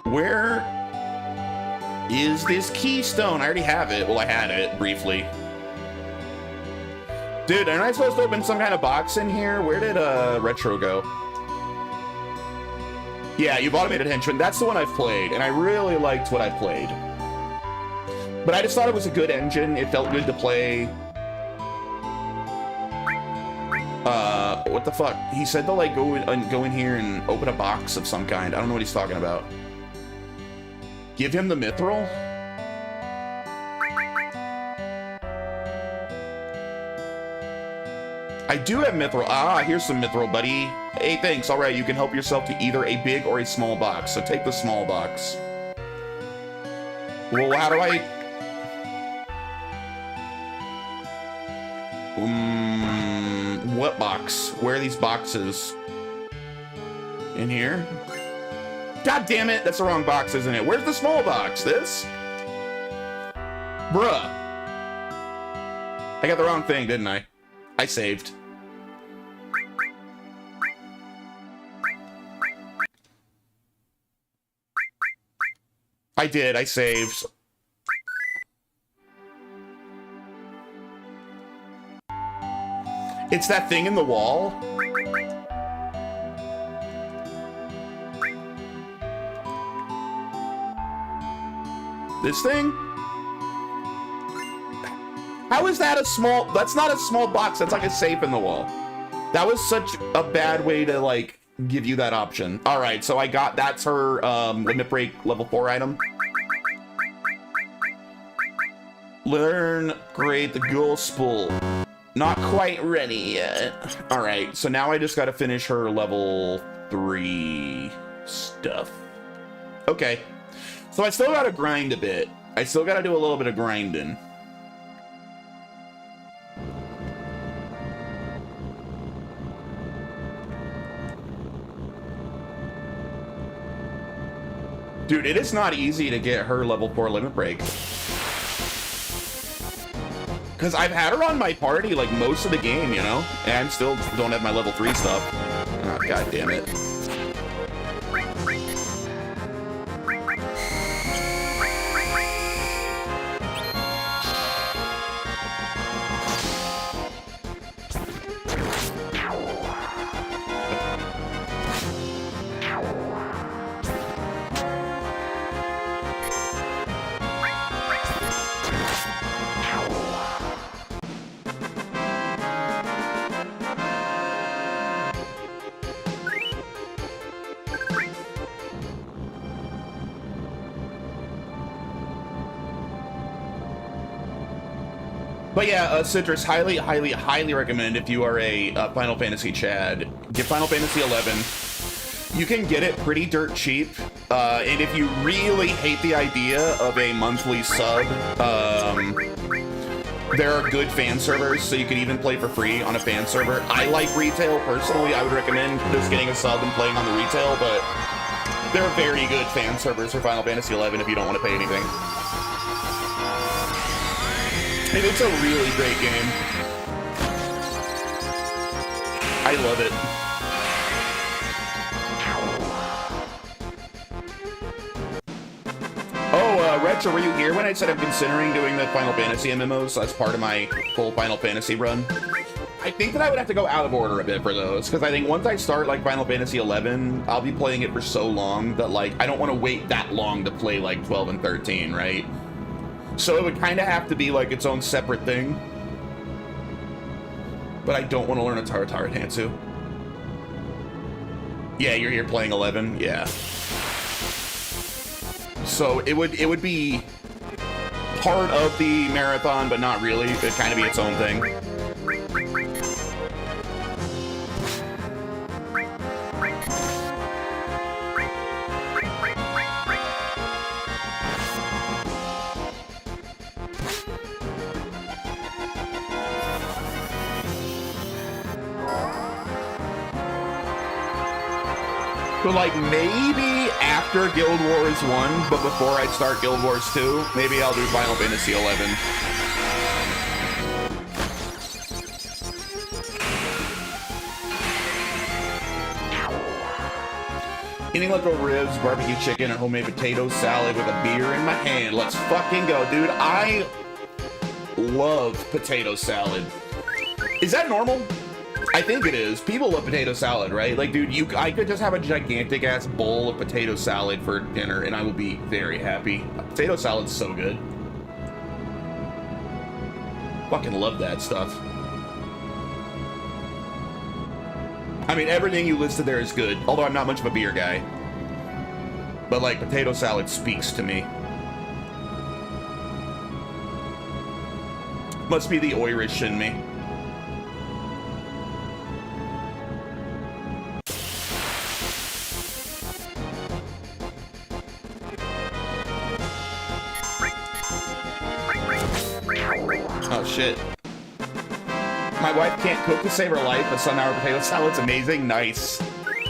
Where is this keystone? I already have it. Well, I had it briefly. Dude, aren't I supposed to open some kind of box in here? Where did Retro go? Yeah, you've automated henchman. That's the one I've played, and I really liked what I played. But I just thought it was a good engine. It felt good to play. What the fuck? He said to like go in here and open a box of some kind. I don't know what he's talking about. Give him the mithril? I do have mithril. Ah, here's some mithril, buddy. Hey, thanks. All right, you can help yourself to either a big or a small box. So take the small box. Well, how do I... what box? Where are these boxes? In here? God damn it, that's the wrong box, isn't it? Where's the small box? This? Bruh. I got the wrong thing, didn't I? I saved. I did, I saved. It's that thing in the wall? This thing? How is that a small... That's not a small box. That's like a safe in the wall. That was such a bad way to, like, give you that option. All right, so I got... That's her limit break level 4 item. Learn, great, the ghoul spool. Not quite ready yet. All right, so now I just got to finish her level 3 stuff. Okay. So I still got to grind a bit. I still got to do a little bit of grinding. Dude, it is not easy to get her level 4 limit break. Because I've had her on my party, like, most of the game, you know? And I still don't have my level 3 stuff. Oh, god damn it. But yeah, Citrus, highly recommend if you are a Final Fantasy Chad. Get Final Fantasy 11. You can get it pretty dirt cheap, and if you really hate the idea of a monthly sub, there are good fan servers, so you can even play for free on a fan server. I like retail, personally. I would recommend just getting a sub and playing on the retail, but there are very good fan servers for Final Fantasy 11 if you don't want to pay anything. And it's a really great game. I love it. Oh, Retro, were you here when I said I'm considering doing the Final Fantasy MMOs as part of my full Final Fantasy run? I think that I would have to go out of order a bit for those, because I think once I start, like, Final Fantasy 11, I'll be playing it for so long that, like, I don't want to wait that long to play, like, 12 and 13, right? So it would kind of have to be, like, its own separate thing. But I don't want to learn a Taratara Tansu. Yeah, you're here playing 11? Yeah. So it would be part of the marathon, but not really. It'd kind of be its own thing. So, like, maybe after Guild Wars 1, but before I start Guild Wars 2, maybe I'll do Final Fantasy 11. Eating little ribs, barbecue chicken, and homemade potato salad with a beer in my hand. Let's fucking go, dude. I love potato salad. Is that normal? I think it is. People love potato salad, right? Like, dude, I could just have a gigantic ass bowl of potato salad for dinner and I will be very happy. Potato salad's so good. Fucking love that stuff. I mean, everything you listed there is good, although I'm not much of a beer guy. But, like, potato salad speaks to me. Must be the Irish in me. Oh, shit. My wife can't cook to save her life, but sunflower potato salad's amazing. Nice.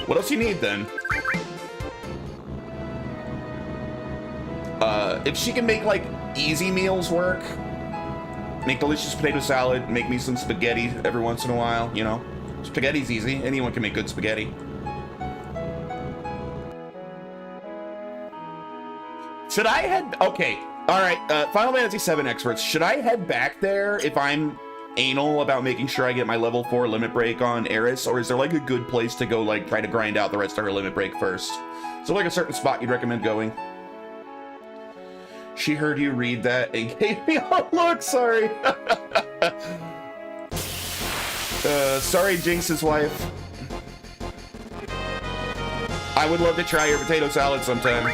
What else you need, then? If she can make, like, easy meals work, make delicious potato salad, make me some spaghetti every once in a while, you know? Spaghetti's easy. Anyone can make good spaghetti. Should I head... Okay. All right. Final Fantasy VII experts. Should I head back there if I'm anal about making sure I get my level 4 limit break on Eris, or is there, like, a good place to go, like, try to grind out the rest of her limit break first? Is there, like, a certain spot you'd recommend going? She heard you read that and gave me a look. Sorry. Sorry, Jinx's wife. I would love to try your potato salad sometime.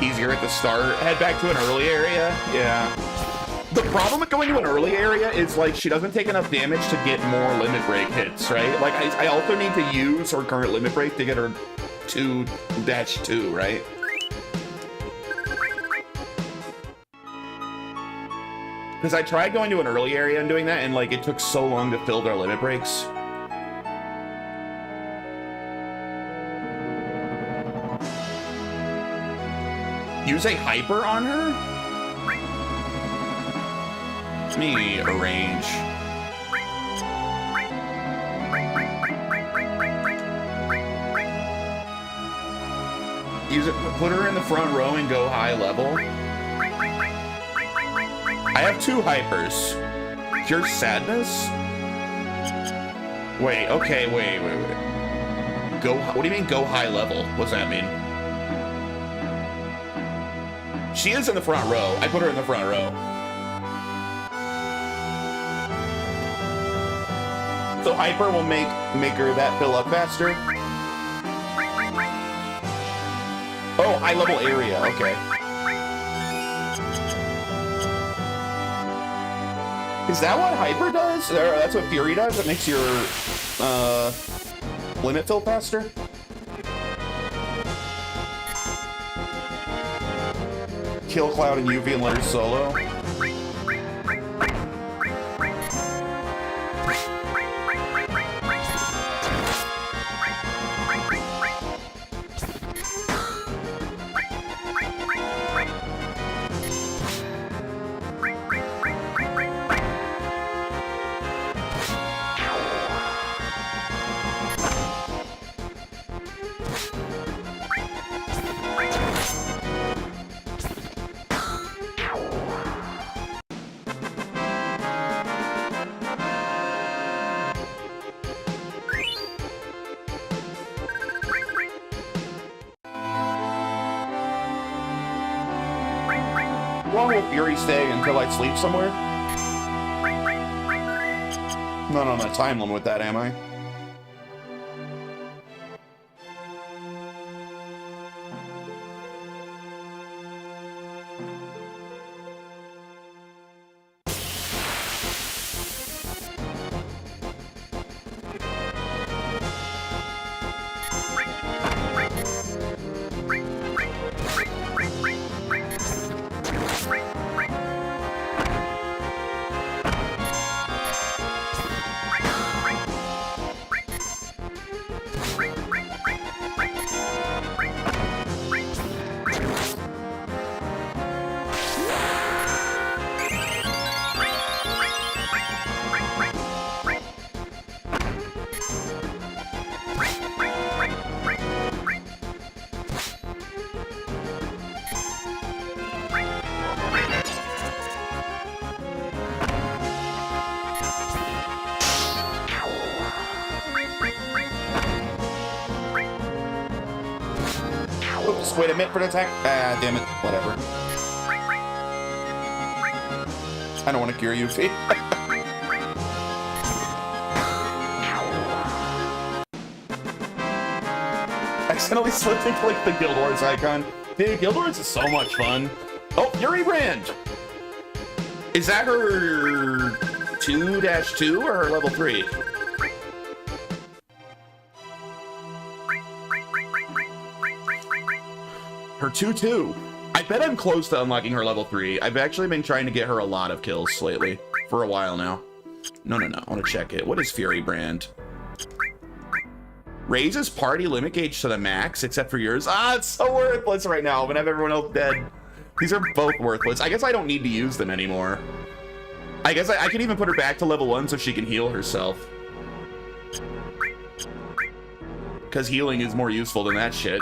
Easier at the start. Head back to an early area. Yeah. The problem with going to an early area is, like, she doesn't take enough damage to get more limit break hits, right? Like, I also need to use her current limit break to get her 2-2, right? Because I tried going to an early area and doing that, and, like, it took so long to fill their limit breaks. Use a hyper on her? Let me arrange. Use it, put her in the front row and go high level. I have 2 hypers. Cure sadness? Wait, okay, wait. Go, what do you mean go high level? What's that mean? She is in the front row. I put her in the front row. So hyper will make her that fill up faster. Oh, high level area, okay. Is that what Hyper does? Or that's what Fury does? It makes your limit fill faster? Kill Cloud and UV and let her solo. How long will Fury stay until I sleep somewhere? Not on a time limit with that, am I? Oops, wait a minute for the attack. Ah, damn it. Whatever. I don't want to cure you, Fee. Accidentally slipped and clicked the Guild Wars icon. Dude, Guild Wars is so much fun. Oh, Fury Brand! Is that her 2-2 or her level 3? Her 2-2. I bet I'm close to unlocking her level 3. I've actually been trying to get her a lot of kills lately. For a while now. No. I want to check it. What is Fury Brand? Raises party limit gauge to the max, except for yours. Ah, it's so worthless right now when I have everyone else dead. These are both worthless. I guess I don't need to use them anymore. I guess I can even put her back to level 1 so she can heal herself. Because healing is more useful than that shit.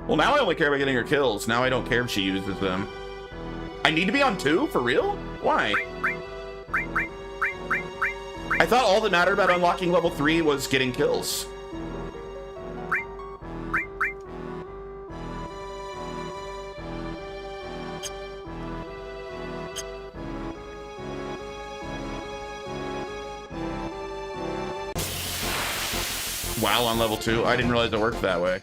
Well, now I only care about getting her kills. Now I don't care if she uses them. I need to be on 2? For real? Why? I thought all that mattered about unlocking level 3 was getting kills. Wow, on level 2? I didn't realize it worked that way.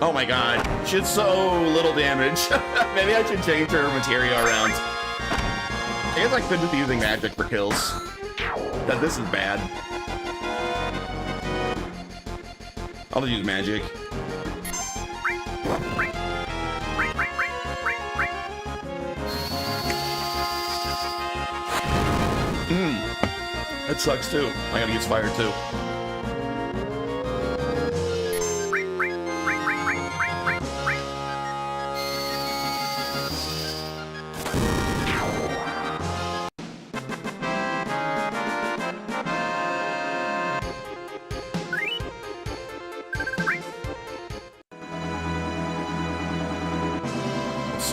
Oh my god, she did so little damage. Maybe I should change her materia around. I guess I could just be using magic for kills. But this is bad. I'll just use magic. That sucks too. I gotta use fire too.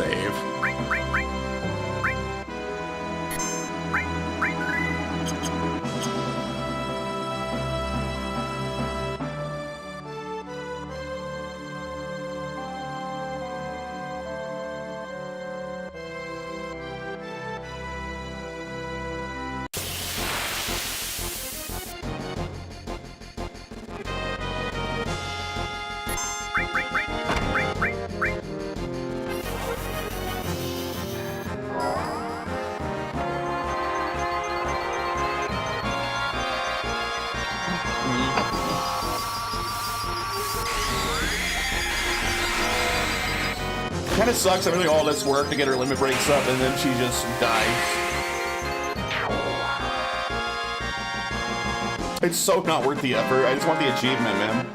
save. Kind of sucks. I'm doing all this work to get her limit breaks up, and then she just dies. It's so not worth the effort. I just want the achievement, man.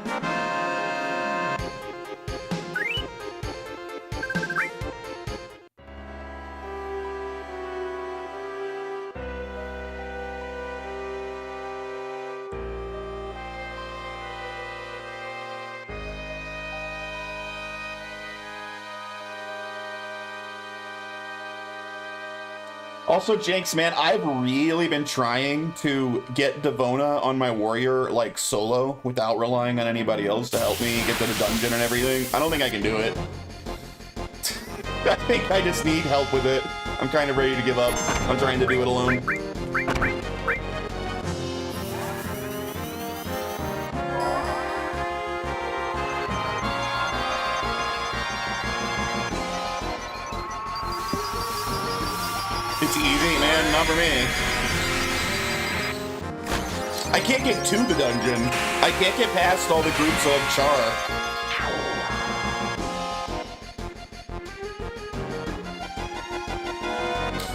Also, Jinx, man, I've really been trying to get Devona on my warrior, like, solo, without relying on anybody else to help me get to the dungeon and everything. I don't think I can do it. I think I just need help with it. I'm kind of ready to give up. I'm trying to do it alone. It's easy, man, not for me. I can't get to the dungeon. I can't get past all the groups of Char.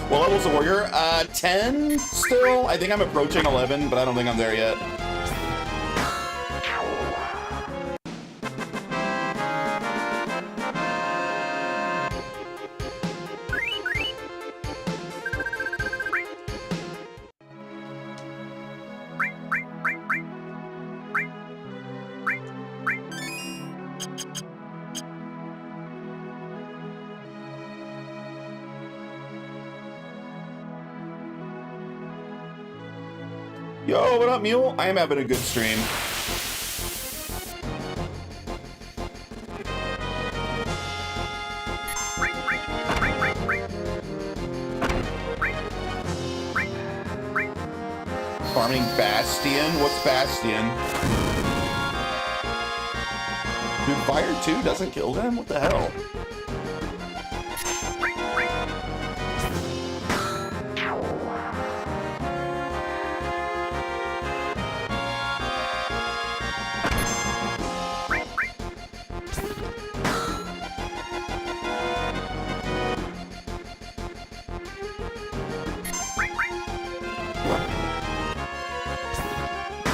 What level's the warrior? 10 still? I think I'm approaching 11, but I don't think I'm there yet. Yo, what up, Mule? I am having a good stream. Farming Bastion? What's Bastion? Dude, Fire 2 doesn't kill them? What the hell?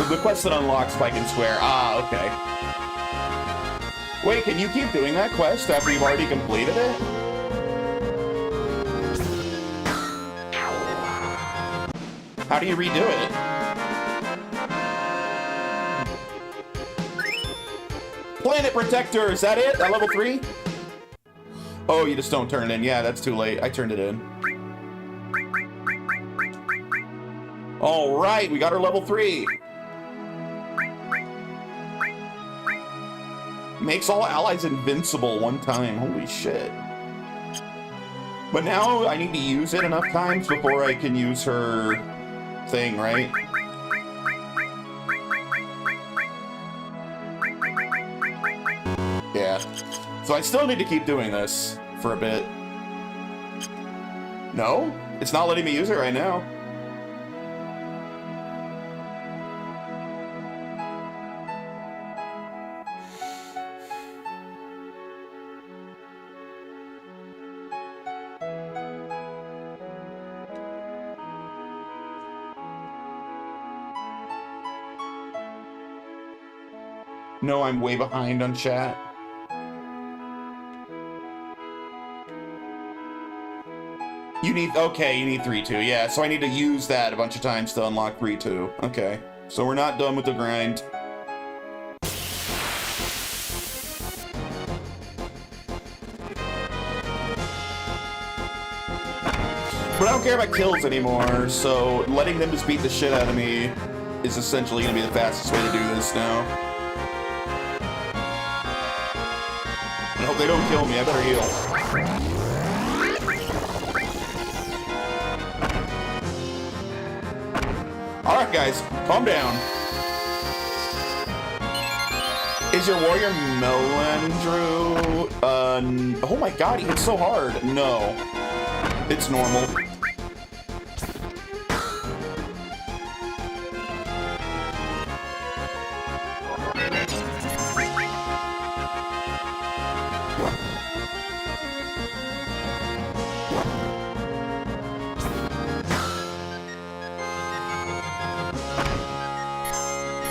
The quest that unlocks Spike and Square. Ah, okay. Wait, can you keep doing that quest after you've already completed it? How do you redo it? Planet Protector, is that it? At level 3? Oh, you just don't turn it in. Yeah, that's too late. I turned it in. All right, we got our level 3. Makes all allies invincible one time. Holy shit. But now I need to use it enough times before I can use her thing, right? Yeah. So I still need to keep doing this for a bit. No? It's not letting me use it right now. No, I'm way behind on chat. You need 3-2. Yeah, so I need to use that a bunch of times to unlock 3-2. Okay, so we're not done with the grind. But I don't care about kills anymore, so letting them just beat the shit out of me is essentially going to be the fastest way to do this now. I hope they don't kill me. I better heal. Alright, guys. Calm down. Is your warrior Melandrew? Oh my god, he hits so hard. No. It's normal.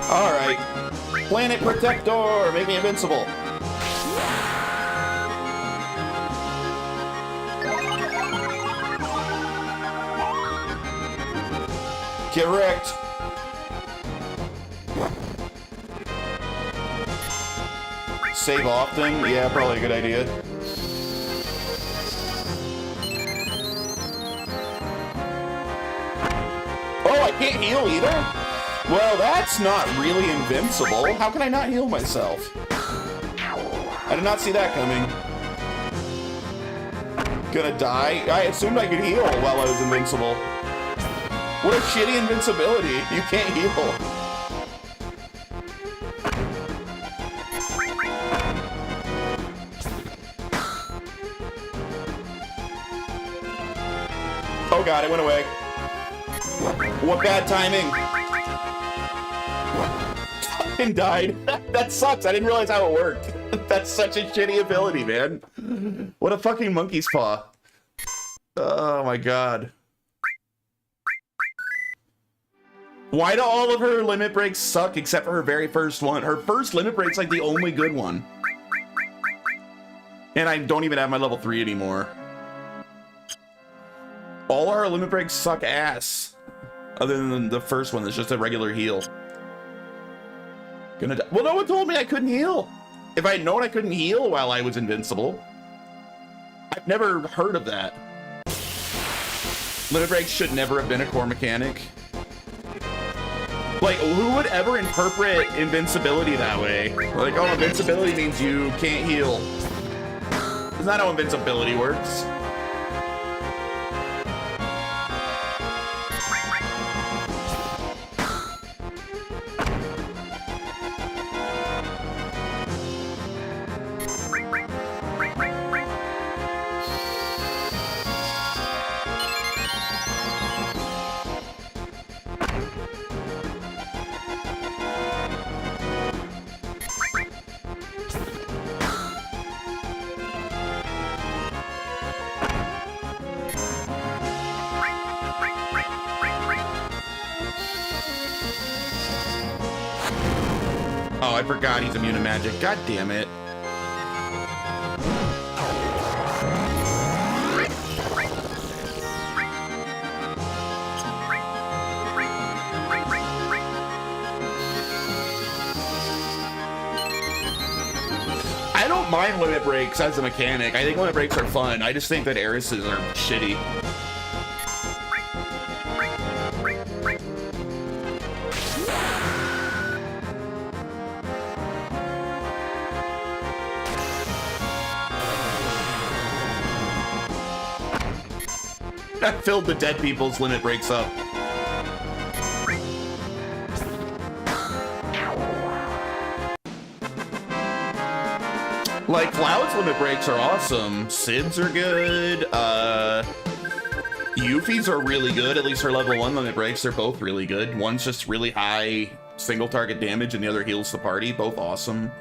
Alright. Planet Protector! Make me invincible. Get wrecked. Save often? Yeah, probably a good idea. Oh, I can't heal either? Well, that's not really invincible. How can I not heal myself? I did not see that coming. Gonna die? I assumed I could heal while I was invincible. What a shitty invincibility. You can't heal. Oh god, it went away. What bad timing. And died. That sucks. I didn't realize how it worked. That's such a shitty ability, man. What a fucking monkey's paw. Oh my god. Why do all of her limit breaks suck except for her very first one? Her first limit break's like the only good one. And I don't even have my level 3 anymore. All our limit breaks suck ass. Other than the first one that's just a regular heal. Gonna die. Well, no one told me I couldn't heal. If I had known I couldn't heal while I was invincible. I've never heard of that. Limit breaks should never have been a core mechanic. Like, who would ever interpret invincibility that way? Like, oh, invincibility means you can't heal. That's not how invincibility works. Oh, I forgot he's immune to magic. God damn it. I don't mind limit breaks as a mechanic. I think limit breaks are fun. I just think that Eris's are shitty. I filled the dead people's limit breaks up. Like, Cloud's limit breaks are awesome. Sid's are good. Yuffie's are really good. At least her level 1 limit breaks, they're both really good. One's just really high single target damage and the other heals the party. Both awesome.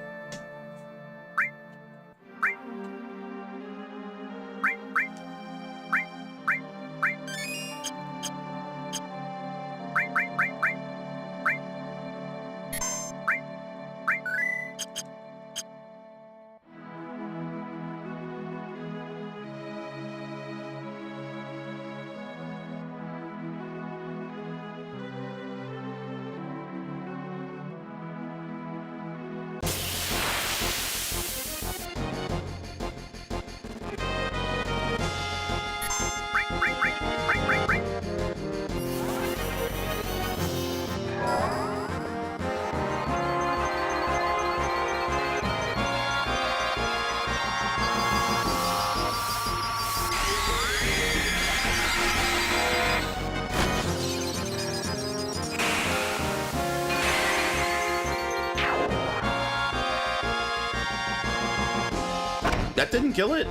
That didn't kill it?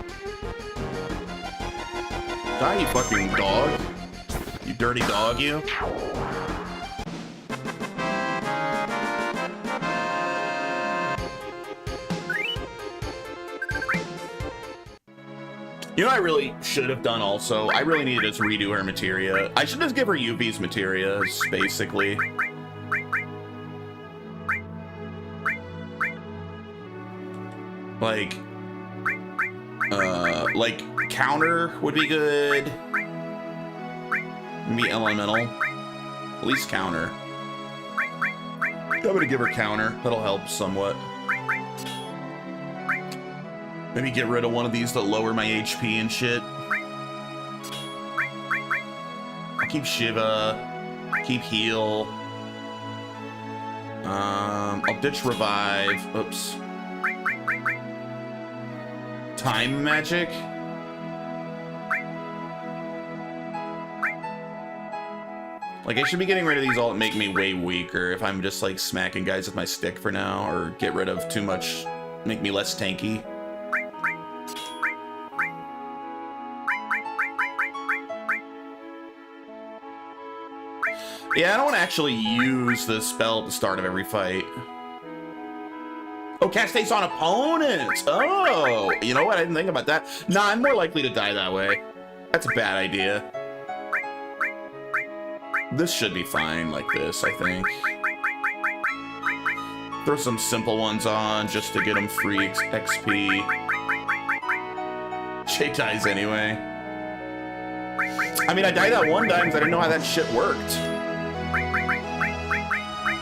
Die, you fucking dog. You dirty dog, you. You know what I really should have done also? I really needed to redo her materia. I should just give her Yuvi's materias, basically. Like counter would be good. Maybe elemental. At least counter. I'm gonna give her counter. That'll help somewhat. Maybe get rid of one of these that lower my HP and shit. I'll keep Shiva. Keep heal. I'll ditch revive. Oops. Time magic. Like, I should be getting rid of these all that make me way weaker if I'm just like smacking guys with my stick for now, or get rid of too much, make me less tanky. Yeah, I don't want to actually use the spell at the start of every fight. Oh, cast haste on opponents! Oh! You know what? I didn't think about that. Nah, I'm more likely to die that way. That's a bad idea. This should be fine like this, I think. Throw some simple ones on just to get them free XP. She dies anyway. I mean, I died that one time because I didn't know how that shit worked.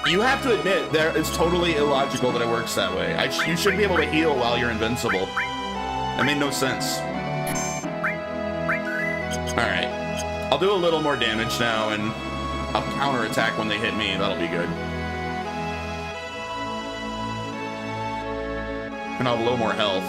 You have to admit, it's totally illogical that it works that way. You should be able to heal while you're invincible. That made no sense. Alright. I'll do a little more damage now, and I'll counterattack when they hit me. That'll be good. And I'll have a little more health.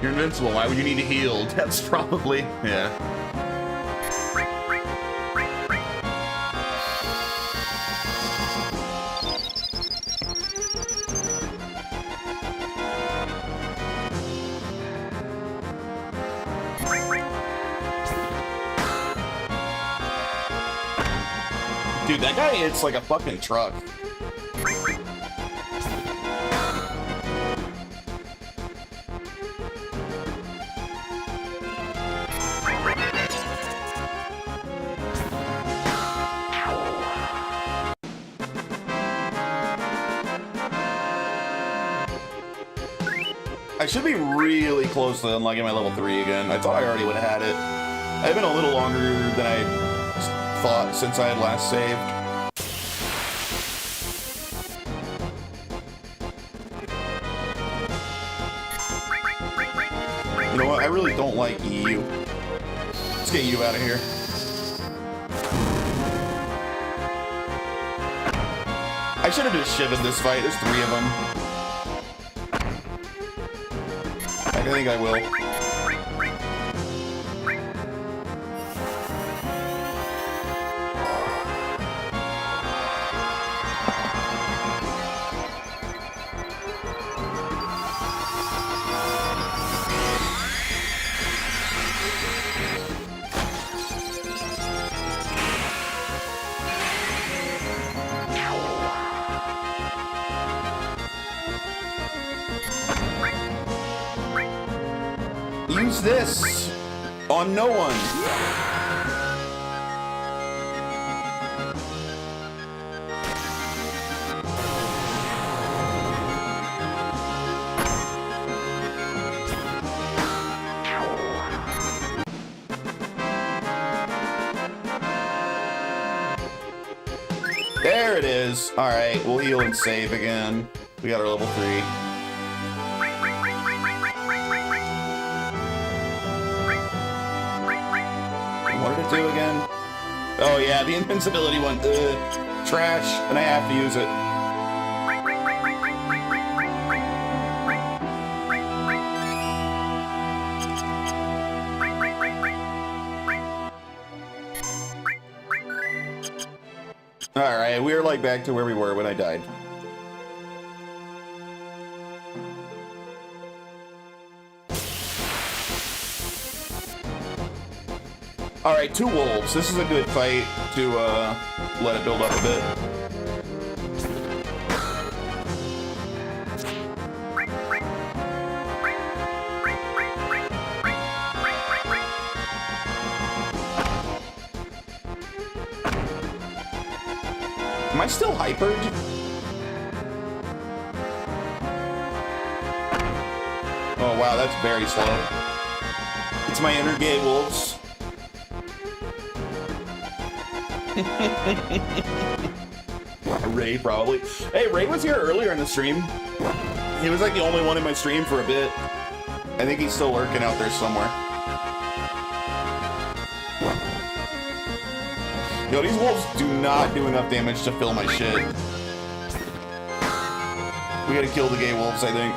You're invincible. Why would you need to heal? That's probably... yeah. Dude, that guy hits like a fucking truck. I should be really close to unlocking my level 3 again. I thought I already would have had it. It's been a little longer than I thought since I had last saved. You know what? I really don't like you. Let's get you out of here. I should have just shivered this fight. There's 3 of them. I think I will. Use this on no one. There it is. All right, we'll heal and save again. We got our level 3. What did it do again? Oh yeah, the invincibility one. Trash, and I have to use it. Alright, we're like back to where we were when I died. Alright, 2 wolves. This is a good fight to let it build up a bit. Am I still hypered? Oh wow, that's very slow. It's my inner gay wolves. Ray, probably. Hey, Ray was here earlier in the stream. He was like the only one in my stream for a bit. I think he's still lurking out there somewhere. Yo, these wolves do not do enough damage to fill my shit. We gotta kill the gay wolves, I think.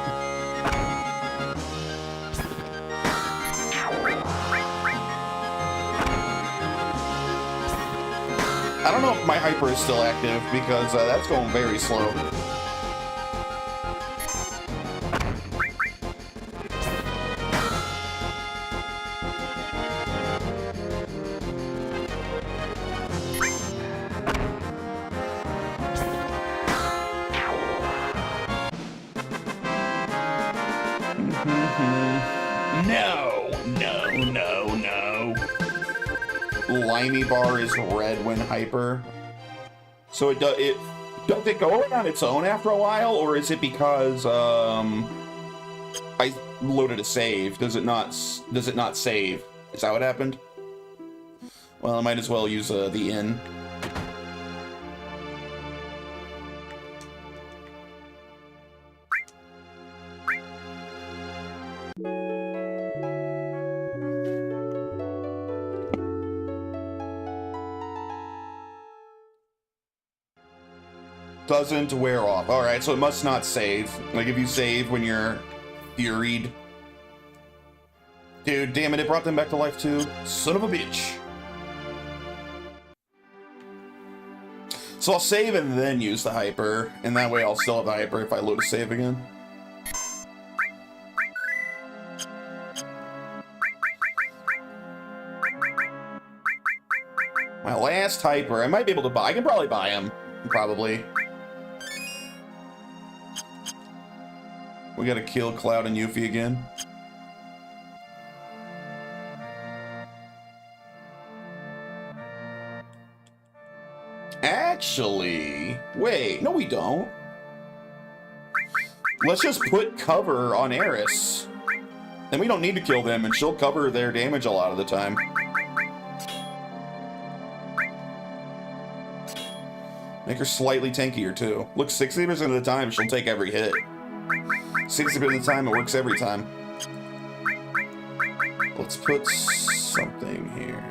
I don't know if my hyper is still active because that's going very slow. No. Limey bar is red when hyper. So does it go on its own after a while, or is it because I loaded a save? Does it not save? Is that what happened? Well, I might as well use the in. Doesn't wear off. Alright, so it must not save. Like, if you save when you're furied. Dude, damn it, it brought them back to life too. Son of a bitch. So I'll save and then use the hyper, and that way I'll still have the hyper if I load a save again. My last hyper. I might be able to buy. I can probably buy him. Probably. We gotta kill Cloud and Yuffie again. Actually, wait, no we don't. Let's just put cover on Eris. Then we don't need to kill them, and she'll cover their damage a lot of the time. Make her slightly tankier, too. Look, 60% of the time, she'll take every hit. 60% of the time, it works every time. Let's put something here.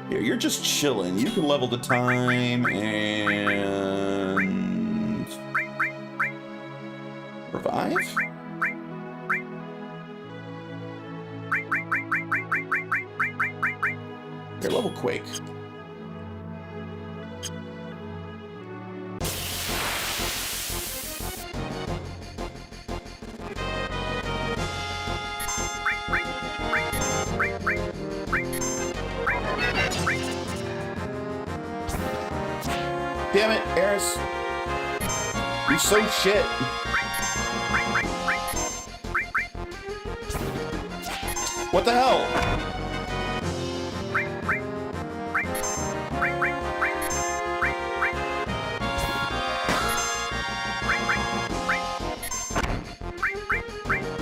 Here, you're just chilling. You can level the time and... revive? Here, level Quake. Damn it, Eris. You're so shit. What the hell?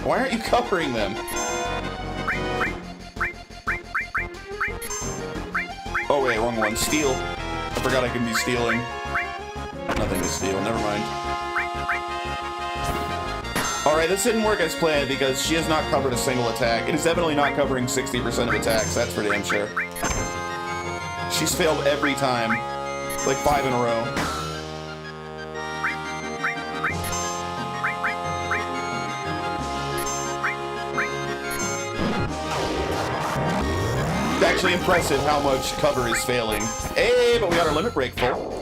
Why aren't you covering them? Oh wait, wrong one. Steal. I forgot I can be stealing. Nothing to steal, never mind. Alright, this didn't work as planned because she has not covered a single attack. It is definitely not covering 60% of attacks, that's for damn sure. She's failed every time. Like 5 in a row. It's actually impressive how much cover is failing. Hey, but we got got our limit break full.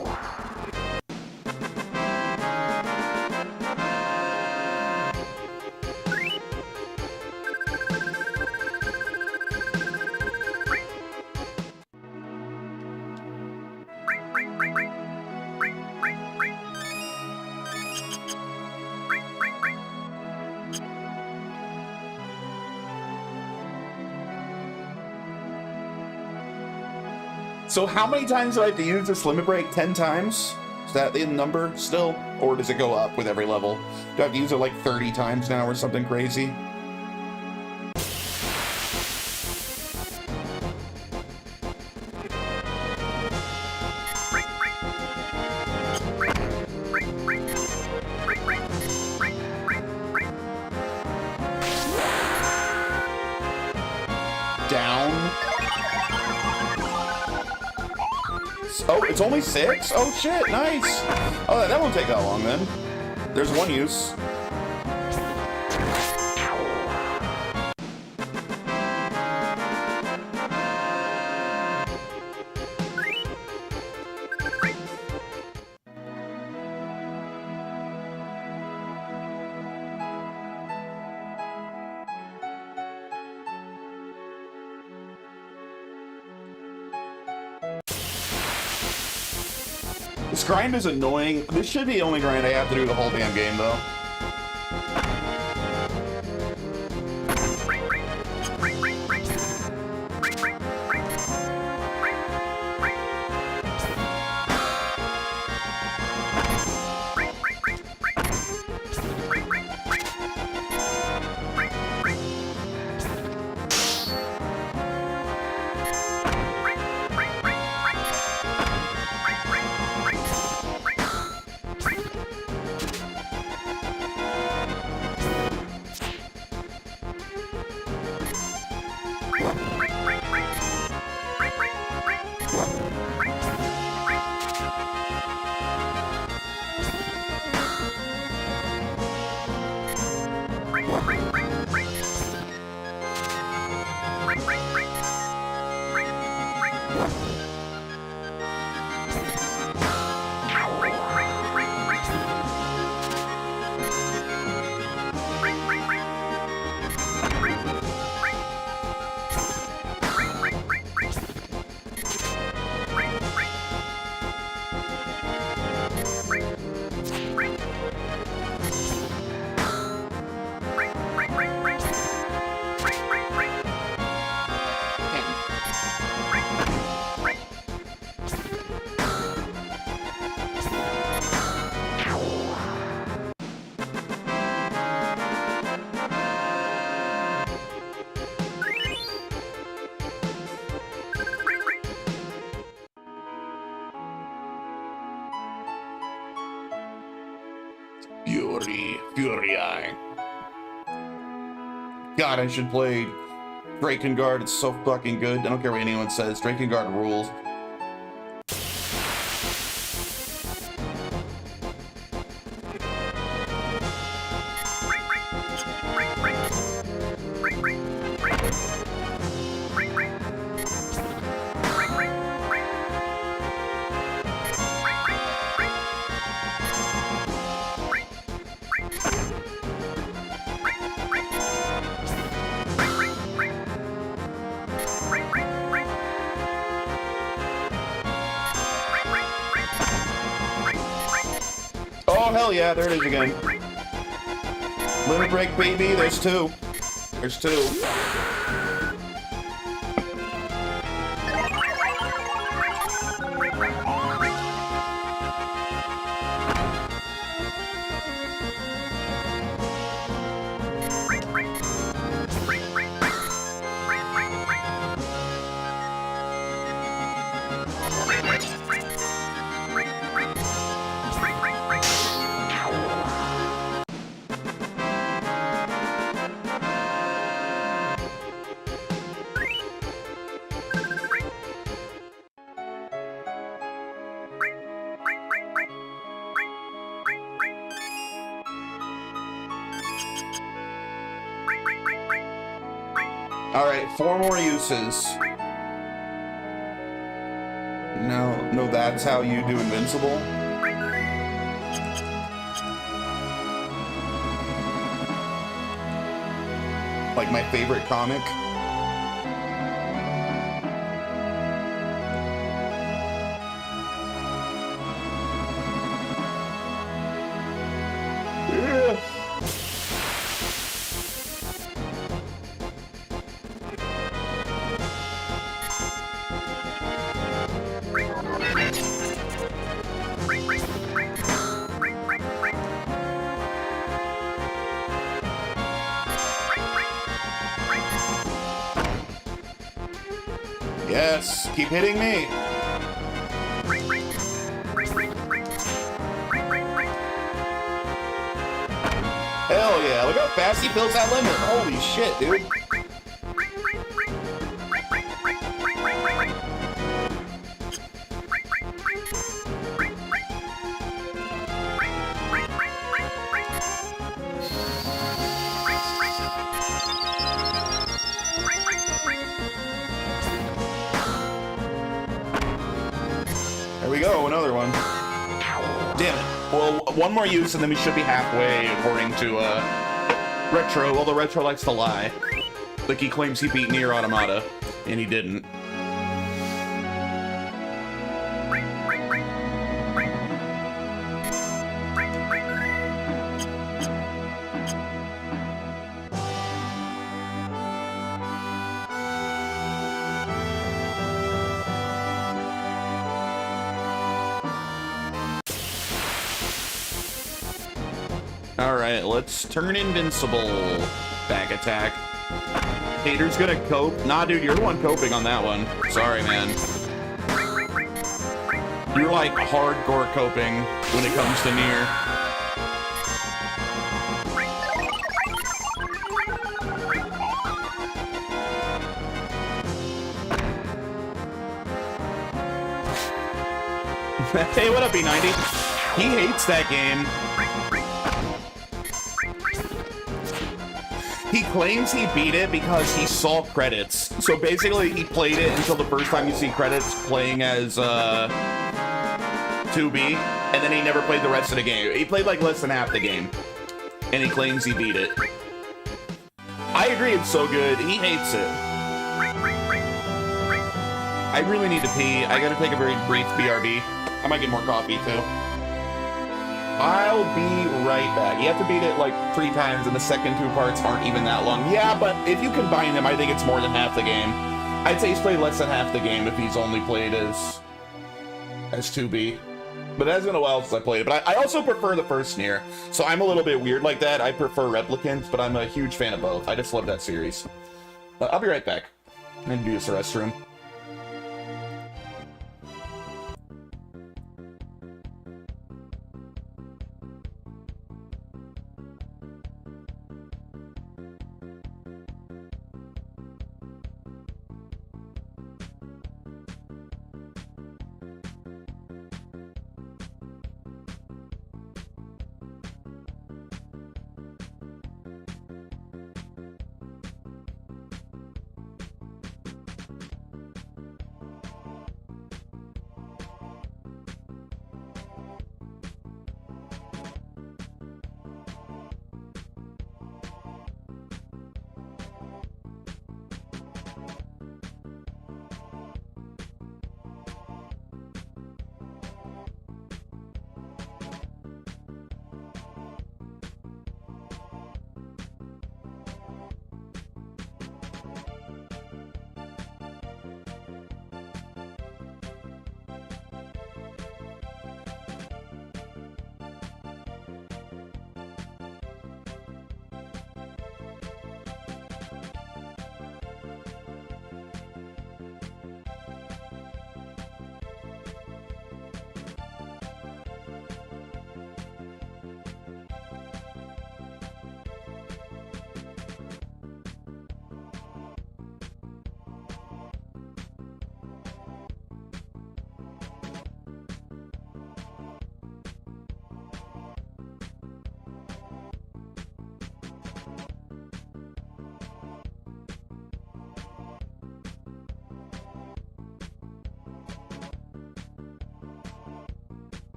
So how many times do I have to use this limit break? 10 times? Is that the number still? Or does it go up with every level? Do I have to use it like 30 times now or something crazy? Down. Oh, it's only 6? Oh shit, nice! Oh, that won't take that long then. There's one use. This grind is annoying. This should be the only grind I have to do the whole damn game, though. Fury Eye. God, I should play Drakengard. It's so fucking good. I don't care what anyone says. Drakengard rules. Oh, hell yeah, there it is again. Limit break, baby, there's two. There's two. All right, 4 more uses. No. No, that's how you do Invincible? Like my favorite comic? Yeah. Yes, keep hitting me. Hell yeah, look how fast he fills that limit. Holy shit, dude. There we go, another one. Damn it. Well, one more use and then we should be halfway, according to, Retro. Although Retro likes to lie. Like, he claims he beat Nier Automata, and he didn't. Alright, let's turn Invincible. Back attack. Hater's gonna cope. Nah, dude, you're the one coping on that one. Sorry, man. You're like hardcore coping when it comes to Nier. Hey, what up, B90? He hates that game. He claims he beat it because he saw credits. So basically, he played it until the first time you see credits playing as 2B, and then he never played the rest of the game. He played like less than half the game, and he claims he beat it. I agree, it's so good. He hates it. I really need to pee. I gotta take a very brief BRB. I might get more coffee too. I'll be right back. You have to beat it like 3 times, and the second 2 parts aren't even that long. Yeah, but if you combine them, I think it's more than half the game. I'd say he's played less than half the game if he's only played as 2B. But it has been a while since I played it. But I also prefer the first Nier, so I'm a little bit weird like that. I prefer Replicant, but I'm a huge fan of both. I just love that series. I'll be right back. I'm gonna use the restroom.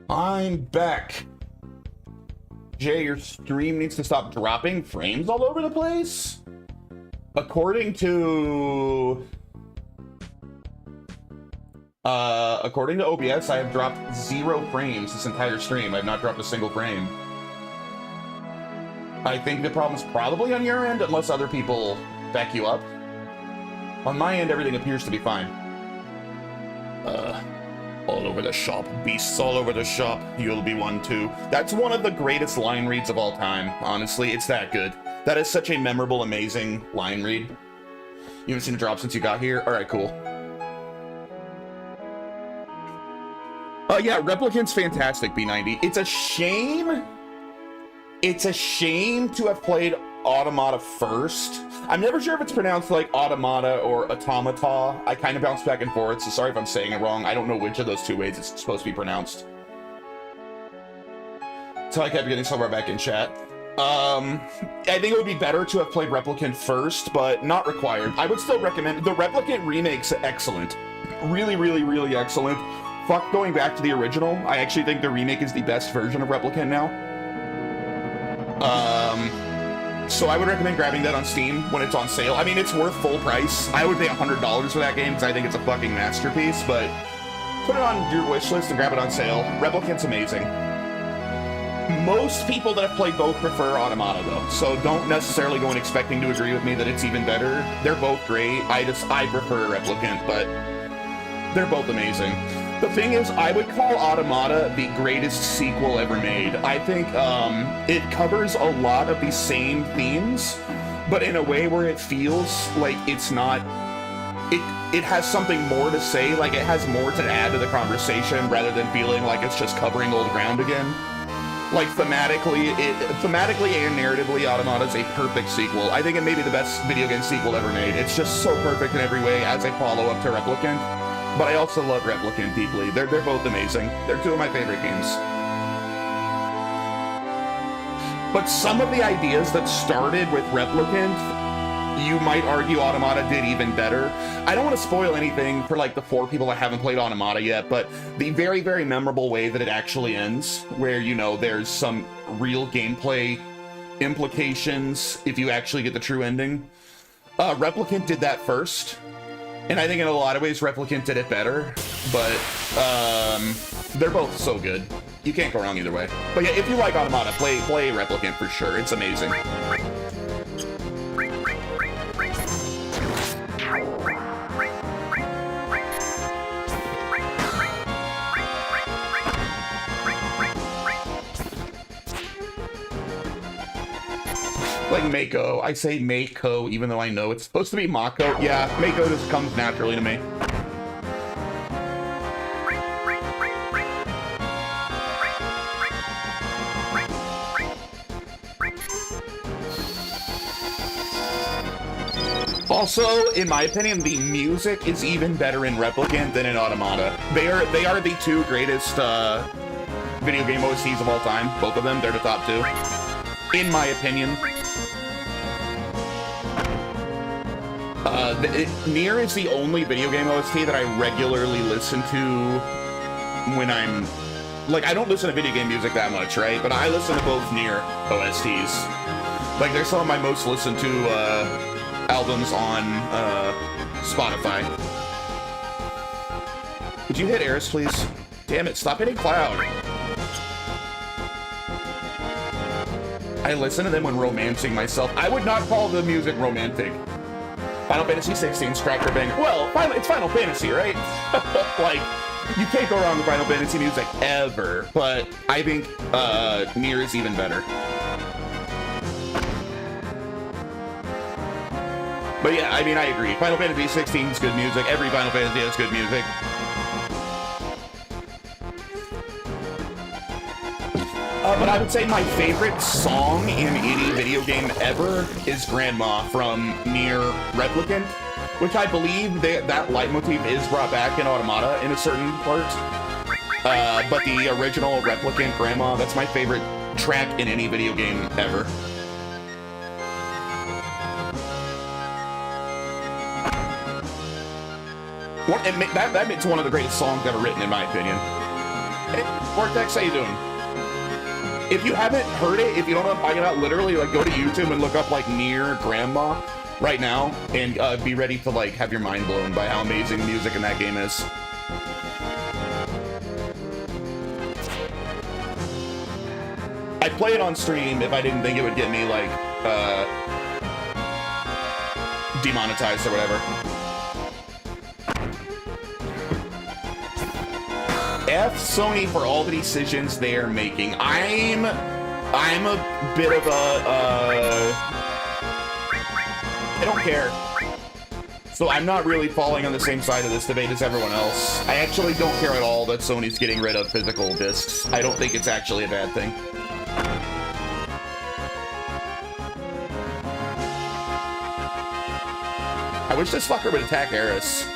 I'm back. Jay, your stream needs to stop dropping frames all over the place? According to OBS, I have dropped 0 frames this entire stream. I've not dropped a single frame. I think the problem's probably on your end, unless other people back you up. On my end, everything appears to be fine. All over the shop. Beasts all over the shop. You'll be one too. That's one of the greatest line reads of all time. Honestly, it's that good. That is such a memorable, amazing line read. You haven't seen a drop since you got here? Alright, cool. Yeah, Replicant's fantastic, B90. It's a shame. It's a shame to have played Automata first. I'm never sure if it's pronounced like Automata or Automata. I kind of bounce back and forth, so sorry if I'm saying it wrong. I don't know which of those two ways it's supposed to be pronounced. So I kept getting so far back in chat. I think it would be better to have played Replicant first, but not required. I would still recommend the Replicant remake's excellent. Really, really, really excellent. Fuck going back to the original. I actually think the remake is the best version of Replicant now. So I would recommend grabbing that on Steam when it's on sale. I mean, it's worth full price. I would pay $100 for that game because I think it's a fucking masterpiece, but put it on your wish list and grab it on sale. Replicant's amazing. Most people that have played both prefer Automata though, so don't necessarily go in expecting to agree with me that it's even better. They're both great. I prefer Replicant, but they're both amazing. The thing is, I would call Automata the greatest sequel ever made. I think it covers a lot of the same themes, but in a way where it feels like it's not... It has something more to say, like it has more to add to the conversation rather than feeling like it's just covering old ground again. Like thematically and narratively, Automata's a perfect sequel. I think it may be the best video game sequel ever made. It's just so perfect in every way as a follow-up to Replicant. But I also love Replicant deeply. They're both amazing. They're two of my favorite games. But some of the ideas that started with Replicant, you might argue Automata did even better. I don't want to spoil anything for like the 4 people that haven't played Automata yet, but the very, very memorable way that it actually ends, where, you know, there's some real gameplay implications if you actually get the true ending. Replicant did that first. And I think in a lot of ways, Replicant did it better, but they're both so good. You can't go wrong either way. But yeah, if you like Automata, play Replicant for sure. It's amazing. Like Mako. I say Mako even though I know it's supposed to be Mako. Yeah, Mako just comes naturally to me. Also, in my opinion, the music is even better in Replicant than in Automata. They are the 2 greatest video game OSTs of all time. Both of them, they're the top 2. In my opinion. Nier is the only video game OST that I regularly listen to when I'm... Like, I don't listen to video game music that much, right? But I listen to both Nier OSTs. Like, they're some of my most listened to albums on Spotify. Would you hit Eris, please? Damn it, stop hitting Cloud. I listen to them when romancing myself. I would not call the music romantic. Final Fantasy 16's Tractor Banger. Well, it's Final Fantasy, right? Like, you can't go wrong with Final Fantasy music ever, but I think Nier is even better. But yeah, I mean, I agree. Final Fantasy 16 is good music. Every Final Fantasy has good music. But I would say my favorite song in any video game ever is Grandma from Nier Replicant, which I believe that leitmotif is brought back in Automata in a certain part. But the original Replicant Grandma, that's my favorite track in any video game ever. That makes one of the greatest songs ever written, in my opinion. Hey, Vortex, how you doing? If you haven't heard it, if you don't know what I'm talking about, literally, like, go to YouTube and look up, like, Near Grandma right now, and be ready to, like, have your mind blown by how amazing the music in that game is. I'd play it on stream if I didn't think it would get me, like, demonetized or whatever. F Sony for all the decisions they're making. I'm a bit of a, I don't care. So I'm not really falling on the same side of this debate as everyone else. I actually don't care at all that Sony's getting rid of physical discs. I don't think it's actually a bad thing. I wish this fucker would attack Eris.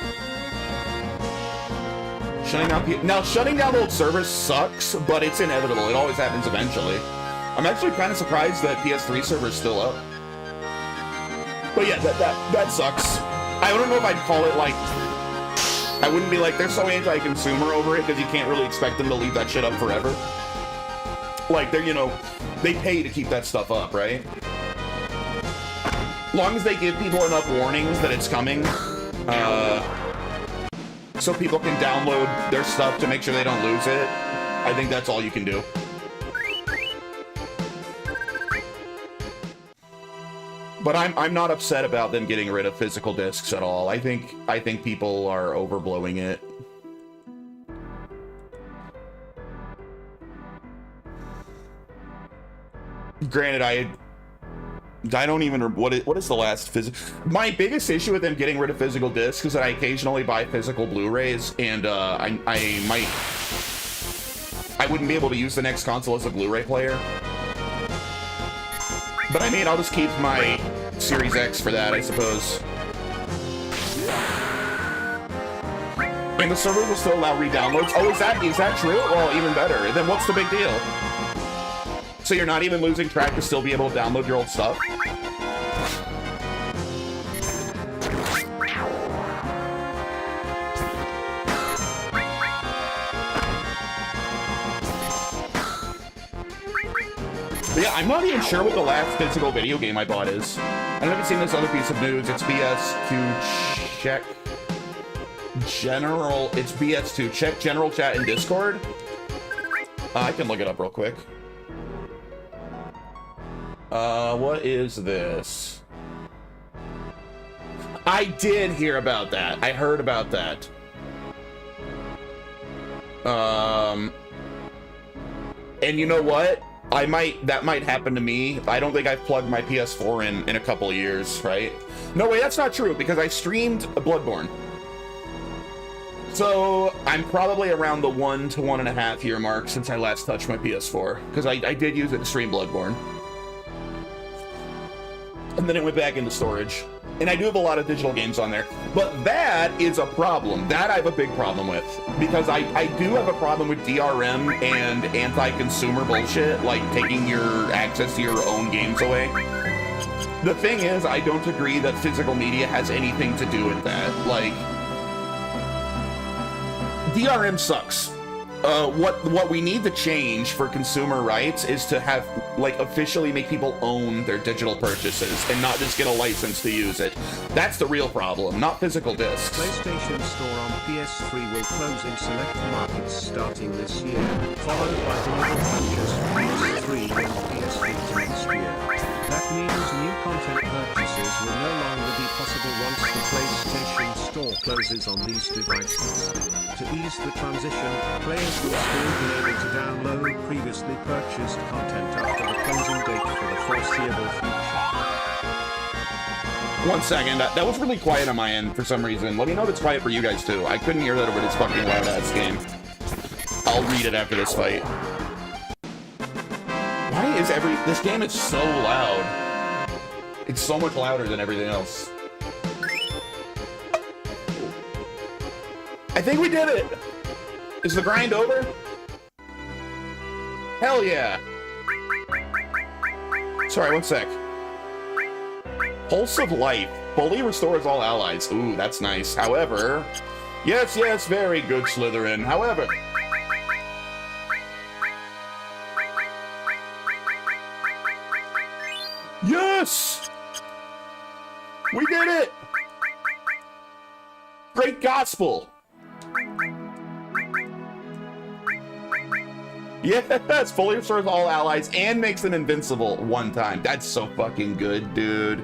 Shutting down old servers sucks, but it's inevitable. It always happens eventually. I'm actually kind of surprised that PS3 server's still up. But yeah, that sucks. I don't know if I'd call it like... I wouldn't be like, they're so anti-consumer over it, because you can't really expect them to leave that shit up forever. Like, they're, you know, they pay to keep that stuff up, right? As long as they give people enough warnings that it's coming, so people can download their stuff to make sure they don't lose it, I think that's all you can do. But I'm not upset about them getting rid of physical discs at all. I think people are overblowing it. Granted, I don't even what is the last physical. My biggest issue with them getting rid of physical discs is that I occasionally buy physical Blu-rays, and I wouldn't be able to use the next console as a Blu-ray player. But I mean, I'll just keep my Series X for that, I suppose. And the server will still allow re-downloads. Oh, is that true? Well, even better. Then what's the big deal? So you're not even losing track to still be able to download your old stuff? But yeah, I'm not even sure what the last physical video game I bought is. I haven't seen this other piece of news. It's BS2 check general. It's BS2 check general chat in Discord. I can look it up real quick. What is this? I did hear about that. I heard about that. And you know what? That might happen to me. I don't think I've plugged my PS4 in a couple of years, right? No, wait, that's not true, because I streamed Bloodborne. So I'm probably around the 1 to 1.5 year mark since I last touched my PS4, because I did use it to stream Bloodborne. And then it went back into storage. And I do have a lot of digital games on there. But that is a problem. That I have a big problem with. Because I do have a problem with DRM and anti-consumer bullshit, like taking your access to your own games away. The thing is, I don't agree that physical media has anything to do with that. Like, DRM sucks. What we need to change for consumer rights is to have, like, officially make people own their digital purchases and not just get a license to use it. That's the real problem, not physical discs. PlayStation Store on PS3 will close in select markets starting this year, followed by global purchase PS3 and PS4 next year. That means new content purchases will no longer be possible once the PlayStation Store closes on these devices. To ease the transition, players will still be able to download previously purchased content after the closing date for the foreseeable future. 1 second, that was really quiet on my end for some reason. Let me know if it's quiet for you guys too. I couldn't hear that over this fucking loud ass game. I'll read it after this fight. Why is this game is so loud? It's so much louder than everything else. I think we did it! Is the grind over? Hell yeah! Sorry, 1 sec. Pulse of Life. Fully restores all allies. Ooh, that's nice. However... Yes, very good, Slytherin. However... We did it! Great gospel! Yes, fully restores all allies and makes them invincible one time. That's so fucking good, dude.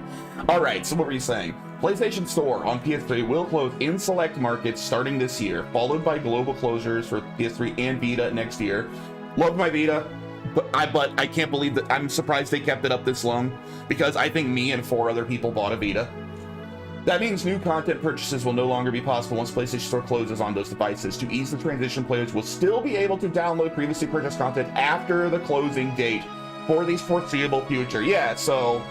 All right, so what were you saying? PlayStation Store on PS3 will close in select markets starting this year, followed by global closures for PS3 and Vita next year. Love my Vita, but I can't believe that. I'm surprised they kept it up this long, because I think me and 4 other people bought a Vita. That means new content purchases will no longer be possible once PlayStation Store closes on those devices. To ease the transition, players will still be able to download previously purchased content after the closing date for the foreseeable future. Yeah, so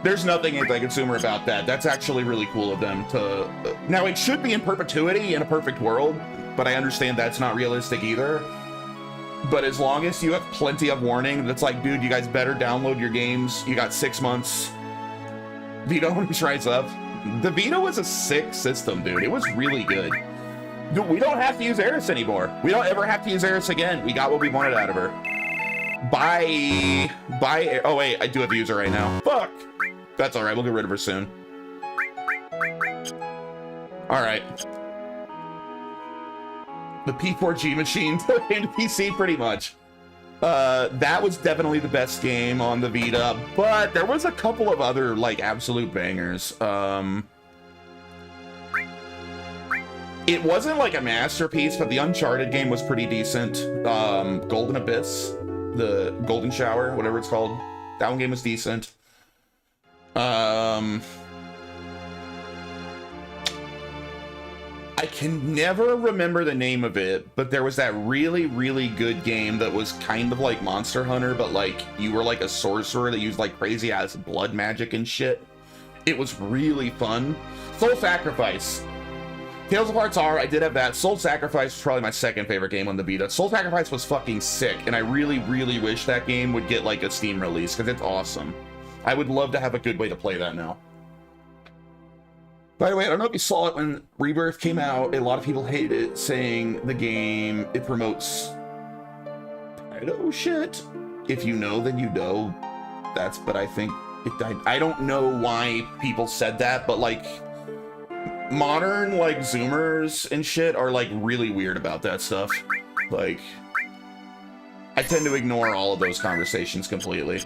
there's nothing anti-consumer about that. That's actually really cool of them to... Now, it should be in perpetuity in a perfect world, but I understand that's not realistic either. But as long as you have plenty of warning, that's like, dude, you guys better download your games. You got 6 months. Vita owners rise up. The Vita was a sick system, dude. It was really good. Dude, we don't have to use Eris anymore. We don't ever have to use Eris again. We got what we wanted out of her. Bye. Oh, wait, I do have to use her right now. Fuck. That's all right. We'll get rid of her soon. All right. The P4G machine in PC, pretty much. That was definitely the best game on the Vita, but there was a couple of other, like, absolute bangers. It wasn't, like, a masterpiece, but the Uncharted game was pretty decent. Golden Abyss, the Golden Shower, whatever it's called, that one game was decent. I can never remember the name of it, but there was that really, really good game that was kind of like Monster Hunter, but like you were like a sorcerer that used like crazy ass blood magic and shit. It was really fun. Soul Sacrifice. Tales of Hearts R, I did have that. Soul Sacrifice was probably my second favorite game on the Vita. Soul Sacrifice was fucking sick, and I really, really wish that game would get like a Steam release, because it's awesome. I would love to have a good way to play that now. By the way, I don't know if you saw it when Rebirth came out. A lot of people hated it, saying the game, it promotes pedo shit. If you know, then you know. But I think, I don't know why people said that, but like, modern, like, Zoomers and shit are like really weird about that stuff. Like, I tend to ignore all of those conversations completely.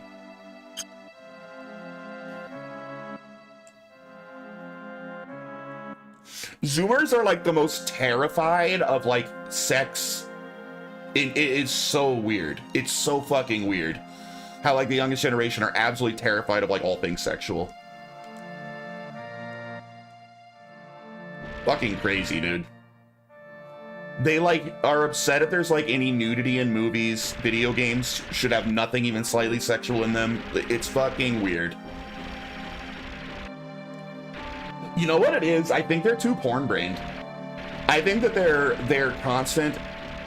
Zoomers are like the most terrified of like sex. It is so weird. It's so fucking weird how like the youngest generation are absolutely terrified of like all things sexual. Fucking crazy, dude. They like are upset if there's like any nudity in movies. Video games should have nothing even slightly sexual in them. It's fucking weird. You know what it is? I think they're too porn-brained. I think that their constant,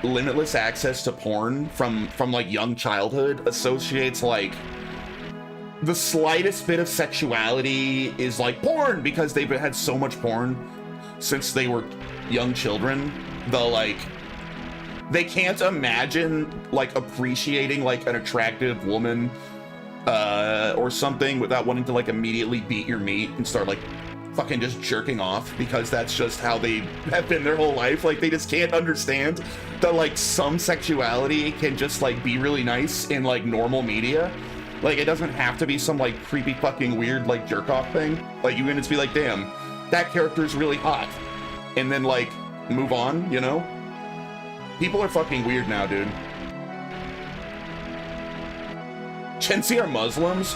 limitless access to porn from like young childhood associates like the slightest bit of sexuality is like porn, because they've had so much porn since they were young children. They can't imagine like appreciating like an attractive woman or something without wanting to like immediately beat your meat and start like fucking just jerking off, because that's just how they have been their whole life. Like, they just can't understand that like some sexuality can just like be really nice in like normal media. Like, it doesn't have to be some like creepy fucking weird like jerk off thing. Like, you can just be like, damn, that character's really hot, and then like move on, you know? People are fucking weird now, dude. Gen Z are Muslims?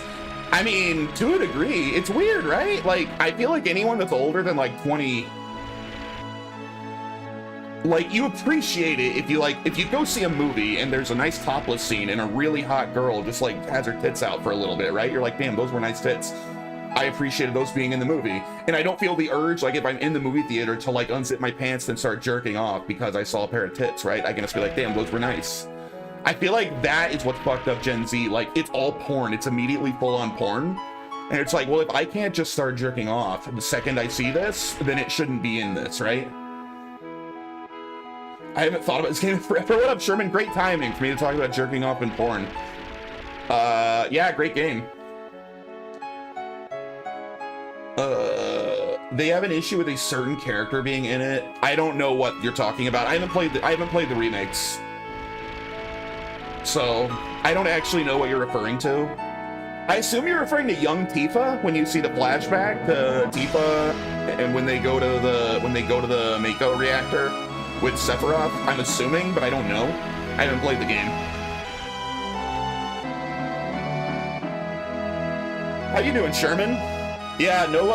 I mean, to a degree, it's weird, right? Like, I feel like anyone that's older than like 20, like, you appreciate it if you go see a movie and there's a nice topless scene and a really hot girl just like has her tits out for a little bit, right? You're like, damn, those were nice tits. I appreciated those being in the movie. And I don't feel the urge, like if I'm in the movie theater, to like unzip my pants and start jerking off because I saw a pair of tits, right? I can just be like, damn, those were nice. I feel like that is what fucked up Gen Z. Like, it's all porn. It's immediately full-on porn. And it's like, well, if I can't just start jerking off the second I see this, then it shouldn't be in this, right? I haven't thought about this game forever. What up, Sherman? Great timing for me to talk about jerking off and porn. Yeah, great game. they have an issue with a certain character being in it. I don't know what you're talking about. I haven't played the remakes, so I don't actually know what you're referring to. I assume you're referring to young Tifa when you see the flashback to Tifa, and when they go to the Mako reactor with Sephiroth. I'm assuming, but I don't know. I haven't played the game. How you doing, Sherman? Yeah, no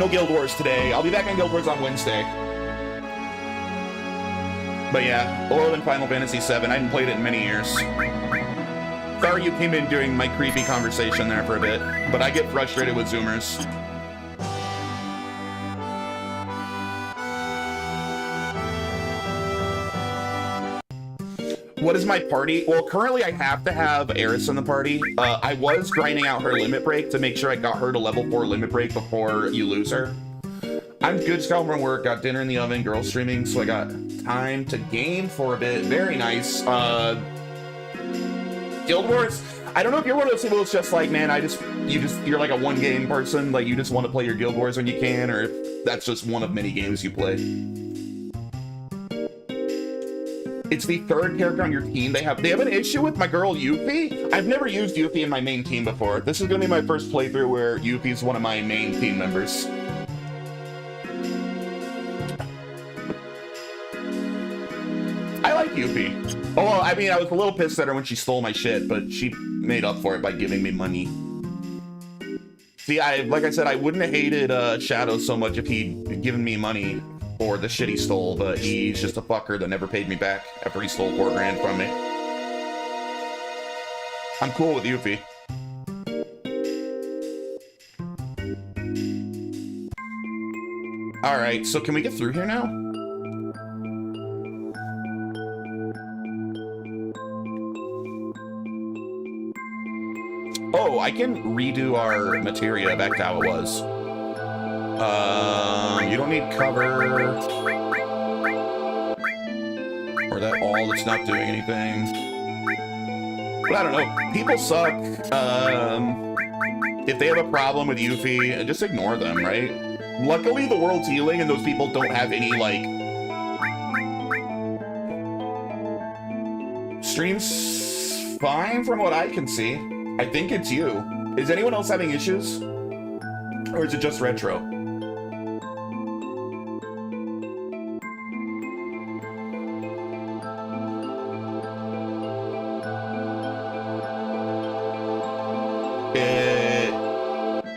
Guild Wars today. I'll be back on Guild Wars on Wednesday. But yeah, lower than Final Fantasy VII. I hadn't played it in many years. Sorry you came in during my creepy conversation there for a bit, but I get frustrated with Zoomers. What is my party? Well, currently I have to have Eris in the party. I was grinding out her limit break to make sure I got her to level 4 limit break before you lose her. I'm good, just got home from work, got dinner in the oven, girl streaming, so I got time to game for a bit. Very nice. Guild Wars, I don't know if you're one of those people that's just like, man, you're like a one game person, like you just want to play your Guild Wars when you can, or if that's just one of many games you play. It's the third character on your team. They have an issue with my girl Yuffie. I've never used Yuffie in my main team before. This is gonna be my first playthrough where Yuffie's one of my main team members. I like Yuffie. Oh, well, I mean, I was a little pissed at her when she stole my shit, but she made up for it by giving me money. See, like I said, I wouldn't have hated Shadow so much if he'd given me money for the shit he stole, but he's just a fucker that never paid me back after he stole $4 grand from me. I'm cool with Yuffie. Alright, so can we get through here now? Oh, I can redo our materia back to how it was. You don't need cover. Or that all that's not doing anything. But I don't know. People suck. If they have a problem with Yuffie, just ignore them, right? Luckily, the world's healing and those people don't have any, like... Stream's fine from what I can see. I think it's you. Is anyone else having issues? Or is it just Retro?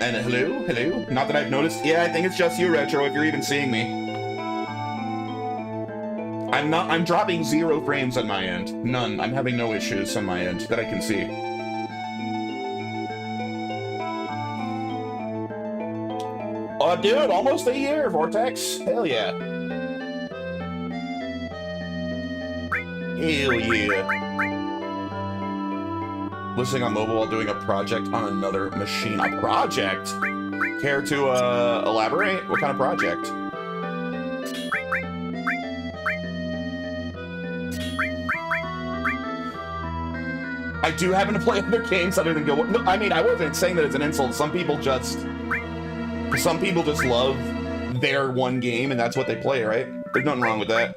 And hello? Hello? Not that I've noticed. Yeah, I think it's just you, Retro, if you're even seeing me. I'm dropping 0 frames on my end. None. I'm having no issues on my end that I can see. Oh, dude, almost a year, Vortex. Hell yeah. Hell yeah. Listening on mobile while doing a project on another machine. A project? Care to elaborate? What kind of project? I do happen to play other games other than Guild Wars. No, I mean, I wasn't saying that it's an insult. Some people just love their one game and that's what they play, right? There's nothing wrong with that.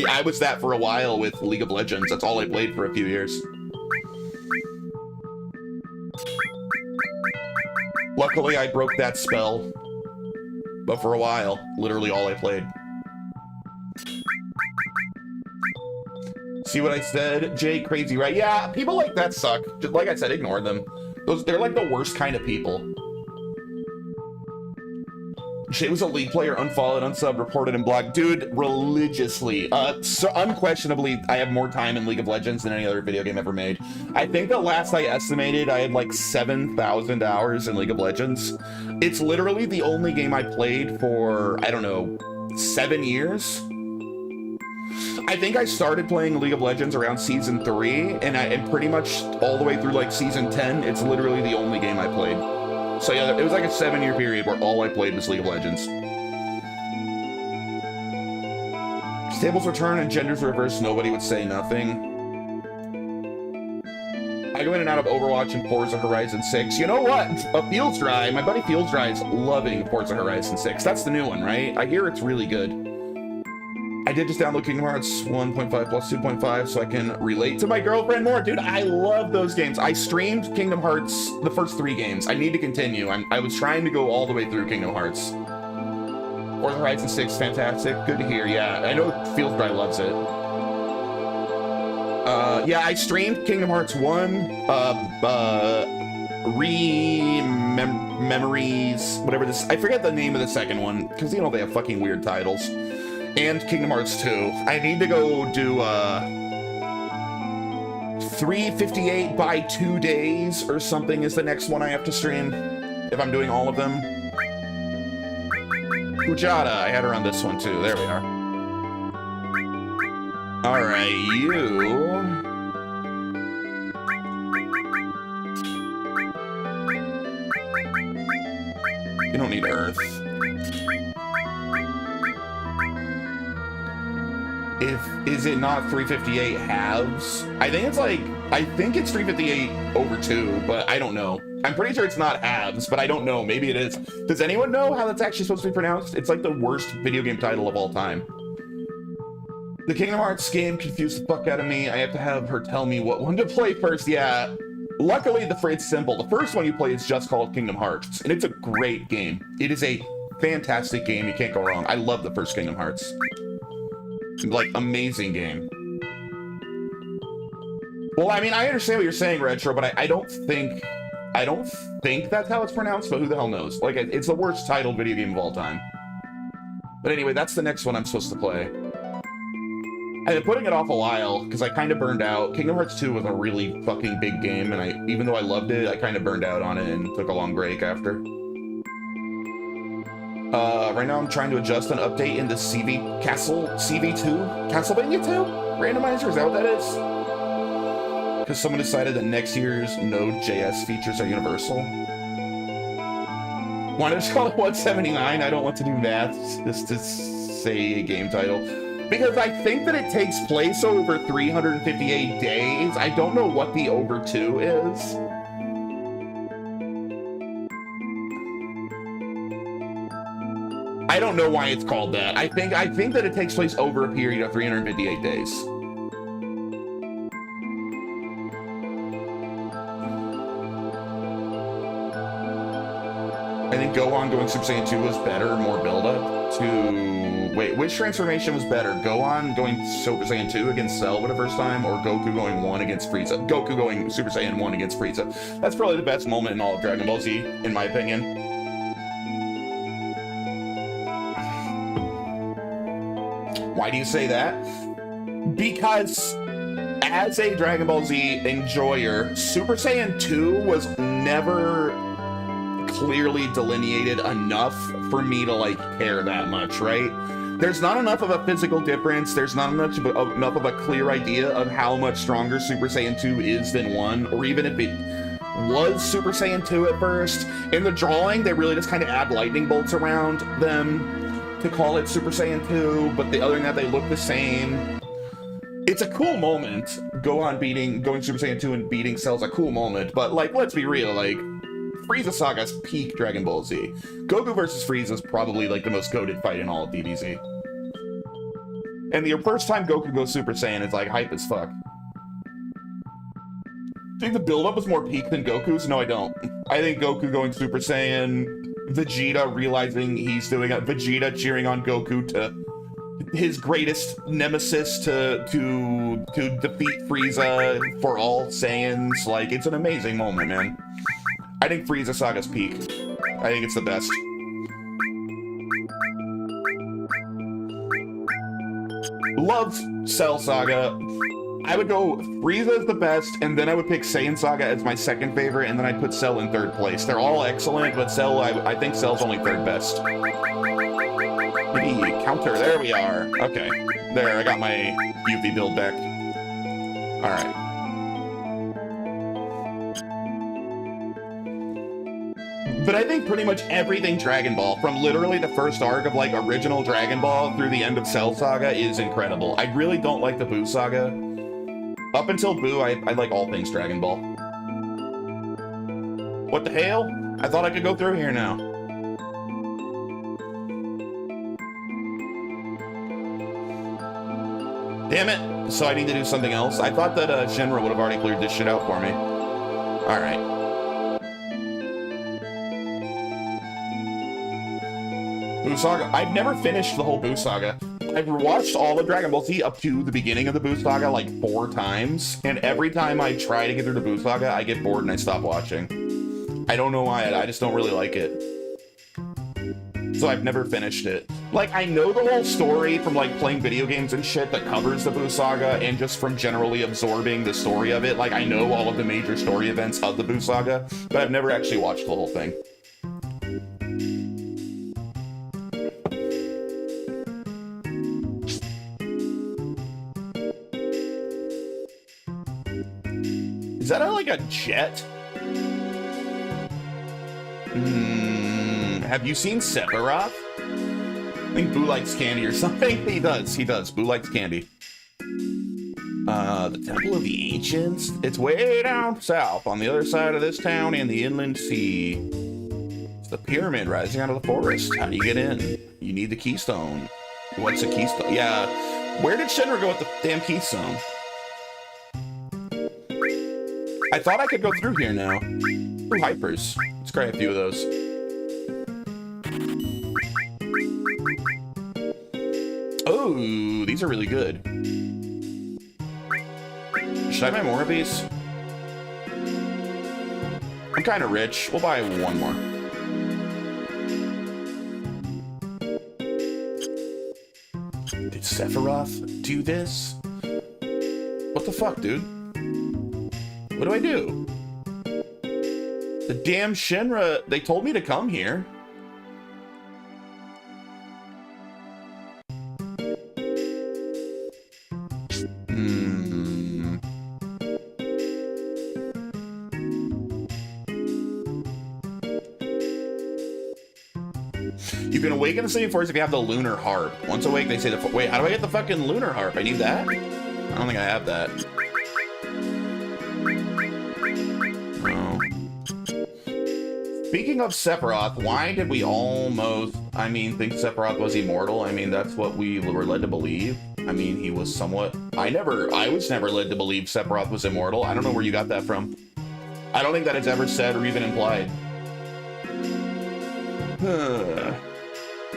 I was that for a while with League of Legends. That's all I played for a few years. Luckily, I broke that spell. But for a while, literally all I played. See what I said? Jay, crazy, right? Yeah, people like that suck. Just like I said, ignore them. They're like the worst kind of people. Jay was a League player, unfollowed, unsubbed, reported, and blocked. Dude, religiously. So unquestionably, I have more time in League of Legends than any other video game ever made. I think that last I estimated, I had like 7,000 hours in League of Legends. It's literally the only game I played for, I don't know, 7 years. I think I started playing League of Legends around Season 3, and pretty much all the way through like Season 10, it's literally the only game I played. So yeah, it was like a 7-year period where all I played was League of Legends. Tables return and genders reverse, nobody would say nothing. I go in and out of Overwatch and Forza Horizon 6. You know what? Fields Dry, my buddy Fields Dry is loving Forza Horizon 6. That's the new one, right? I hear it's really good. I did just download Kingdom Hearts 1.5 plus 2.5 so I can relate to my girlfriend more. Dude, I love those games. I streamed Kingdom Hearts, the first 3 games. I need to continue. I was trying to go all the way through Kingdom Hearts. Forza Horizon 6, fantastic. Good to hear, yeah. I know Fields Dry loves it. Yeah, I streamed Kingdom Hearts 1, Memories, whatever this, I forget the name of the second one, because, you know, they have fucking weird titles, and Kingdom Hearts 2. I need to go do, 358 by 2 days or something is the next one I have to stream, if I'm doing all of them. Ujada, I had her on this one too, there we are. Alright, you... You don't need Earth. Is it not 358 halves? I think it's 358 over 2, but I don't know. I'm pretty sure it's not halves, but I don't know. Maybe it is. Does anyone know how that's actually supposed to be pronounced? It's like the worst video game title of all time. The Kingdom Hearts game confused the fuck out of me. I have to have her tell me what one to play first. Yeah. Luckily, it's simple. The first one you play is just called Kingdom Hearts, and it's a great game. It is a fantastic game. You can't go wrong. I love the first Kingdom Hearts. Like, amazing game. Well, I mean, I understand what you're saying, Retro, but I don't think that's how it's pronounced, but who the hell knows? Like, it's the worst titled video game of all time. But anyway, that's the next one I'm supposed to play. I've been putting it off a while, because I kind of burned out. Kingdom Hearts 2 was a really fucking big game, and even though I loved it, I kind of burned out on it and took a long break after. Right now I'm trying to adjust an update in the CV2? Castlevania 2? Randomizer, is that what that is? Because someone decided that next year's Node.js features are universal. Why not just call it 179? I don't want to do math just to say a game title. Because I think that it takes place over 358 days. I don't know what the over 2 is. I don't know why it's called that. I think that it takes place over a period of 358 days. I think Gohan going Super Saiyan 2 was better, more build-up to... Wait, which transformation was better? Gohan going Super Saiyan 2 against Cell for the first time, or Goku going 1 against Frieza? Goku going Super Saiyan 1 against Frieza. That's probably the best moment in all of Dragon Ball Z, in my opinion. Why do you say that? Because as a Dragon Ball Z enjoyer, Super Saiyan 2 was never clearly delineated enough for me to, like, care that much, right? There's not enough of a physical difference. There's not enough of a clear idea of how much stronger Super Saiyan 2 is than 1, or even if it was Super Saiyan 2 at first. In the drawing, they really just kind of add lightning bolts around them to call it Super Saiyan 2, but other than that, they look the same. It's a cool moment. Going Super Saiyan 2 and beating Cell's a cool moment, but, like, let's be real, like, Frieza Saga's peak Dragon Ball Z. Goku versus Frieza is probably, like, the most goated fight in all of DBZ. And the first time Goku goes Super Saiyan is, like, hype as fuck. Do you think the build-up was more peak than Goku's? No, I don't. I think Goku going Super Saiyan, Vegeta realizing he's doing it, Vegeta cheering on Goku to his greatest nemesis to defeat Frieza for all Saiyans. Like, it's an amazing moment, man. I think Frieza Saga's peak. I think it's the best. Love Cell Saga. I would go Frieza is the best, and then I would pick Saiyan Saga as my second favorite, and then I'd put Cell in third place. They're all excellent, but Cell, I think Cell's only third best. Maybe counter, there we are. Okay, there, I got my UV build back. Alright. But I think pretty much everything Dragon Ball, from literally the first arc of, like, original Dragon Ball through the end of Cell Saga, is incredible. I really don't like the Buu Saga. Up until Buu, I like all things Dragon Ball. What the hell? I thought I could go through here now. Damn it. So I need to do something else. I thought that Shinra would have already cleared this shit out for me. Alright. Buu Saga. I've never finished the whole Buu Saga. I've watched all of Dragon Ball Z up to the beginning of the Buu Saga like 4 times, and every time I try to get through the Buu Saga, I get bored and I stop watching. I don't know why, I just don't really like it. So I've never finished it. Like, I know the whole story from like playing video games and shit that covers the Buu Saga, and just from generally absorbing the story of it. Like, I know all of the major story events of the Buu Saga, but I've never actually watched the whole thing. Is that like a jet? Have you seen Sephiroth? I think Buu likes candy or something. He does. Buu likes candy. The Temple of the Ancients? It's way down south on the other side of this town in the inland sea. It's the pyramid rising out of the forest. How do you get in? You need the keystone. What's a keystone? Yeah. Where did Shinra go with the damn keystone? I thought I could go through here now. Ooh, hypers. Let's grab a few of those. Oh, these are really good. Should I buy more of these? I'm kind of rich. We'll buy one more. Did Sephiroth do this? What the fuck, dude? What do I do? The damn Shinra, they told me to come here. You can awaken the city forest if you have the lunar harp. Once awake, they say the... Wait, how do I get the fucking lunar harp? I need that? I don't think I have that. Speaking of Sephiroth, why did we almost, think Sephiroth was immortal? That's what we were led to believe. He was somewhat... I was never led to believe Sephiroth was immortal. I don't know where you got that from. I don't think that it's ever said or even implied.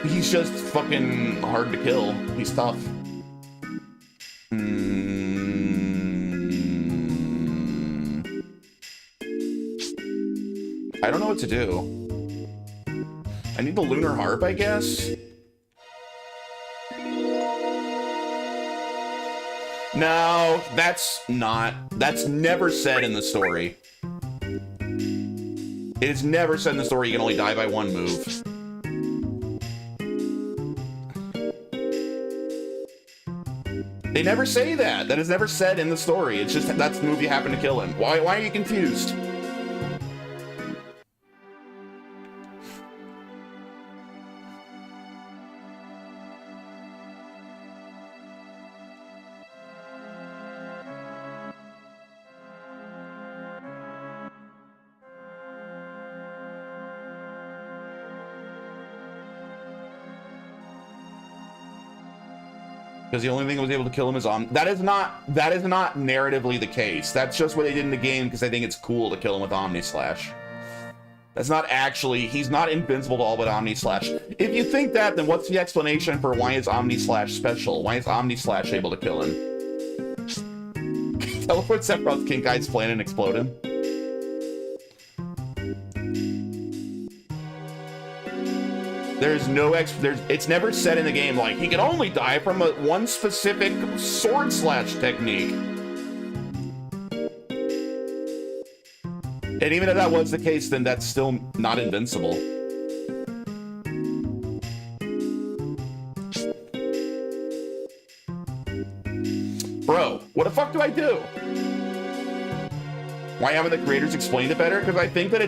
He's just fucking hard to kill. He's tough. I don't know what to do. I need the lunar harp, I guess? No, that's never said in the story. It is never said in the story you can only die by one move. They never say that. That is never said in the story. It's just that's the move you happen to kill him. Why are you confused? Because the only thing that was able to kill him is that is not narratively the case. That's just what they did in the game because I think it's cool to kill him with Omni Slash. That's not actually, he's not invincible to all but Omni Slash. If you think that, then what's the explanation for why is Omni Slash special? Why is Omni Slash able to kill him? Teleport Sephiroth's King Kai's plan and explode him. There's no it's never said in the game, like, he can only die from one specific sword slash technique. And even if that was the case, then that's still not invincible. Bro, what the fuck do I do? Why haven't the creators explained it better? Because I think that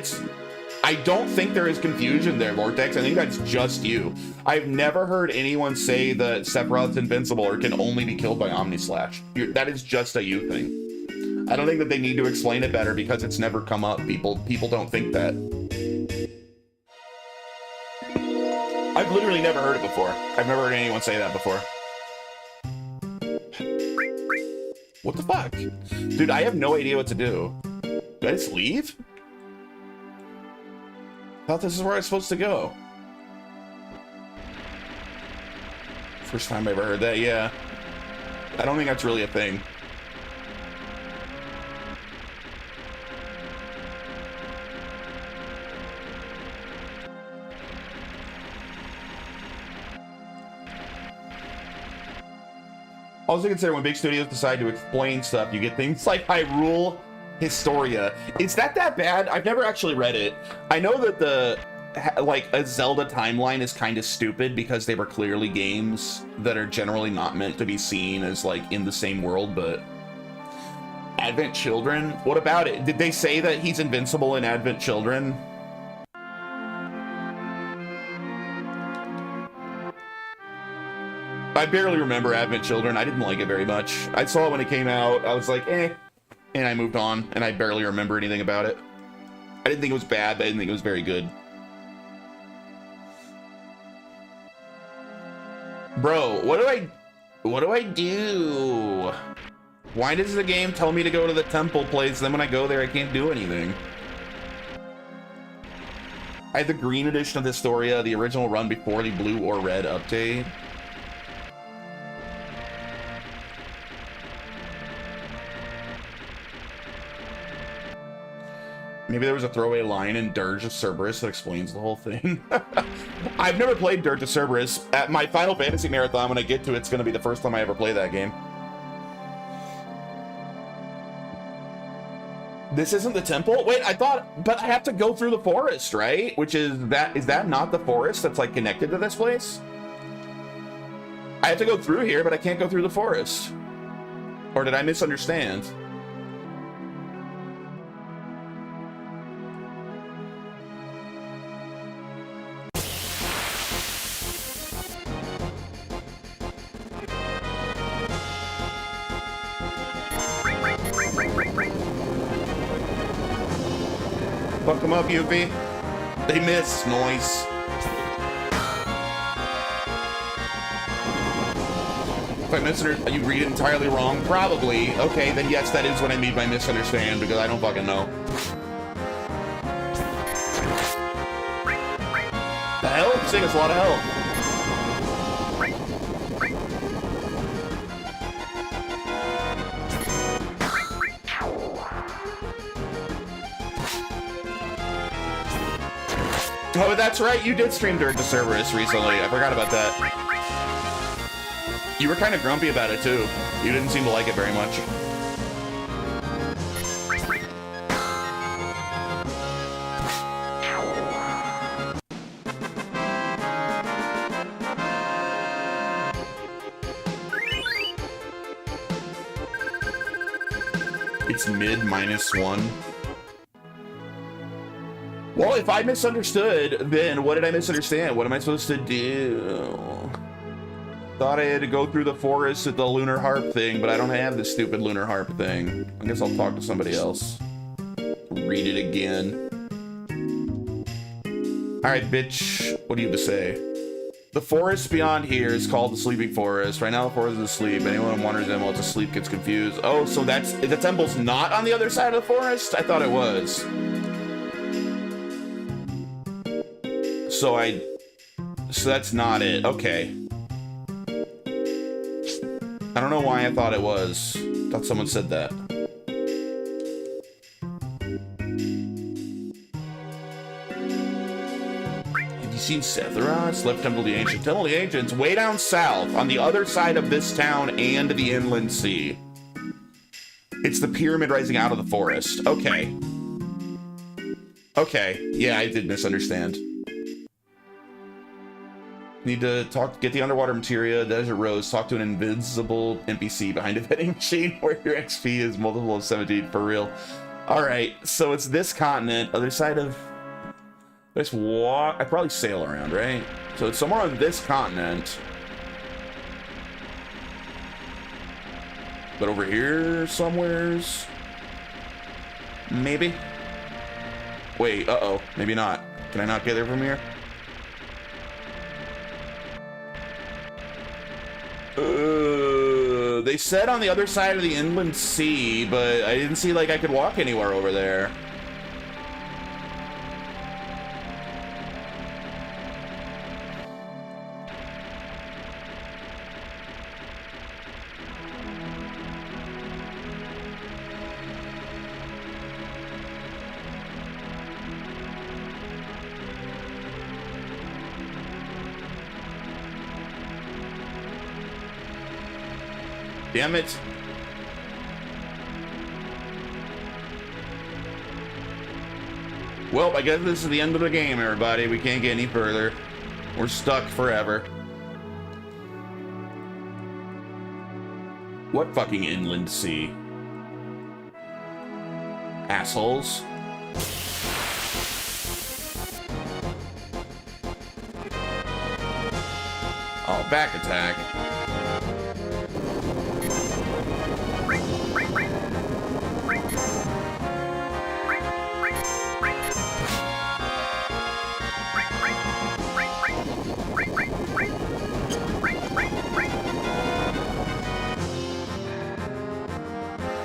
I don't think there is confusion there, Vortex. I think that's just you. I've never heard anyone say that Sephiroth's invincible or can only be killed by Omni Slash. That is just a you thing. I don't think that they need to explain it better because it's never come up. People don't think that. I've literally never heard it before. I've never heard anyone say that before. What the fuck? Dude, I have no idea what to do. Do I just leave? I thought this is where I was supposed to go. First time I ever heard that, yeah. I don't think that's really a thing. Also consider when big studios decide to explain stuff, you get things like Hyrule Historia. Is that bad? I've never actually read it. I know that the like a Zelda timeline is kind of stupid because they were clearly games that are generally not meant to be seen as like in the same world, but Advent Children, what about it? Did they say that he's invincible in Advent Children? I barely remember Advent Children. I didn't like it very much. I saw it when it came out. I was like, eh. And I moved on, and I barely remember anything about it. I didn't think it was bad, but I didn't think it was very good. Bro, what do I do? Why does the game tell me to go to the temple place, then when I go there, I can't do anything? I had the green edition of Historia, the original run before the blue or red update. Maybe there was a throwaway line in Dirge of Cerberus that explains the whole thing. I've never played Dirge of Cerberus. At my Final Fantasy marathon, when I get to it, it's going to be the first time I ever play that game. This isn't the temple? Wait, I thought, but I have to go through the forest, right? Which is that not the forest that's like connected to this place? I have to go through here, but I can't go through the forest. Or did I misunderstand? Fuck them up, Yuffie. They miss. Noise. If I misunderstand, you read it entirely wrong? Probably. Okay, then yes, that is what I mean by misunderstand, because I don't fucking know. The hell? This thing has a lot of health. Oh, that's right. You did stream Dirge of Cerberus recently. I forgot about that. You were kind of grumpy about it, too. You didn't seem to like it very much. It's mid -1. Well, if I misunderstood, then what did I misunderstand? What am I supposed to do? Thought I had to go through the forest with the lunar harp thing, but I don't have the stupid lunar harp thing. I guess I'll talk to somebody else. Read it again. Alright, bitch. What do you have to say? The forest beyond here is called the Sleeping Forest. Right now the forest is asleep. Anyone who wanders in while it's asleep gets confused. Oh, so that's... the temple's not on the other side of the forest? I thought it was. So that's not it. Okay. I don't know why I thought it was. Thought someone said that. Have you seen Sephiroth? Left Temple of the Ancients. Temple of the Ancients, way down south, on the other side of this town and the inland sea. It's the pyramid rising out of the forest. Okay. Okay. Yeah, I did misunderstand. Need to get the underwater materia, Desert Rose, talk to an invisible NPC behind a vending machine where your XP is multiple of 17 for real. Alright, so it's this continent, other side of... Let's walk... I probably sail around, right? So it's somewhere on this continent. But over here somewheres... Maybe? Wait, uh-oh. Maybe not. Can I not get there from here? They said on the other side of the inland sea, but I didn't see like I could walk anywhere over there. Damn it. Well, I guess this is the end of the game, everybody. We can't get any further. We're stuck forever. What fucking inland sea? Assholes. Oh, back attack.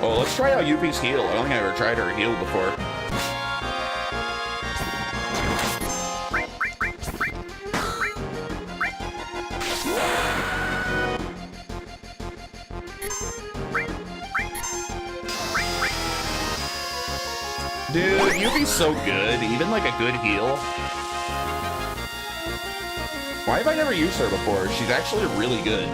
Oh, let's try out Yuffie's heal. I don't think I ever tried her heal before. Dude, Yuffie's so good. Even like a good heal. Why have I never used her before? She's actually really good.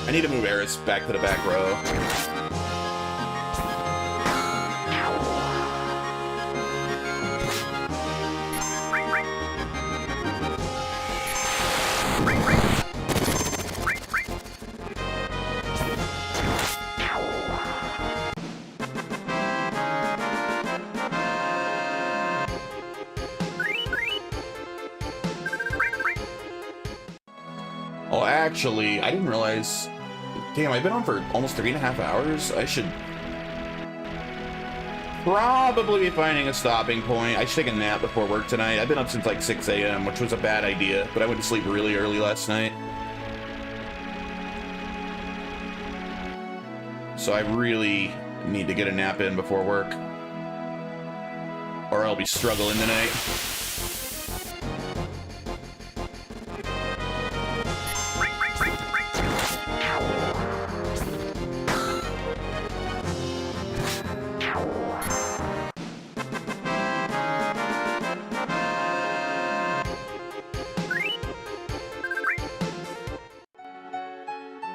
I need to move Eris back to the back row. Oh, actually, I didn't realize... Damn, I've been on for almost 3.5 hours. I should probably be finding a stopping point. I should take a nap before work tonight. I've been up since like 6 a.m., which was a bad idea, but I went to sleep really early last night. So I really need to get a nap in before work, or I'll be struggling tonight.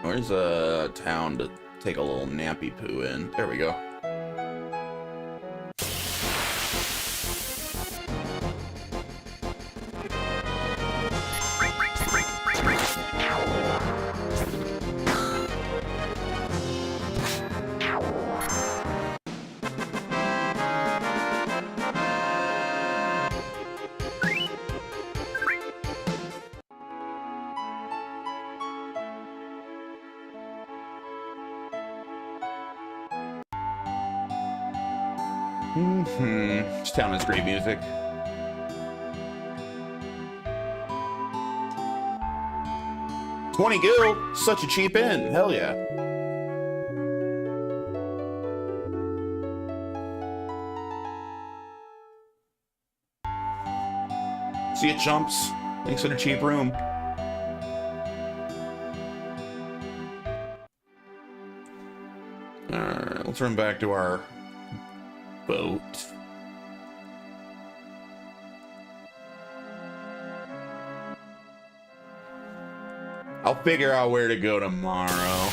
Where's a town to take a little nappy poo in? There we go. This town has great music. $20 gil, such a cheap inn. Hell yeah. See it jumps. Thanks for the cheap room. Alright, let's run back to our boat. I'll figure out where to go tomorrow.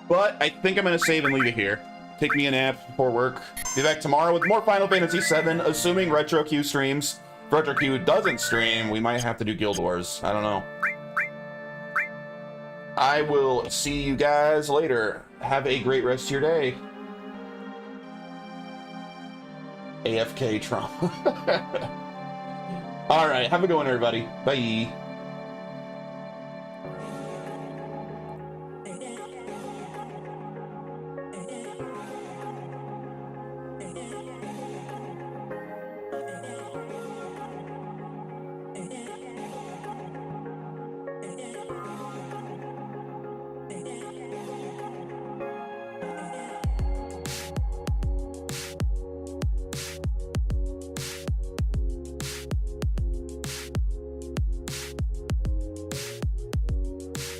But I think I'm gonna save and leave it here. take me a nap before work. Be back tomorrow with more Final Fantasy VII, assuming Retro Q streams. If Retro Q doesn't stream, we might have to do Guild Wars. I don't know. I will see you guys later. Have a great rest of your day. AFK Trump. All right, have a good one, everybody. Bye.